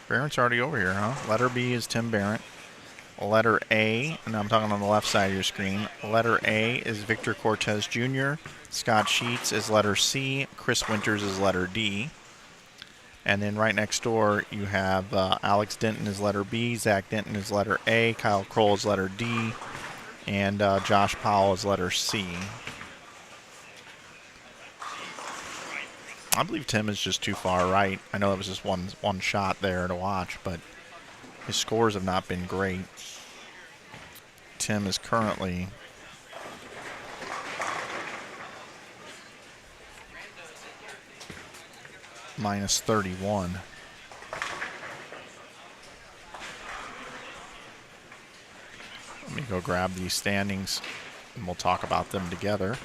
Barrett's already over here, huh? Letter B is Tim Barrett. Letter A, and I'm talking on the left side of your screen. Letter A is Victor Cortez Jr. Scott Sheets is letter C. Chris Winters is letter D. And then right next door, you have Alex Denton is letter B. Zach Denton is letter A. Kyle Kroll is letter D. And Josh Powell is letter C. I believe Tim is just too far right. I know it was just one shot there to watch, but his scores have not been great. Tim is currently minus 31. Let me go grab these standings and we'll talk about them together,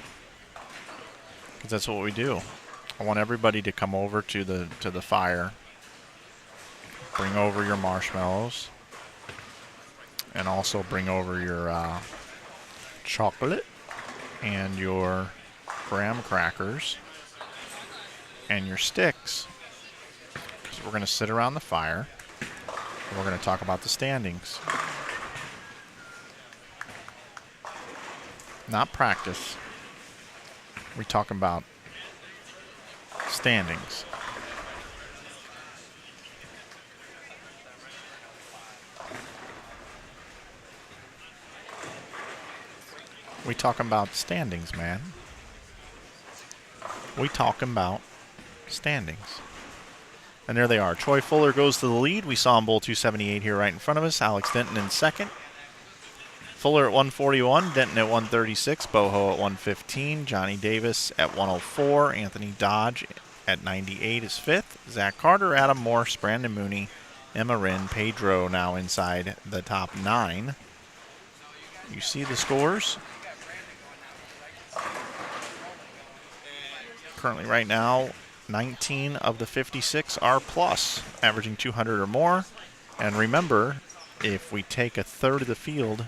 because that's what we do. I want everybody to come over to the fire. Bring over your marshmallows. And also bring over your chocolate and your graham crackers and your sticks. Because we're going to sit around the fire and we're going to talk about the standings. Not practice. We're talking about standings. We talking about standings, man. We talking about standings. And there they are. Troy Fuller goes to the lead. We saw him bowl 278 here right in front of us. Alex Denton in second. Fuller at 141. Denton at 136. Boho at 115. Johnny Davis at 104. Anthony Dodge at 98 is fifth. Zach Carter, Adam Morse, Brandon Mooney, Emma Rinn, Pedro now inside the top 9. You see the scores? Currently right now, 19 of the 56 are plus, averaging 200 or more. And remember, if we take a third of the field,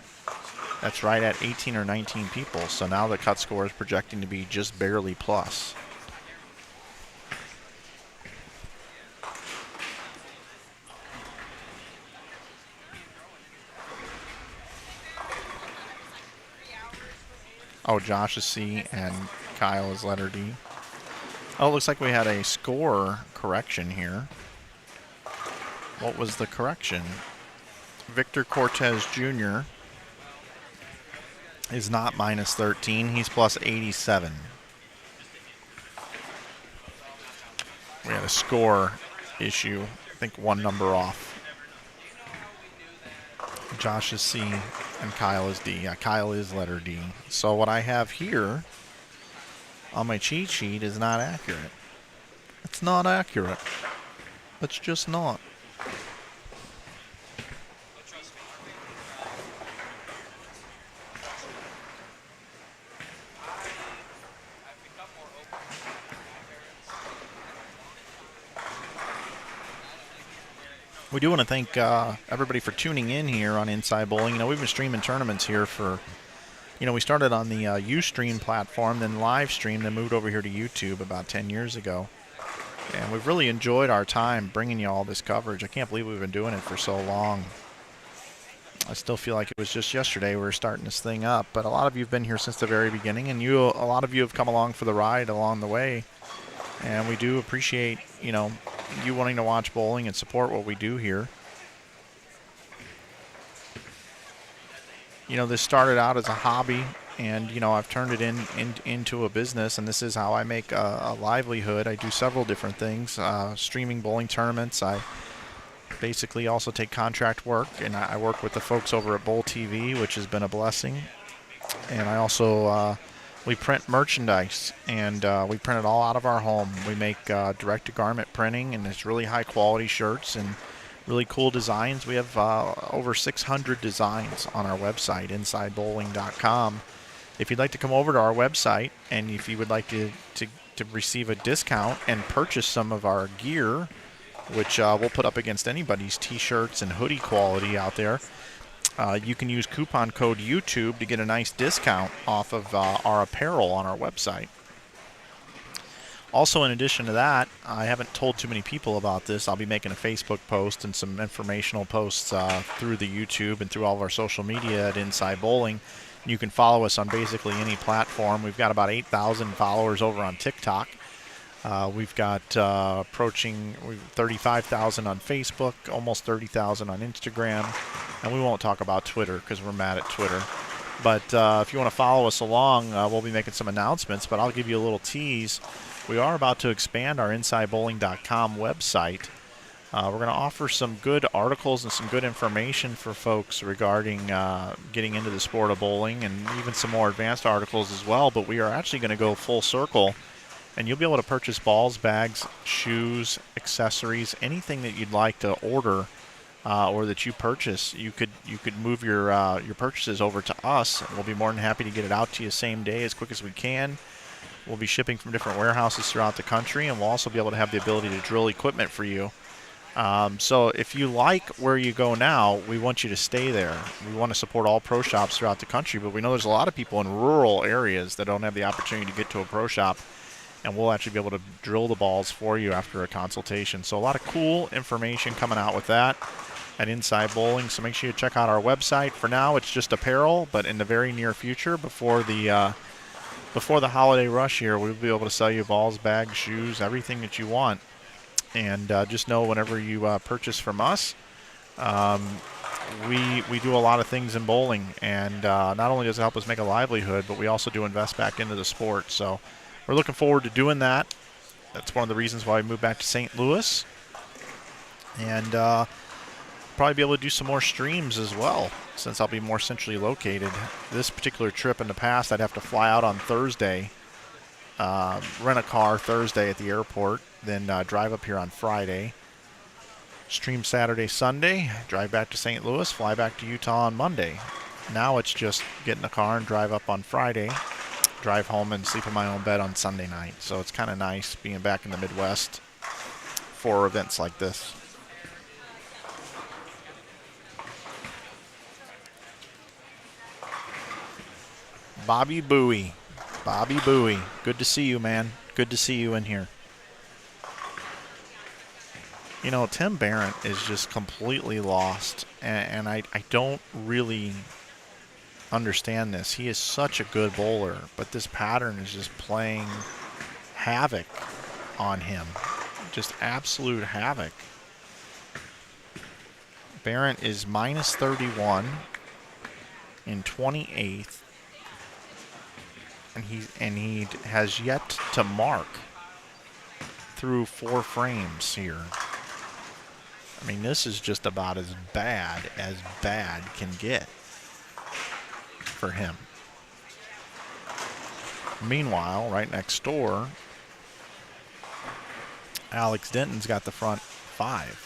that's right at 18 or 19 people. So now the cut score is projecting to be just barely plus. Oh, Josh is C and Kyle is letter D. Oh, it looks like we had a score correction here. What was the correction? Victor Cortez Jr. is not minus 13. He's plus 87. We had a score issue. I think one number off. Josh is C and Kyle is D. Yeah, Kyle is letter D. So what I have here on my cheat sheet is not accurate. It's not accurate. It's just not. We do want to thank everybody for tuning in here on Inside Bowling. You know, we've been streaming tournaments here for, you know, we started on the Ustream platform, then live stream, then moved over here to YouTube about 10 years ago. And we've really enjoyed our time bringing you all this coverage. I can't believe we've been doing it for so long. I still feel like it was just yesterday we were starting this thing up, but a lot of you have been here since the very beginning, and a lot of you have come along for the ride along the way. And we do appreciate, you wanting to watch bowling and support what we do here. This started out as a hobby, and I've turned it into a business, and this is how I make a livelihood. I do several different things, streaming bowling tournaments. I basically also take contract work, and I work with the folks over at Bowl TV, which has been a blessing. And I also we print merchandise, and we print it all out of our home. We make direct-to-garment printing, and it's really high-quality shirts and really cool designs. We have over 600 designs on our website, InsideBowling.com. If you'd like to come over to our website, and if you would like to receive a discount and purchase some of our gear, which we'll put up against anybody's t-shirts and hoodie quality out there, you can use coupon code YouTube to get a nice discount off of our apparel on our website. Also, in addition to that, I haven't told too many people about this. I'll be making a Facebook post and some informational posts through the YouTube and through all of our social media at Inside Bowling. You can follow us on basically any platform. We've got about 8,000 followers over on TikTok. We've got approaching 35,000 on Facebook, almost 30,000 on Instagram, and we won't talk about Twitter because we're mad at Twitter. But if you want to follow us along, we'll be making some announcements, but I'll give you a little tease. We are about to expand our InsideBowling.com website. We're going to offer some good articles and some good information for folks regarding getting into the sport of bowling, and even some more advanced articles as well, but we are actually going to go full circle. And you'll be able to purchase balls, bags, shoes, accessories, anything that you'd like to order or that you purchase. You could move your purchases over to us, and we'll be more than happy to get it out to you same day as quick as we can. We'll be shipping from different warehouses throughout the country, and we'll also be able to have the ability to drill equipment for you. So if you like where you go now, we want you to stay there. We want to support all pro shops throughout the country, but we know there's a lot of people in rural areas that don't have the opportunity to get to a pro shop, and we'll actually be able to drill the balls for you after a consultation. So a lot of cool information coming out with that at Inside Bowling. So make sure you check out our website. For now, it's just apparel, but in the very near future, before the holiday rush here, we'll be able to sell you balls, bags, shoes, everything that you want. And just know whenever you purchase from us, we do a lot of things in bowling. And not only does it help us make a livelihood, but we also do invest back into the sport. So we're looking forward to doing that. That's one of the reasons why we moved back to St. Louis. And probably be able to do some more streams as well, since I'll be more centrally located. This particular trip in the past, I'd have to fly out on Thursday, rent a car Thursday at the airport, then drive up here on Friday, stream Saturday, Sunday, drive back to St. Louis, fly back to Utah on Monday. Now it's just get in a car and drive up on Friday, drive home and sleep in my own bed on Sunday night. So it's kind of nice being back in the Midwest for events like this. Bobby Bowie. Bobby Bowie. Good to see you, man. Good to see you in here. Tim Barrett is just completely lost, and I don't really understand this. He is such a good bowler, but this pattern is just playing havoc on him. Just absolute havoc. Barrett is minus 31 in 28th. And he has yet to mark through 4 frames here. I mean, this is just about as bad can get for him. Meanwhile, right next door, Alex Denton's got the front 5.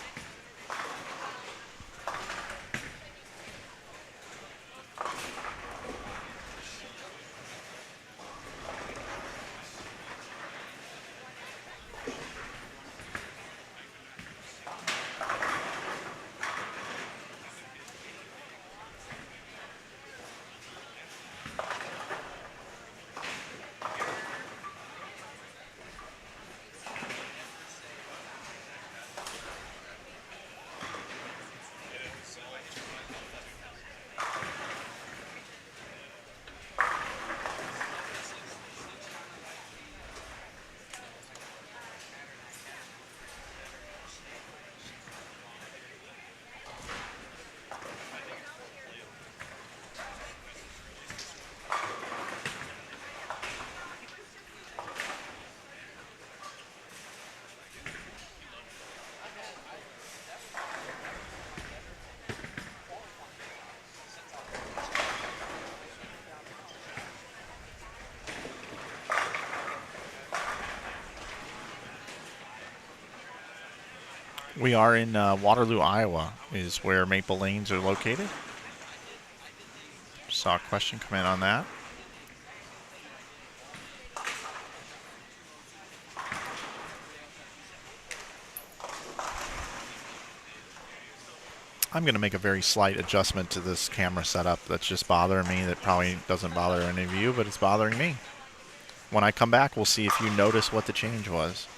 We are in Waterloo, Iowa, is where Maple Lanes are located. Saw a question come in on that. I'm going to make a very slight adjustment to this camera setup that's just bothering me. That probably doesn't bother any of you, but it's bothering me. When I come back, we'll see if you notice what the change was.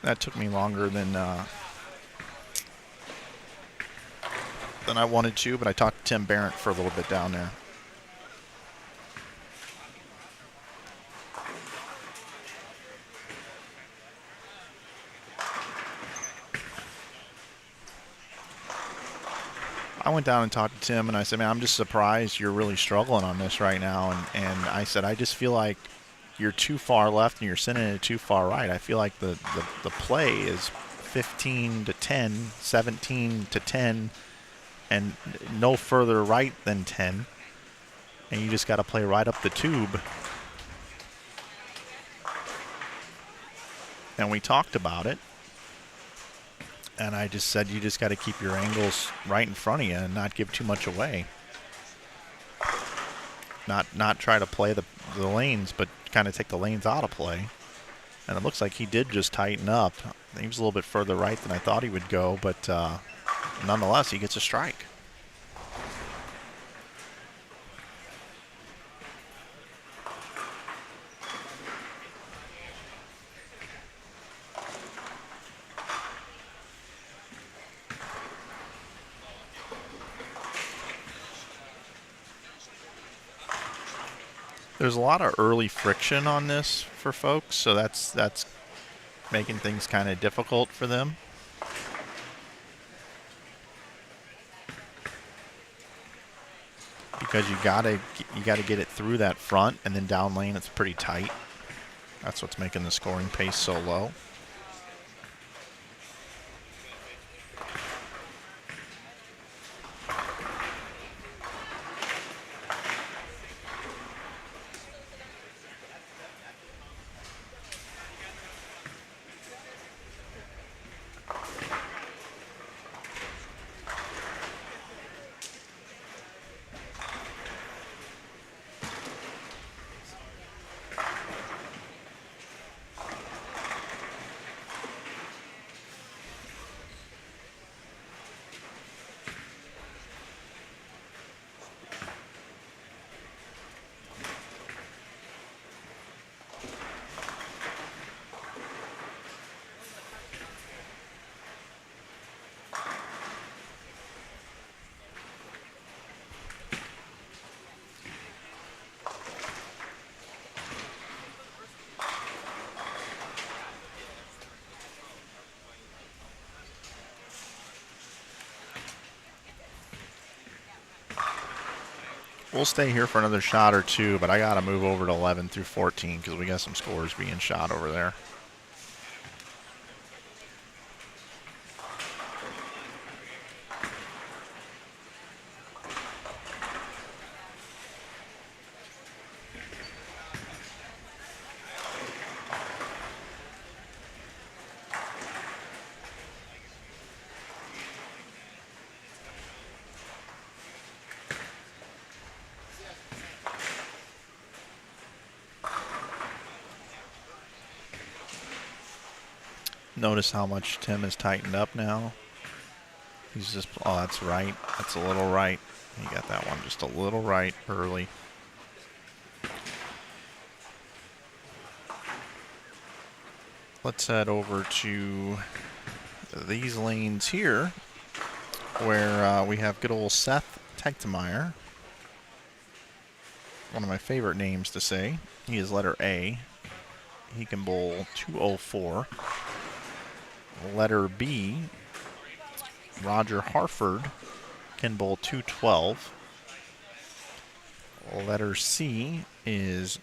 That took me longer than I wanted to, but I talked to Tim Barrett for a little bit down there. I went down and talked to Tim, and I said, man, I'm just surprised you're really struggling on this right now. And I said, I just feel like you're too far left and you're sending it too far right. I feel like the play is 15 to 10, 17 to 10, and no further right than 10. And you just got to play right up the tube. And we talked about it. And I just said, you just got to keep your angles right in front of you and not give too much away. Not try to play the lanes, but kind of take the lanes out of play. And it looks like he did just tighten up. He was a little bit further right than I thought he would go, but nonetheless, he gets a strike. There's a lot of early friction on this for folks, so that's making things kind of difficult for them. Because you gotta get it through that front, and then down lane it's pretty tight. That's what's making the scoring pace so low. We'll stay here for another shot or two, but I got to move over to 11 through 14 because we got some scores being shot over there. Notice how much Tim has tightened up now. He's just, oh, that's right. That's a little right. He got that one just a little right early. Let's head over to these lanes here where we have good old Seth Tegtemeyer. One of my favorite names to say. He is letter A. He can bowl 204. Letter B, Roger Harford, can bowl 212. Letter C is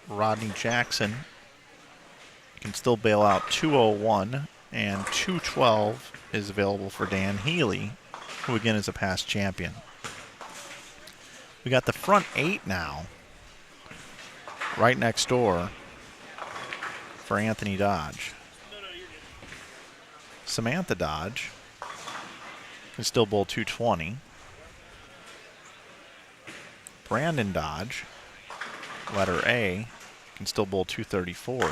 Rodney Jackson, can still bail out 201, and 212 is available for Dan Healy, who again is a past champion. We got the front 8 now, right next door for Anthony Dodge. Samantha Dodge can still bowl 220. Brandon Dodge, letter A, can still bowl 234.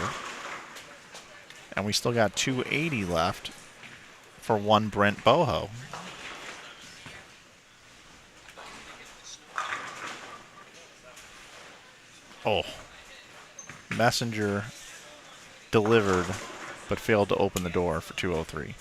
And we still got 280 left for one Brent Boho. Oh, Messenger delivered, but failed to open the door for 203.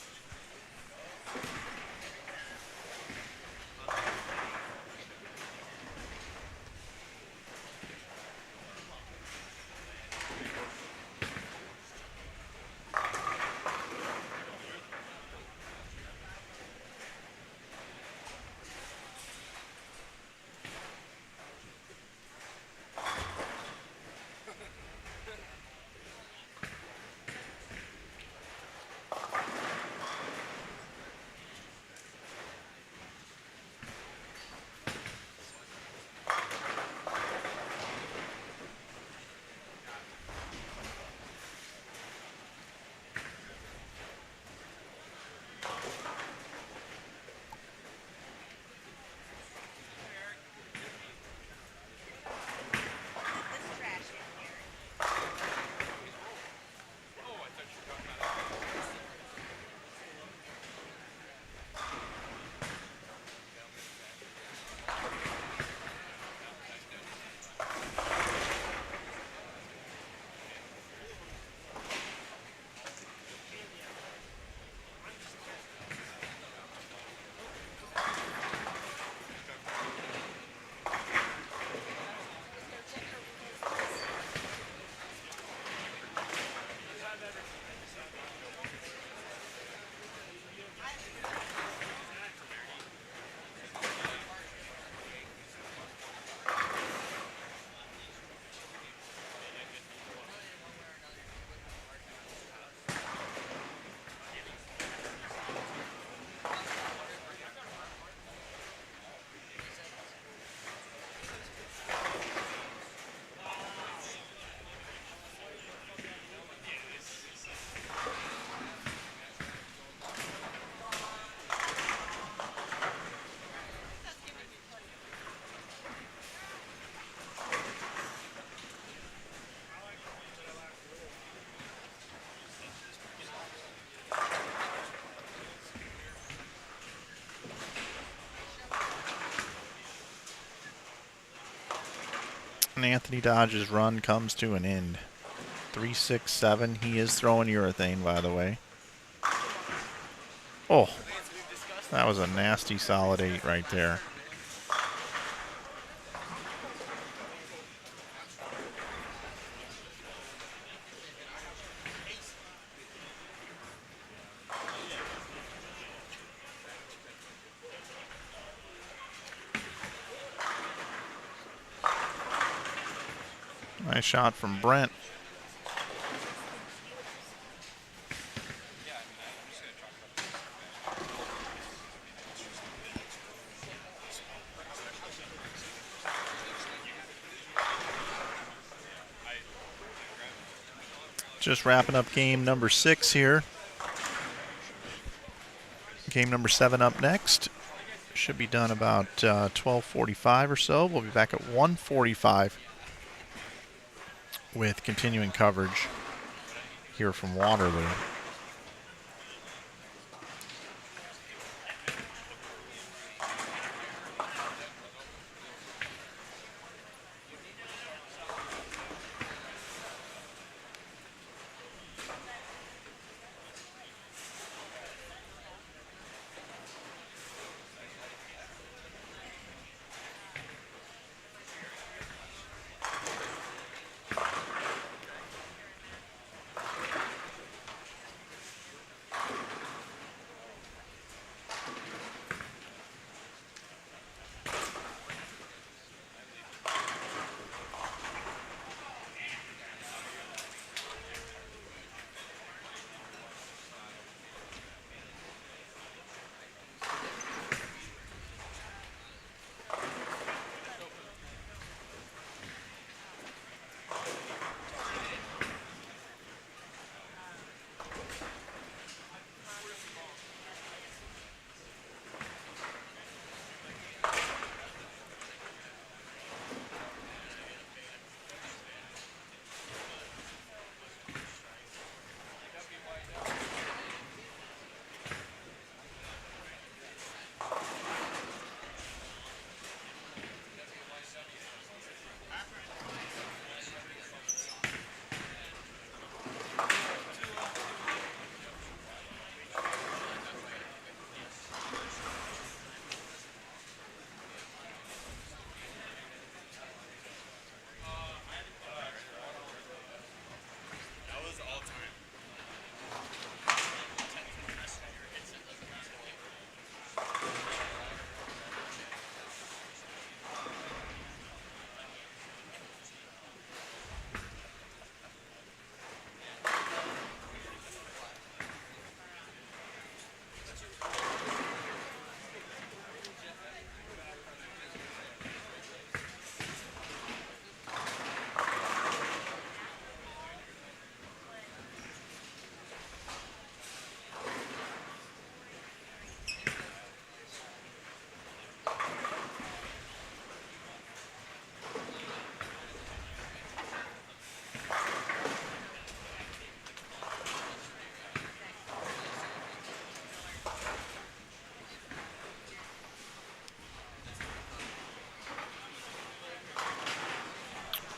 And Anthony Dodge's run comes to an end. 3-6-7. He is throwing urethane, by the way. Oh, that was a nasty solid 8 right there. Nice shot from Brent. Just wrapping up game number 6 here. Game number 7 up next. Should be done about 12:45 or so. We'll be back at 1:45 with continuing coverage here from Waterloo.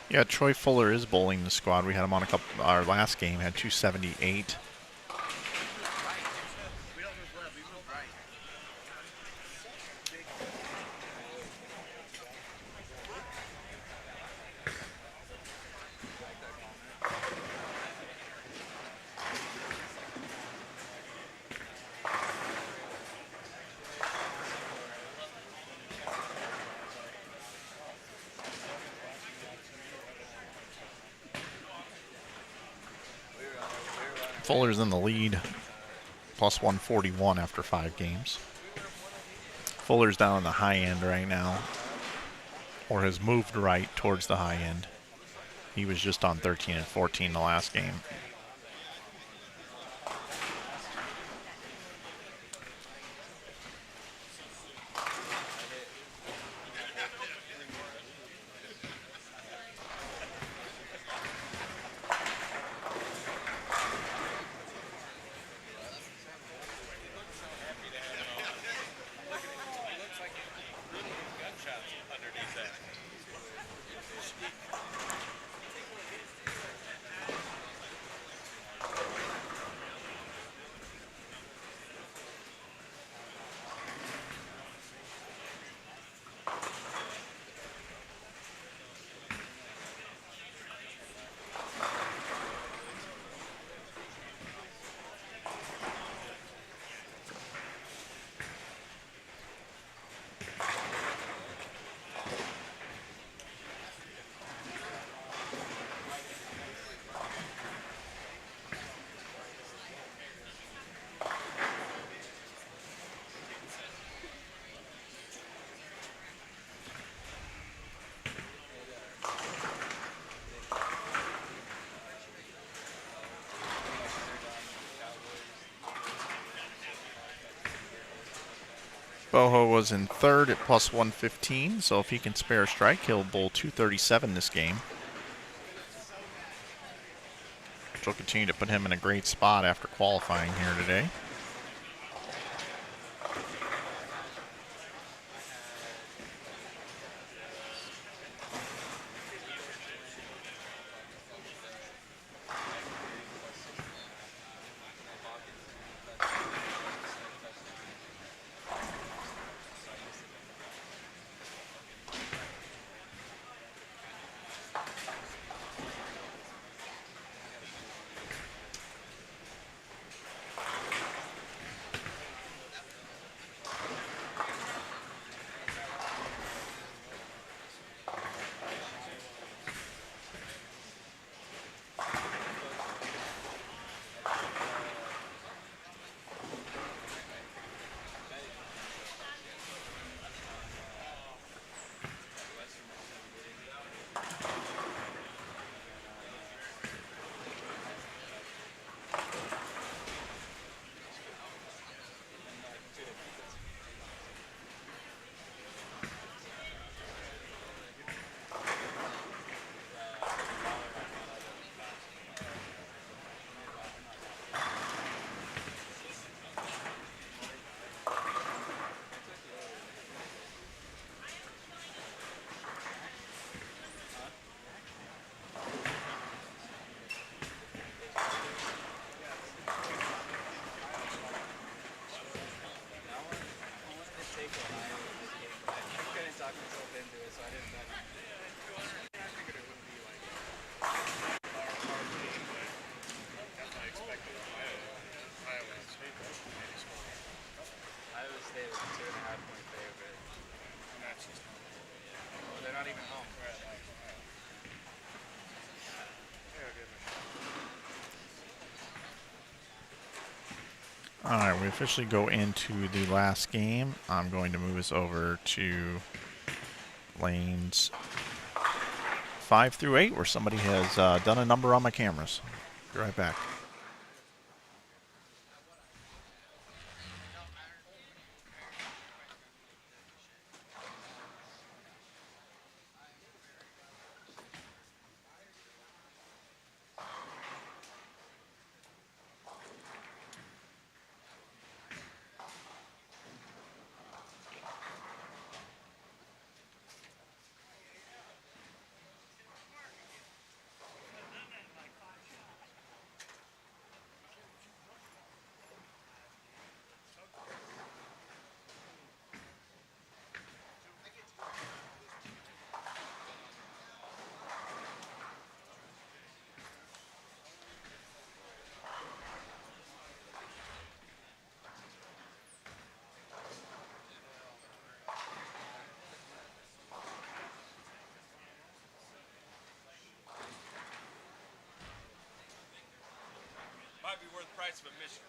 Yeah, Troy Fuller is bowling the squad. We had him on our last game, had 278. Fuller's in the lead, plus 141 after 5 games. Fuller's down on the high end right now, or has moved right towards the high end. He was just on 13 and 14 the last game. Boho was in third at plus 115, so if he can spare a strike, he'll bowl 237 this game. Which will continue to put him in a great spot after qualifying here today. Alright, we officially go into the last game. I'm going to move us over to lanes 5 through 8, where somebody has done a number on my cameras. Be right back. Might be worth the price of admission.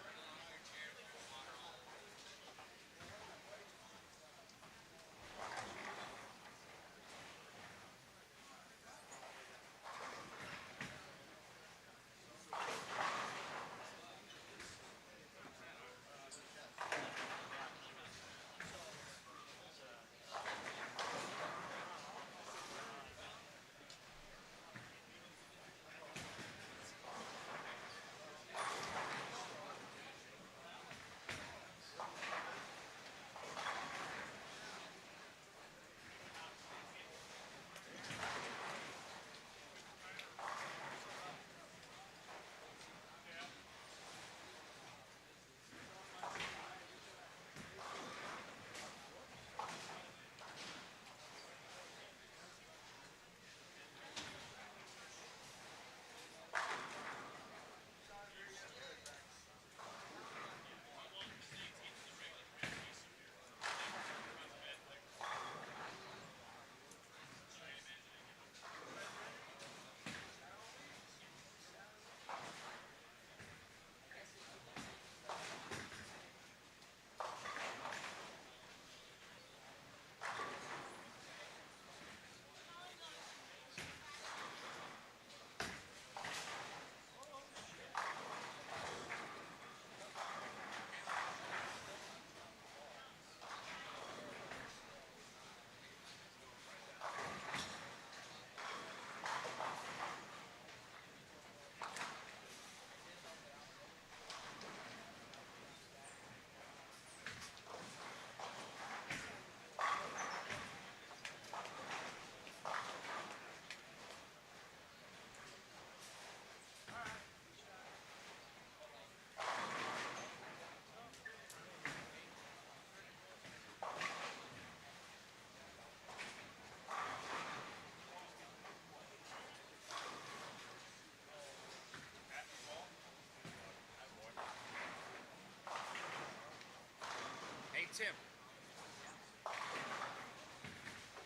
It's him.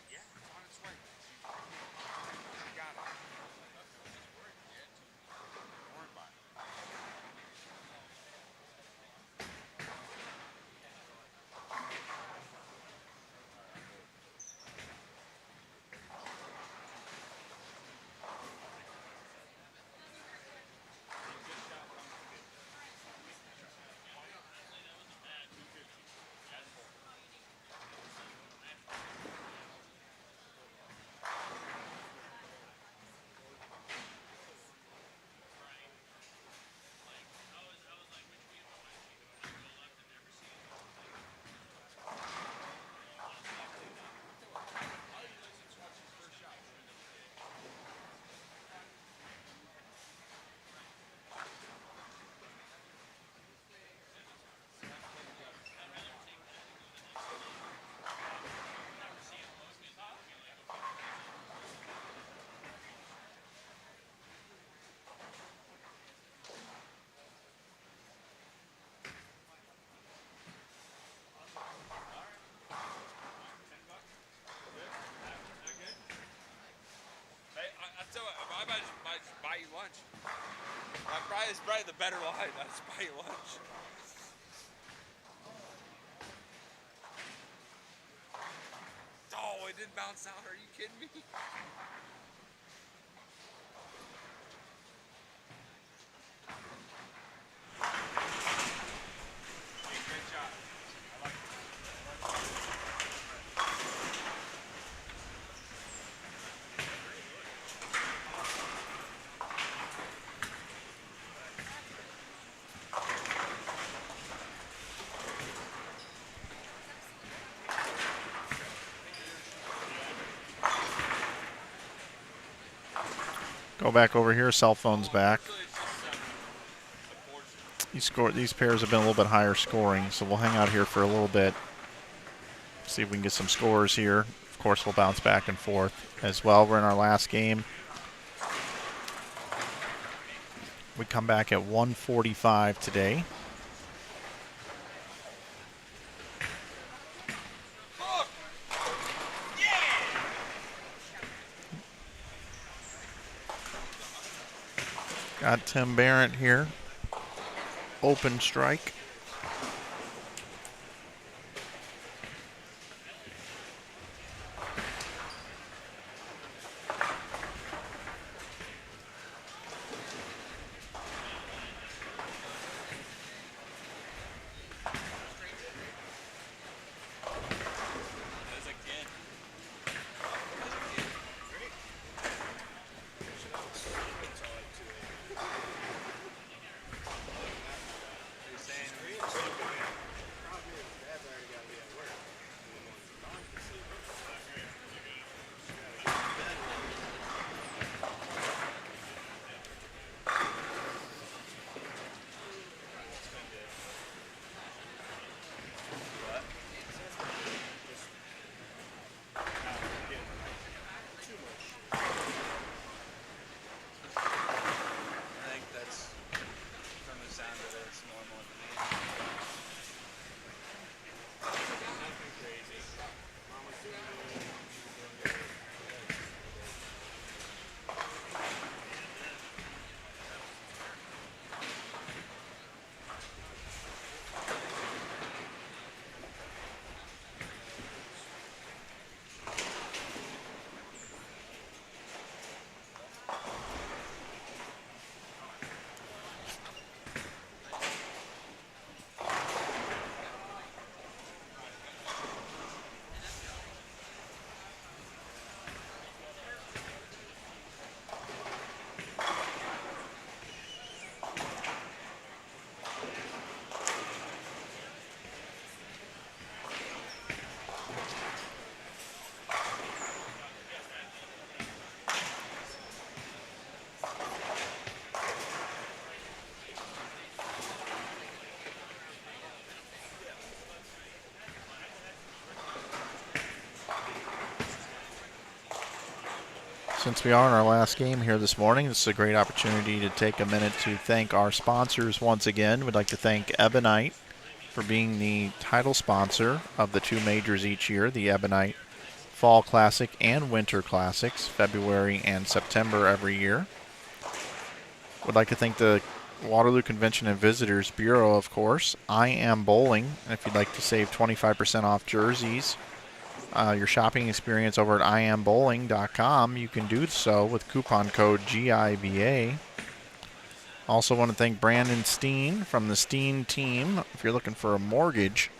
Yeah, it's on its way. I got it. Don't worry about it. So I might just buy you lunch. It's probably the better line. I'll just buy you lunch. Oh, it didn't bounce out. Are you kidding me? Hey, great job. I like it. Go back over here. Cell phone's back. These pairs have been a little bit higher scoring, so we'll hang out here for a little bit. See if we can get some scores here. Of course, we'll bounce back and forth as well. We're in our last game. We come back at 1:45 today. Got Tim Barrett here. Open strike. Since we are in our last game here this morning, this is a great opportunity to take a minute to thank our sponsors once again. We'd like to thank Ebonite for being the title sponsor of the 2 majors each year, the Ebonite Fall Classic and Winter Classics, February and September every year. Would like to thank the Waterloo Convention and Visitors Bureau, of course. I Am Bowling, and if you'd like to save 25% off jerseys, your shopping experience over at iambowling.com, you can do so with coupon code GIBA. Also want to thank Brandon Steen from the Steen team. If you're looking for a mortgage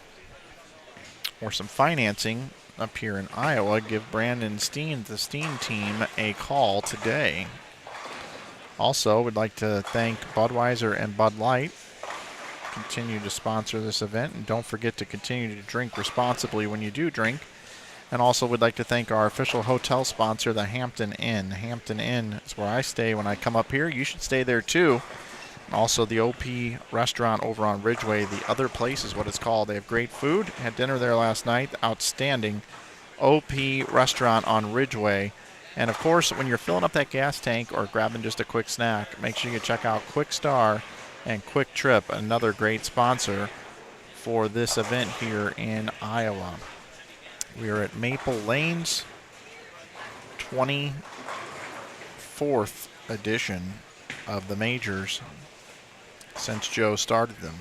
or some financing up here in Iowa, give Brandon Steen, the Steen team, a call today. Also, would like to thank Budweiser and Bud Light. Continue to sponsor this event, and don't forget to continue to drink responsibly when you do drink. And also would like to thank our official hotel sponsor, the Hampton Inn. Hampton Inn is where I stay when I come up here. You should stay there too. And also the OP restaurant over on Ridgeway. The Other Place is what it's called. They have great food. Had dinner there last night. Outstanding OP restaurant on Ridgeway. And of course, when you're filling up that gas tank or grabbing just a quick snack, make sure you check out Kwik Star and Kwik Trip, another great sponsor for this event here in Iowa. We are at Maple Lane's 24th edition of the majors since Joe started them.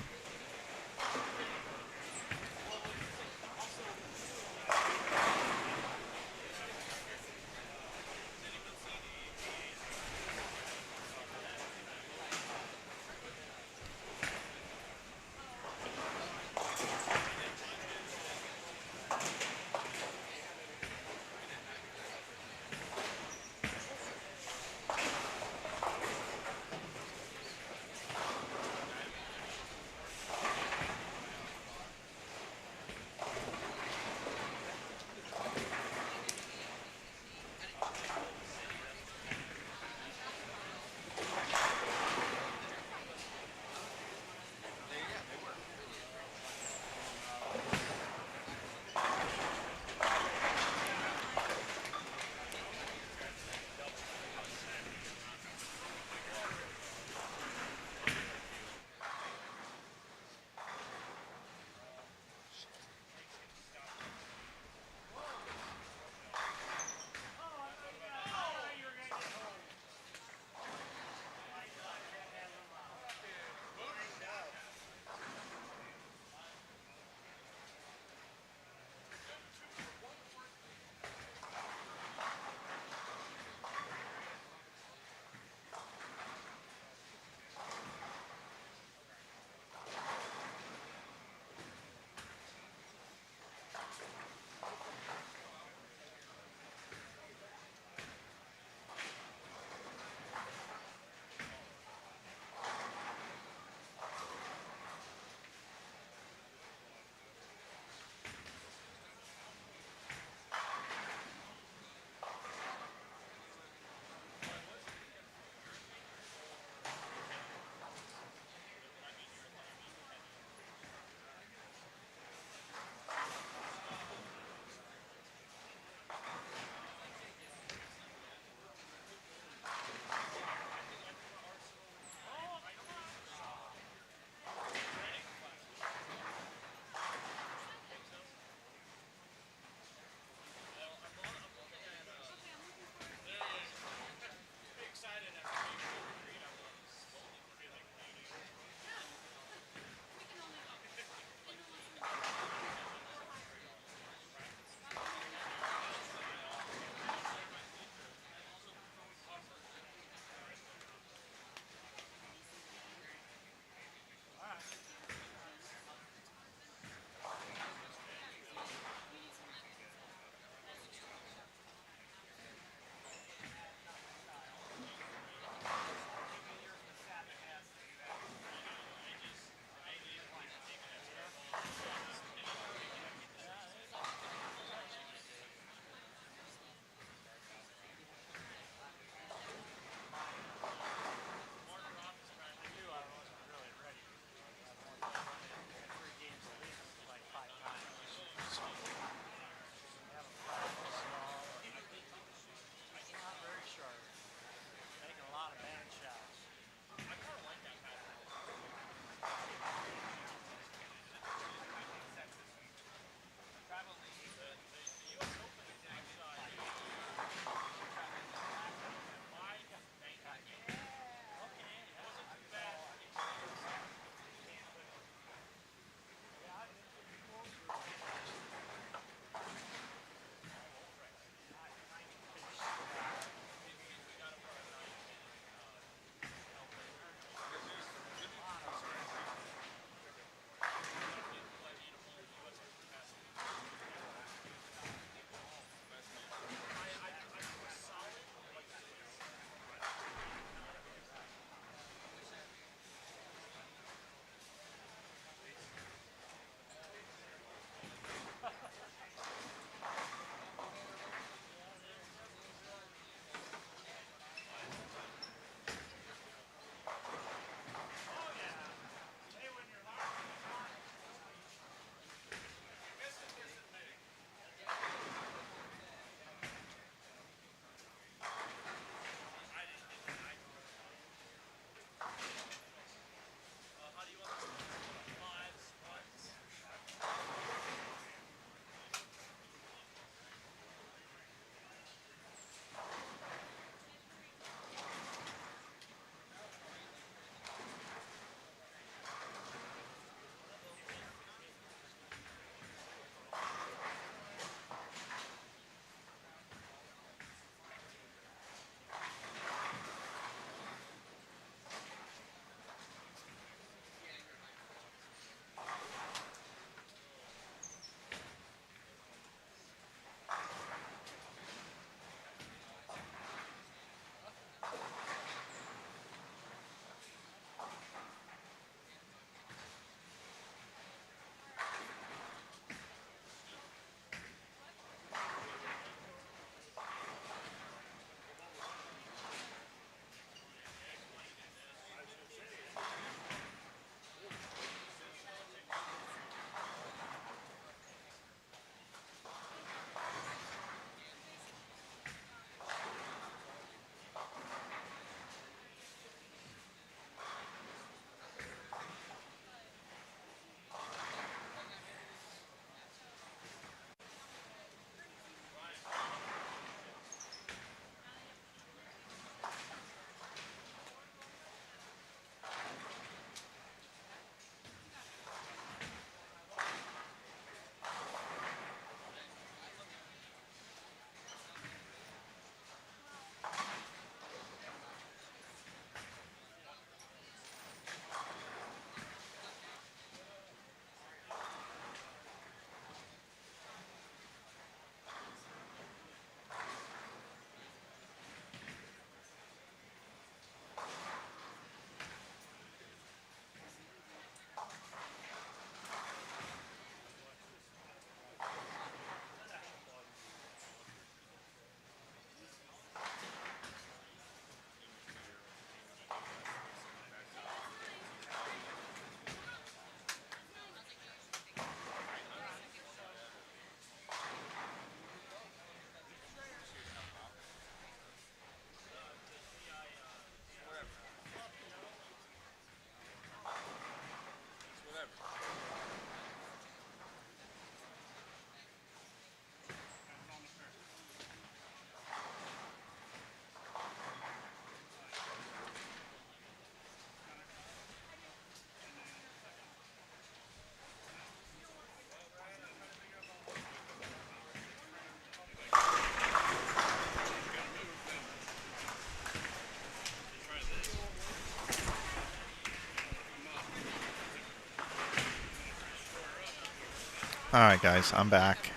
All right, guys, I'm back.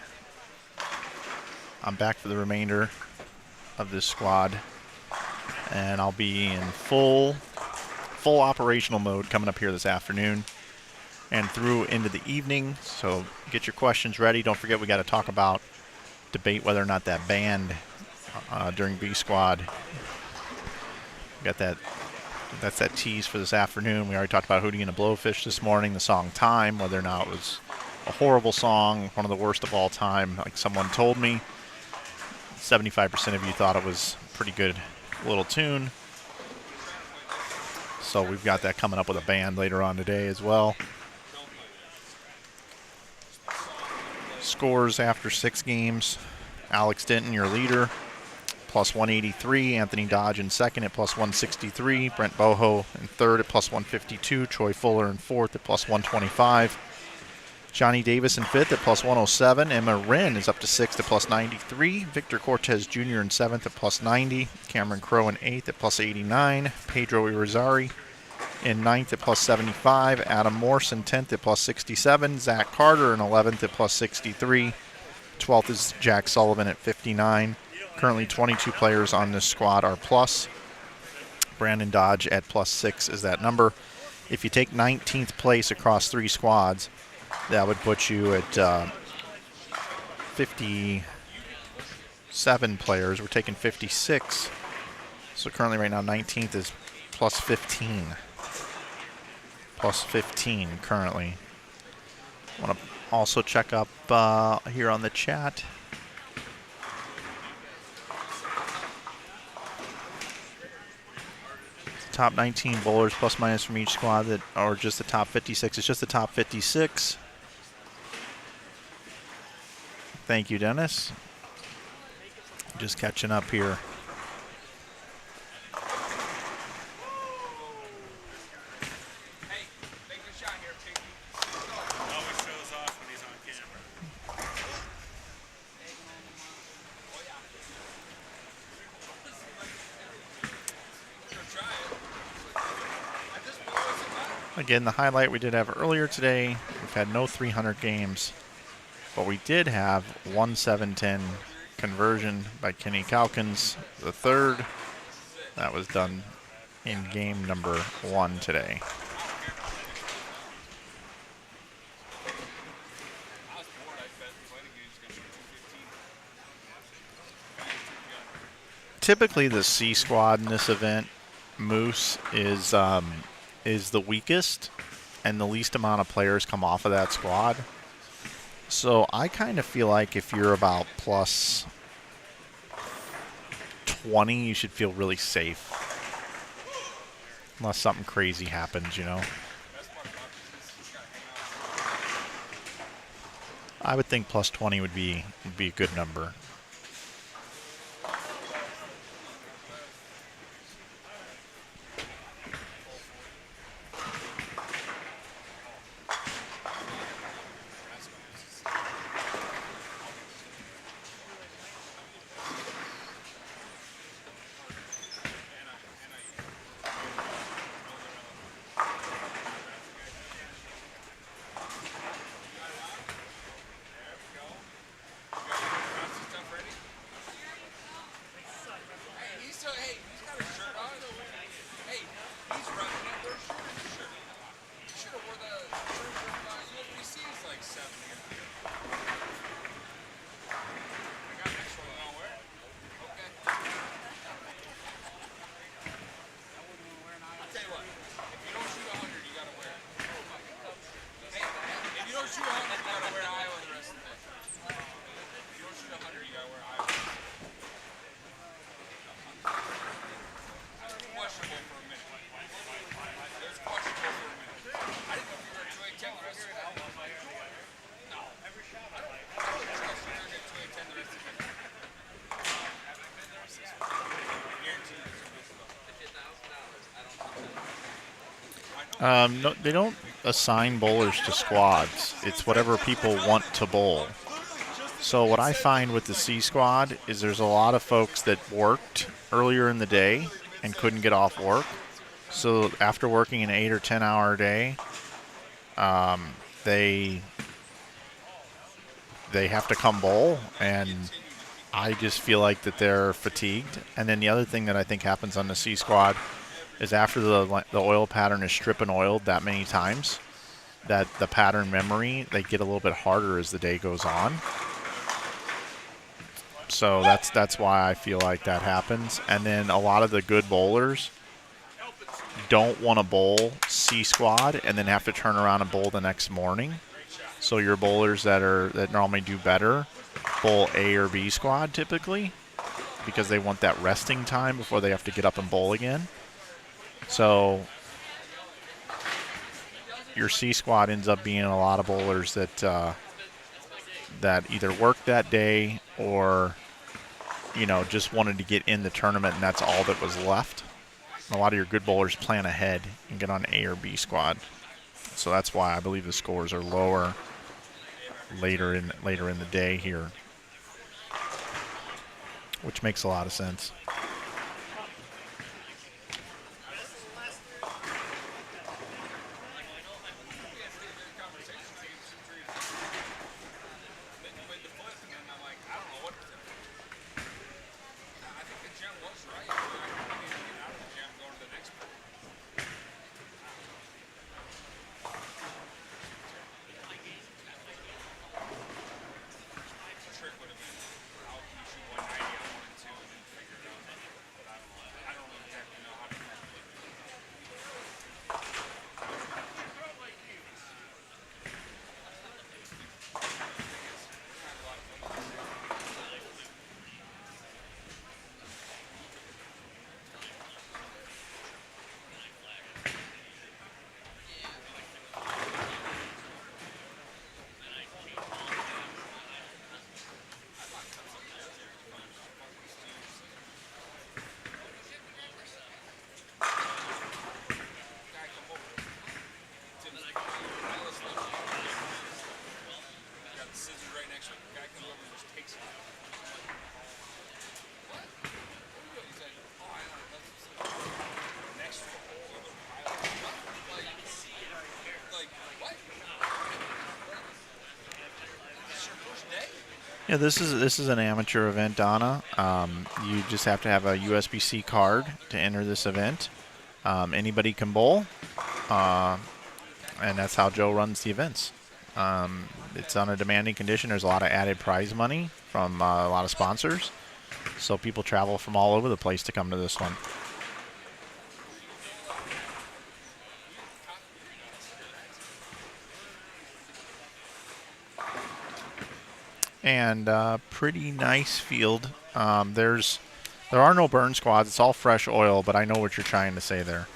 I'm back for the remainder of this squad, and I'll be in full operational mode coming up here this afternoon and through into the evening. So get your questions ready. Don't forget we got to talk about, debate whether or not that banned during B squad. Got that. That's that tease for this afternoon. We already talked about Hootie and the Blowfish this morning. The song "Time," whether or not it was a horrible song, one of the worst of all time, like someone told me. 75% of you thought it was a pretty good little tune. So we've got that coming up with a band later on today as well. Scores after 6 games. Alex Denton, your leader, plus 183. Anthony Dodge in second at plus 163. Brent Boho in third at plus 152. Troy Fuller in fourth at plus 125. Johnny Davis in fifth at plus 107. Emma Wren is up to sixth at plus 93. Victor Cortez Jr. in seventh at plus 90. Cameron Crowe in eighth at plus 89. Pedro Irizarry in ninth at plus 75. Adam Morse in 10th at plus 67. Zach Carter in 11th at plus 63. 12th is Jack Sullivan at 59. Currently 22 players on this squad are plus. Brandon Dodge at plus 6 is that number. If you take 19th place across 3 squads, that would put you at 57 players. We're taking 56. So currently right now 19th is plus 15. Plus 15 currently. I want to also check up here on the chat. Top 19 bowlers plus minus from each squad that are just the top 56. It's just the top 56. Thank you, Dennis. Just catching up here. Hey, make a shot here, Pinky. Always shows off when he's on camera. Again, the highlight we did have earlier today, we've had no 300 games, but we did have 1-7-10 conversion by Kenny Calkins, the third. That was done in game number 1 today. Typically the C squad in this event, Moose, is the weakest and the least amount of players come off of that squad. So I kind of feel like if you're about plus 20, you should feel really safe. Unless something crazy happens, you know. I would think plus 20 would be a good number. No, they don't assign bowlers to squads. It's whatever people want to bowl. So what I find with the C squad is there's a lot of folks that worked earlier in the day and couldn't get off work. So after working an 8 or 10 hour day, they they have to come bowl, and I just feel like that they're fatigued. And then the other thing that I think happens on the C squad is after the oil pattern is strip and oiled that many times, that the pattern memory, they get a little bit harder as the day goes on. So that's why I feel like that happens. And then a lot of the good bowlers don't want to bowl C squad and then have to turn around and bowl the next morning. So your bowlers that normally do better bowl A or B squad typically, because they want that resting time before they have to get up and bowl again. So your C squad ends up being a lot of bowlers that that either worked that day or, you know, just wanted to get in the tournament and that's all that was left. And a lot of your good bowlers plan ahead and get on A or B squad. So that's why I believe the scores are lower later in the day here, which makes a lot of sense. Yeah, this is an amateur event, Donna. You just have to have a USB-C card to enter this event. Anybody can bowl, and that's how Joe runs the events. It's on a demanding condition. There's a lot of added prize money from a lot of sponsors, so people travel from all over the place to come to this one. And pretty nice field. There are no burn squads. It's all fresh oil, but I know what you're trying to say there.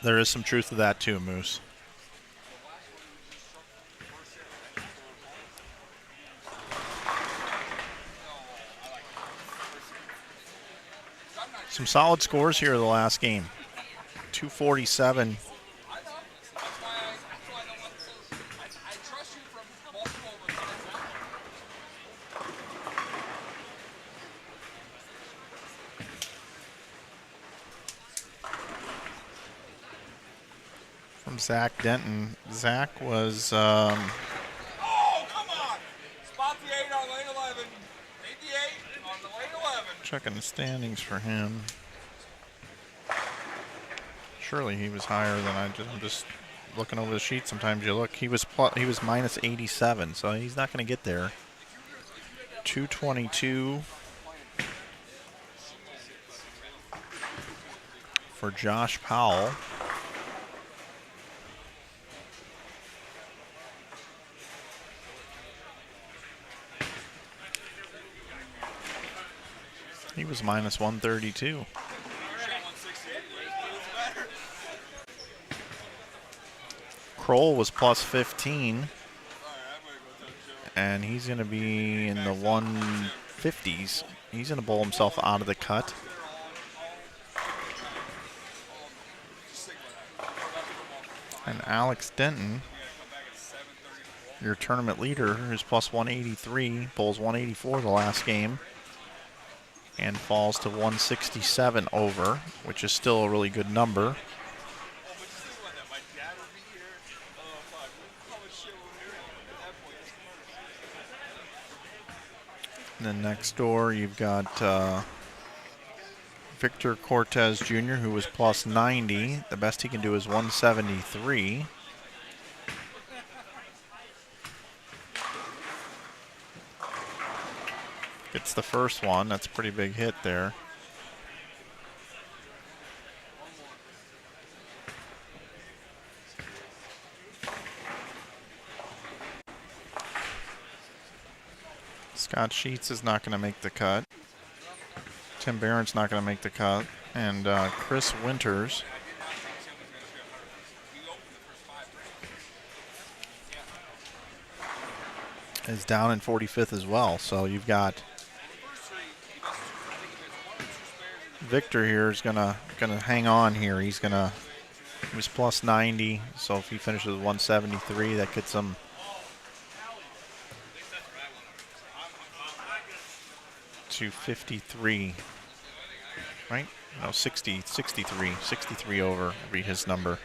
There is some truth to that too, Moose. Some solid scores here in the last game. 247. From Zach Denton. Zach was... Oh, come on! Spot the 8 on lane 11. Made the 8 on the lane 11. Checking the standings for him. Surely he was higher than I'm just looking over the sheet. Sometimes you look. He was minus 87, so he's not going to get there. 222 for Josh Powell. He was minus 132. Kroll was plus 15. And he's going to be in the 150s. He's going to bowl himself out of the cut. And Alex Denton, your tournament leader, is plus 183. Bowls 184 the last game. and falls to 167 over, which is still a really good number. And then next door, you've got Victor Cortez Jr., who was plus 90. The best he can do is 173. Gets the first one. That's a pretty big hit there. Scott Sheets is not going to make the cut. Tim Barron's not going to make the cut. And Chris Winters is down in 45th as well. So you've got Victor here is gonna hang on here. He was plus 90, so if he finishes with 173, that gets him to 53, right? No, 63 over will be his number.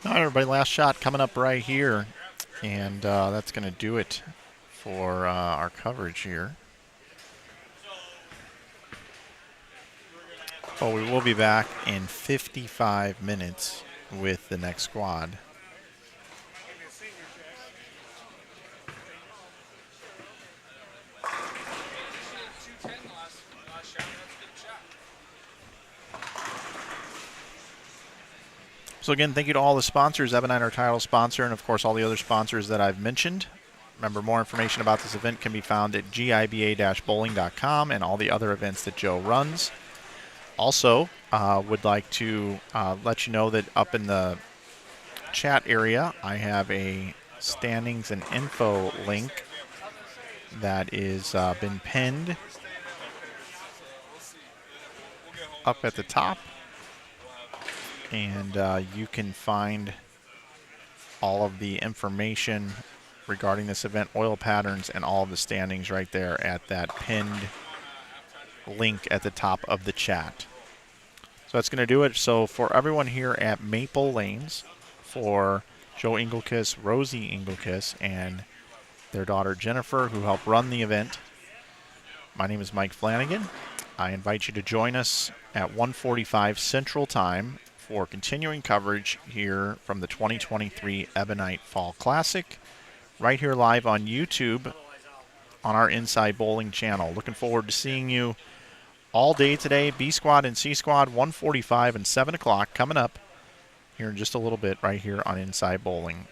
All right, everybody, last shot coming up right here. And that's going to do it for our coverage here. Oh, we will be back in 55 minutes with the next squad. So again, thank you to all the sponsors, Ebonite, our title sponsor, and of course all the other sponsors that I've mentioned. Remember, more information about this event can be found at giba-bowling.com and all the other events that Joe runs. Also, would like to let you know that up in the chat area, I have a standings and info link that is been pinned up at the top. And you can find all of the information regarding this event, oil patterns, and all of the standings right there at that pinned link at the top of the chat. So that's going to do it. So for everyone here at Maple Lanes, for Joe Engelkiss, Rosie Engelkiss, and their daughter Jennifer, who helped run the event, my name is Mike Flanagan. I invite you to join us at 1:45 Central Time for continuing coverage here from the 2023 Ebonite Fall Classic, right here live on YouTube on our Inside Bowling channel. Looking forward to seeing you all day today. B Squad and C Squad, 1:45 and 7 o'clock coming up here in just a little bit right here on Inside Bowling.